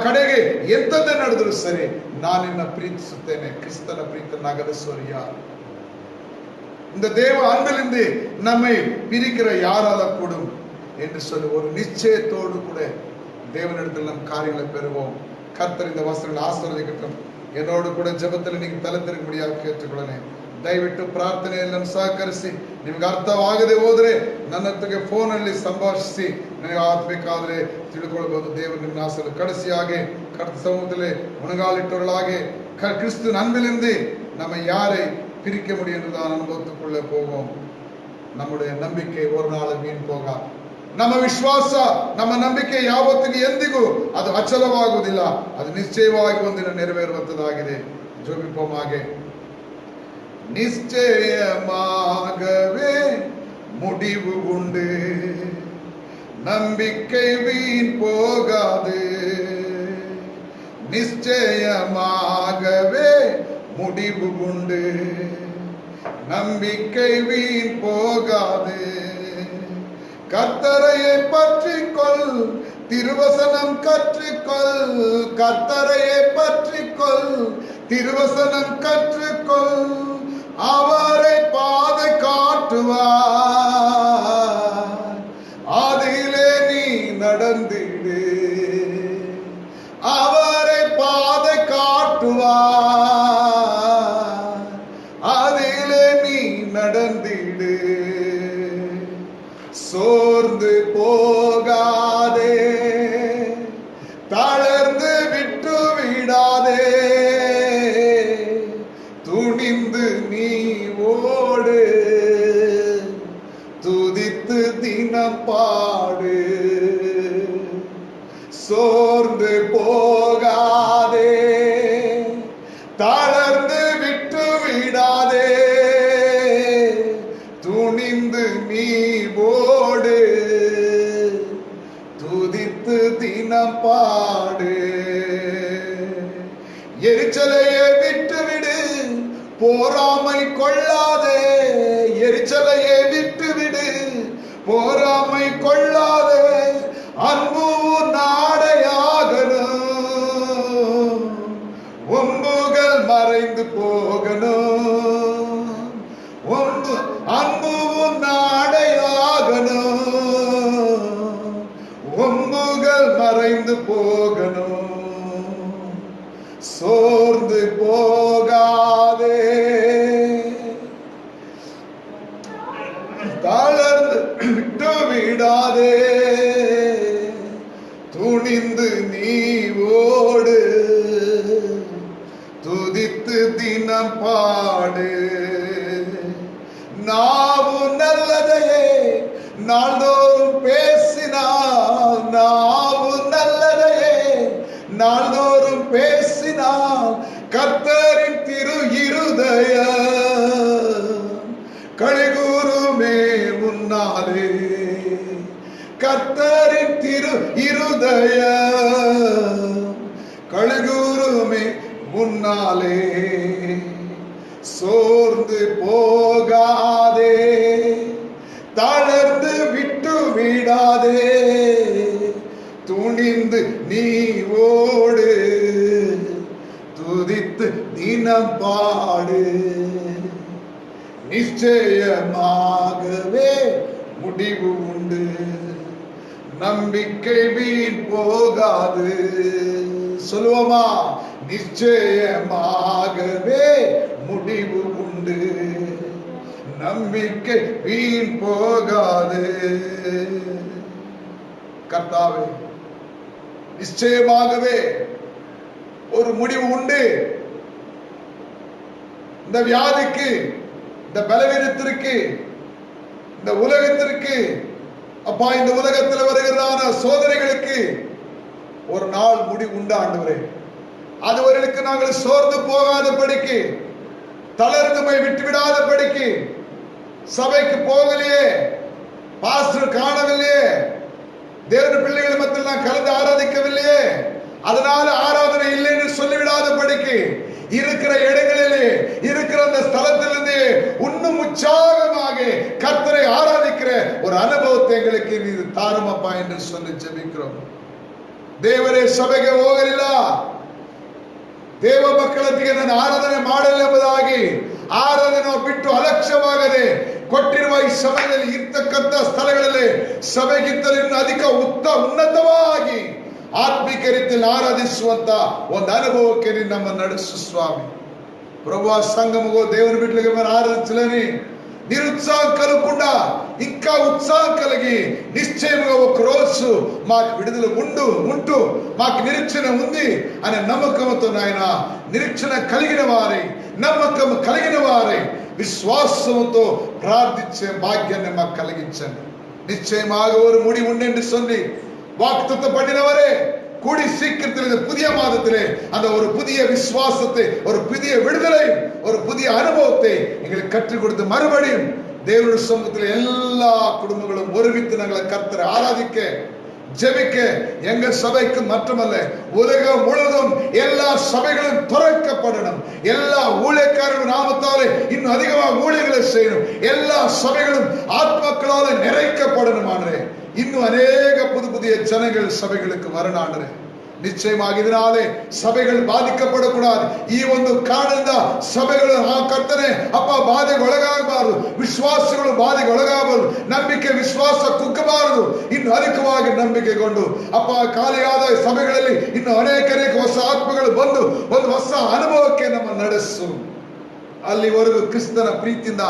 ಕಡೆಗೆ ಎಂತದ್ದೇ ನಡೆದ್ರು ಸರಿ, ನಾನಿನ್ನ ಪ್ರೀತಿಸುತ್ತೇನೆ. ಕ್ರಿಸ್ತನ ಪ್ರೀತಿಯನ್ನು ಅಗಲಿಸುವರು ಯಾರು? இந்த தேவ அன்பிலிருந்து நம்மை பிரிக்கிற யாரால கூடும் என்று சொல்லி ஒரு நிச்சயத்தோடு கூட தேவனிடத்தில் நம் காரியங்களை பெறுவோம். கர்த்தர் இந்த வசனங்களை ஆசீர்வதிக்கட்டும். என்னோடு ಕೂಡ ಜಪದಲ್ಲಿ ನೀವು ತಲೆ ತಿರುಗುಡಿಯಾಗಿ ಕೇಳಿಕೊಳ್ಳನೆ. ದಯವಿಟ್ಟು ಪ್ರಾರ್ಥನೆಯಲ್ಲಿ ಸಹಕರಿಸಿ. ನಿಮಗೆ ಅರ್ಥವಾಗದೆ ಹೋದ್ರೆ ನನ್ನ ಹತ್ತಿರ ಫೋನ್ ಅಲ್ಲಿ ಸಂಭಾಷಿಸಿ ನನಗೆ ಆಗಬೇಕಾದ್ರೆ ತಿಳ್ಕೊಳ್ಬಹುದು. ದೇವರು ನಿಮ್ಮ ಆಸರೆ ಕಡಿಸಿ ಹಾಗೆ ಕರ್ತ சமூகத்திலே முழங்காலிட்டவர்களாக கிறிஸ்து அன்பிலிருந்து நம்ம யாரை பிரிக்க முடியும் என்றுதான் அனுபவத்துக்குள்ளே போவோம். நம்முடைய ನಂಬಿಕೆ ஒரு நாள் வீண் போகாது. ನಮ್ಮ ವಿಶ್ವಾಸ, ನಮ್ಮ ನಂಬಿಕೆ ಯಾವತ್ತಿಗೂ ಎಂದಿಗೂ ಅದು ಅಚಲವಾಗುವುದಿಲ್ಲ, ಅದು ನಿಶ್ಚಯವಾಗಿ ಒಂದಿನ ನೆರವೇರುವಂತದ್ದಾಗಿದೆ. ಜೋಬಿಪೋಮಾಗೆ நிச்சயமாகவே முடிவு உண்டு, நம்பிக்கை வீண் போகாது. நிச்சயமாகவே முடிவு உண்டு, நம்பிக்கை வீண் போகாது. கர்த்தரையை பற்றிக்கொள், திருவசனம் கற்றுக்கொள். கர்த்தரையை பற்றிக்கொள், திருவசனம் கற்றுக்கொள். அவரை பாதை காட்டுவார், அதிலே நீ நடந்திடு. அவரை பாதை காட்டுவார், அதிலே நீ நடந்திடு. சோர்ந்து போகாதே, தளர்ந்து விட்டு விடாதே, துணிந்து நீ ஓடு, துதித்து தினம் பாடு. சோர்ந்து போகாதே, தளர்ந்து விட்டு விடாதே, துணிந்து நீ ஓடு, துதித்து தினம் பாடு. எரிச்சலையே விட்டுவிடு, போராமை கொள்ளாதே. எரிச்சலையே விட்டுவிடு, போராமை கொள்ளாதே. அன்பு நாடையாகணும், ஒம்புகள் மறைந்து போகணும். அன்பு நாடையாகணும், ஒம்புகள் மறைந்து போகணும். சோர்ந்து போகாதே, தளர்ந்து விட்டு விடாதே, துணிந்து நீ ஓடு, துதித்து தினம் பாடு. நாவு நல்லதையே நாள்தோறும் பேசினால், நாவு நல்லதையே நாள்தோறும் பேசினால், கர்த்தரின் திரு இருதயம் கழிகூறுமே முன்னாலே. கர்த்தரின் திரு இருதயம் கழிகூறுமே முன்னாலே. சோர்ந்து போகாதே, தளர்ந்து விடாதே, துணிந்து நீ ஓடு, துதித்து தினம் பாடு, நிச்சயமாகவே முடிவு உண்டு, நம்பிக்கை வீண் போகாது. சொல்லுவோமா? நிச்சயமாகவே முடிவு உண்டு, நம்பிக்கை வீண் போகாது. கர்த்தாவே, நிச்சயமாகவே ஒரு முடிவு உண்டு. இந்த வியாதிக்கு, இந்த பலவீனத்திற்கு, இந்த உலகத்திற்கு, அப்பா இந்த உலகத்தில் வருகிறதான சோதனைகளுக்கு ஒரு நாள் முடிவு உண்டு ஆண்டவரே. அதுவரைக்கு நாங்கள் சோர்ந்து போகாதபடிக்கு, தளர்ந்து போய் விட்டுவிடாதபடிக்கு, சபைக்கு போகலையே, பாஸ்டர் காணவில்லையே, தேவனுடைய பிள்ளைகள் மத்தியில் நான் கலந்து ஆராதிக்கவில்லையே, அதனால ஆராதனை இல்லை என்று சொல்லிவிடாதபடிக்கு, இருக்கிற இடங்களிலே, இருக்கிற அந்த ஸ்தலத்திலிருந்து இன்னும் உற்சாகமாக கர்த்தரை ஆராதிக்கிற ஒரு அனுபவத்தை எங்களுக்கு நீ தாருமப்பா என்று சொல்லி ஜெபிக்கிறோம். ದೇವರೇ ಸಭೆಗೆ ಹೋಗಲಿಲ್ಲ, ದೇವ ಮಕ್ಕಳೊಂದಿಗೆ ನಾನು ಆರಾಧನೆ ಮಾಡಲ್ಲ ಎಂಬುದಾಗಿ ಆರಾಧನೆ ಬಿಟ್ಟು ಅಲಕ್ಷ್ಯವಾಗದೆ ಕೊಟ್ಟಿರುವ ಈ ಸಮಯದಲ್ಲಿ ಇರ್ತಕ್ಕಂಥ ಸ್ಥಳಗಳಲ್ಲಿ ಸಭೆಗಿಂತಲೂ ಇನ್ನೂ ಅಧಿಕ ಉನ್ನತವಾಗಿ ಆತ್ಮಿಕ ರೀತಿಯಲ್ಲಿ ಆರಾಧಿಸುವಂತ ಒಂದು ಅನುಭವಕ್ಕೆ ನಮ್ಮನ್ನು ನಡೆಸು ಸ್ವಾಮಿ. ప్రభు సంఘముగో దేవుని బిడ్డలుగా మనం ఆరాధించలేని నిరుత్సాహం కలగకుండా ఇంకా ఉత్సాహం కలిగి నిశ్చయముగా ఒక రోజు మాకు విడుదల ఉంటూ మాకు నిరీక్షణ ఉంది అనే నమ్మకంతో నాయన నిరీక్షణ కలిగిన వారి, నమ్మకం కలిగిన వారి విశ్వాసంతో ప్రార్థించే భాగ్యాన్ని మాకు కలిగించండి. நிச்சயமாக ஒரு முடிவு உண்டு என்று சொல்லி வாக்குத்தத்தம் பண்ணினவரே, கூடி சீக்கிரத்தில் புதிய மாதத்திலே அந்த ஒரு புதிய விசுவாசத்தை, ஒரு புதிய விடுதலை, ஒரு புதிய அனுபவத்தை எங்களுக்கு கற்றுக் கொடுத்து மறுபடியும் தேவனுடைய சமூகத்தில் எல்லா குடும்பங்களும் ஒருமித்து நாங்களை கர்த்தரை ஆராதிக்க ஜெபிக்க எங்க சபைக்கு மட்டுமல்ல உலகம் முழுவதும் எல்லா சபைகளும் துறக்கப்படணும். எல்லா ஊழியக்காரர்கள் நாமத்தாலே இன்னும் அதிகமாக ஊழியர்களை செய்யணும். எல்லா சபைகளும் ஆத்மாக்களால நிறைக்கப்படணும் ஆண்டவரே. இன்னும் அநேக புதிய ஜனங்கள் சபைகளுக்கு வரணும். ನಿಶ್ಚಯವಾಗಿ ಇದನಾಲೆ ಸಭೆಗಳು ಬಾಧಿக்கப்பಡಕೂಡದು. ಈ ಒಂದು ಕಾರಣದಿಂದ ಸಭೆಗಳು ಆ ಕರ್ತನೆ ಅಪ್ಪ ಬಾಧೆಗೊಳಗಾಗಬಾರದು, ವಿಶ್ವಾಸಗಳು ಬಾಧೆಗೊಳಗಾಗಬಾರದು, ನಂಬಿಕೆ ವಿಶ್ವಾಸ ಕುಗ್ಗಬಾರದು. ಇನ್ನು ಅಧಿಕವಾಗಿ ನಂಬಿಕೆಗೊಂಡು ಅಪ್ಪ ಖಾಲಿಯಾದ ಸಭೆಗಳಲ್ಲಿ ಇನ್ನು ಅನೇಕ ಹೊಸ ಆತ್ಮಗಳು ಬಂದು ಒಂದು ಹೊಸ ಅನುಭವಕ್ಕೆ ನಮ್ಮ ನಡೆಸು. ಅಲ್ಲಿವರೆಗೂ ಕ್ರಿಸ್ತನ ಪ್ರೀತಿಯಿಂದ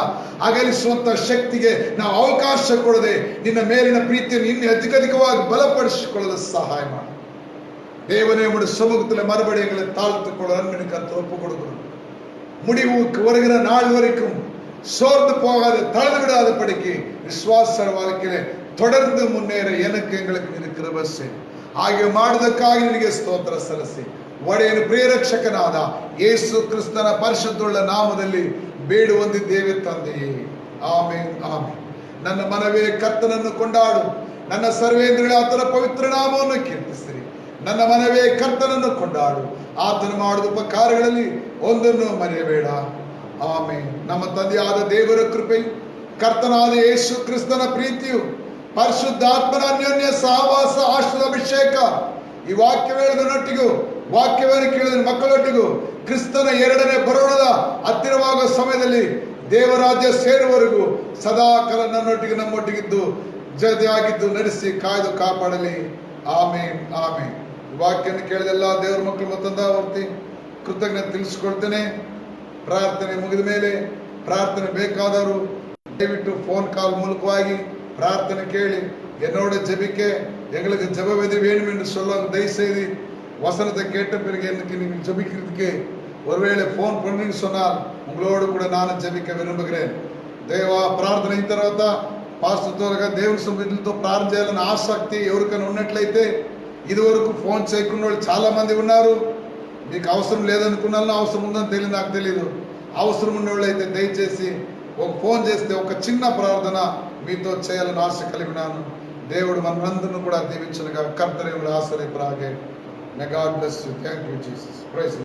ಅಗಲಿಸುವಂತ ಶಕ್ತಿಗೆ ನಾವು ಅವಕಾಶ ಕೊಡದೆ ನಿನ್ನ ಮೇಲಿನ ಪ್ರೀತಿಯನ್ನು ಇನ್ನೂ ಅಧಿಕವಾಗಿ ಬಲಪಡಿಸಿಕೊಳ್ಳಲು ಸಹಾಯ ಮಾಡು. தேவனே உம்முடைய சமூகத்தில் மறுபடி எங்களை தாழ்த்துக்கொள்ள அன்பின் கர்த்தர் ஒப்பு கொடுக்கணும். முடிவுக்கு வருகிற நாள் வரைக்கும் சோர்ந்து போகாது, தளர்ந்து விடாதபடிக்கு விசுவாச வாழ்க்கையிலே தொடர்ந்து முன்னேற எனக்கு எங்களுக்கு ನೀನು ಕೃಪೆ ಮಾಡು. ಹಾಗೆ ಮಾಡುವುದಕ್ಕಾಗಿ ನಿನಗೆ ಸ್ತೋತ್ರ ಸಲ್ಲಿಸಿ ಒಡೆಯನ ಪ್ರಿಯರಕ್ಷಕನಾದ ಯೇಸು ಕ್ರಿಸ್ತನ ಪರಿಶುದ್ಧವುಳ್ಳ ನಾಮದಲ್ಲಿ ಬೇಡು ಹೊಂದಿದ್ದೇವೆ ತಂದೆಯೇ. Amen, amen. ನನ್ನ ಮನವೇ ಕರ್ತನನ್ನು ಕೊಂಡಾಡು, ನನ್ನ ಸರ್ವೇಂದ್ರಿಗಳ ಆತನ ಪವಿತ್ರ ನಾಮವನ್ನು ಕೀರ್ತಿಸಿರಿ. ನನ್ನ ಮನವೇ ಕರ್ತನನ್ನು ಕೊಂಡಾಡು, ಆತನು ಮಾಡಿದ ಉಪಕಾರಗಳಲ್ಲಿ ಒಂದನ್ನು ಮರೆಯಬೇಡ. ಆಮೆನ್. ನಮ್ಮ ತಂದೆಯಾದ ದೇವರ ಕೃಪೆ, ಕರ್ತನಾದ ಯೇಸು ಕ್ರಿಸ್ತನ ಪ್ರೀತಿಯು, ಪರಿಶುದ್ಧಾತ್ಮನ ಅನ್ಯೋನ್ಯ ಸಹವಾಸ, ಆಶ್ರದ ಅಭಿಷೇಕ ಈ ವಾಕ್ಯವೇಳದನೊಟ್ಟಿಗೂ ವಾಕ್ಯವನ್ನು ಕೇಳಿದ ಮಕ್ಕಳೊಟ್ಟಿಗೂ ಕ್ರಿಸ್ತನ ಎರಡನೇ ಬರೋಣದ ಹತ್ತಿರವಾಗುವ ಸಮಯದಲ್ಲಿ ದೇವರಾಜ್ಯ ಸೇರುವವರೆಗೂ ಸದಾಕಾಲ ನನ್ನೊಟ್ಟಿಗೆ ನಮ್ಮೊಟ್ಟಿಗಿದ್ದು ಜೊತೆಯಾಗಿದ್ದು ನಡೆಸಿ ಕಾಯ್ದು ಕಾಪಾಡಲಿ. ಆಮೇನ್, ಆಮೇನ್. ವಾಕ್ಯವನ್ನು ಕೇಳಿದೆಲ್ಲ ದೇವರ ಮಕ್ಕಳು ಮತ್ತೊಂದ ವರ್ತಿ ಕೃತಜ್ಞತೆ ತಿಳಿಸ್ಕೊಳ್ತೇನೆ. ಪ್ರಾರ್ಥನೆ ಮುಗಿದ ಮೇಲೆ ಪ್ರಾರ್ಥನೆ ಬೇಕಾದವರು ದಯವಿಟ್ಟು ಫೋನ್ ಕಾಲ್ ಮೂಲಕವಾಗಿ ಪ್ರಾರ್ಥನೆ கேளு. என்னோட ஜெபிக்க எங்களுக்கு ஜெபவேதி வேணும் என்று சொல்ல தயவுசெய்து வசனத்தை கேட்ட பிறகு எனக்கு நீங்கள் ஜெபிக்கிறதுக்கு ஒருவேளை ஃபோன் பண்ணீங்கன்னு சொன்னால் உங்களோடு கூட நானும் ஜெபிக்க విరుంబుகிறேன். దేవా ప్రార్థన అయిన తర్వాత పాస్టర్ త్వరగా దేవుని సన్నిధిలో ప్రార్థన చేయాలని ఆసక్తి ఎవరికైనా ఉన్నట్లయితే ఇదివరకు ఫోన్ చేయకుండా వాళ్ళు చాలా మంది ఉన్నారు. మీకు అవసరం లేదనుకున్నాను, అవసరం ఉందని తెలియదు, నాకు తెలియదు. అవసరం ఉన్నవాళ్ళు అయితే దయచేసి ఒక ఫోన్ చేస్తే ఒక చిన్న ప్రార్థన మీతో చేయాలని ఆశ కలిగి ఉన్నాను. దేవుడు మనందరిని కూడా దీవించనుగా. కర్తరే ఆశ్రయపరాగే. May God bless you. Thank you, Jesus. Praise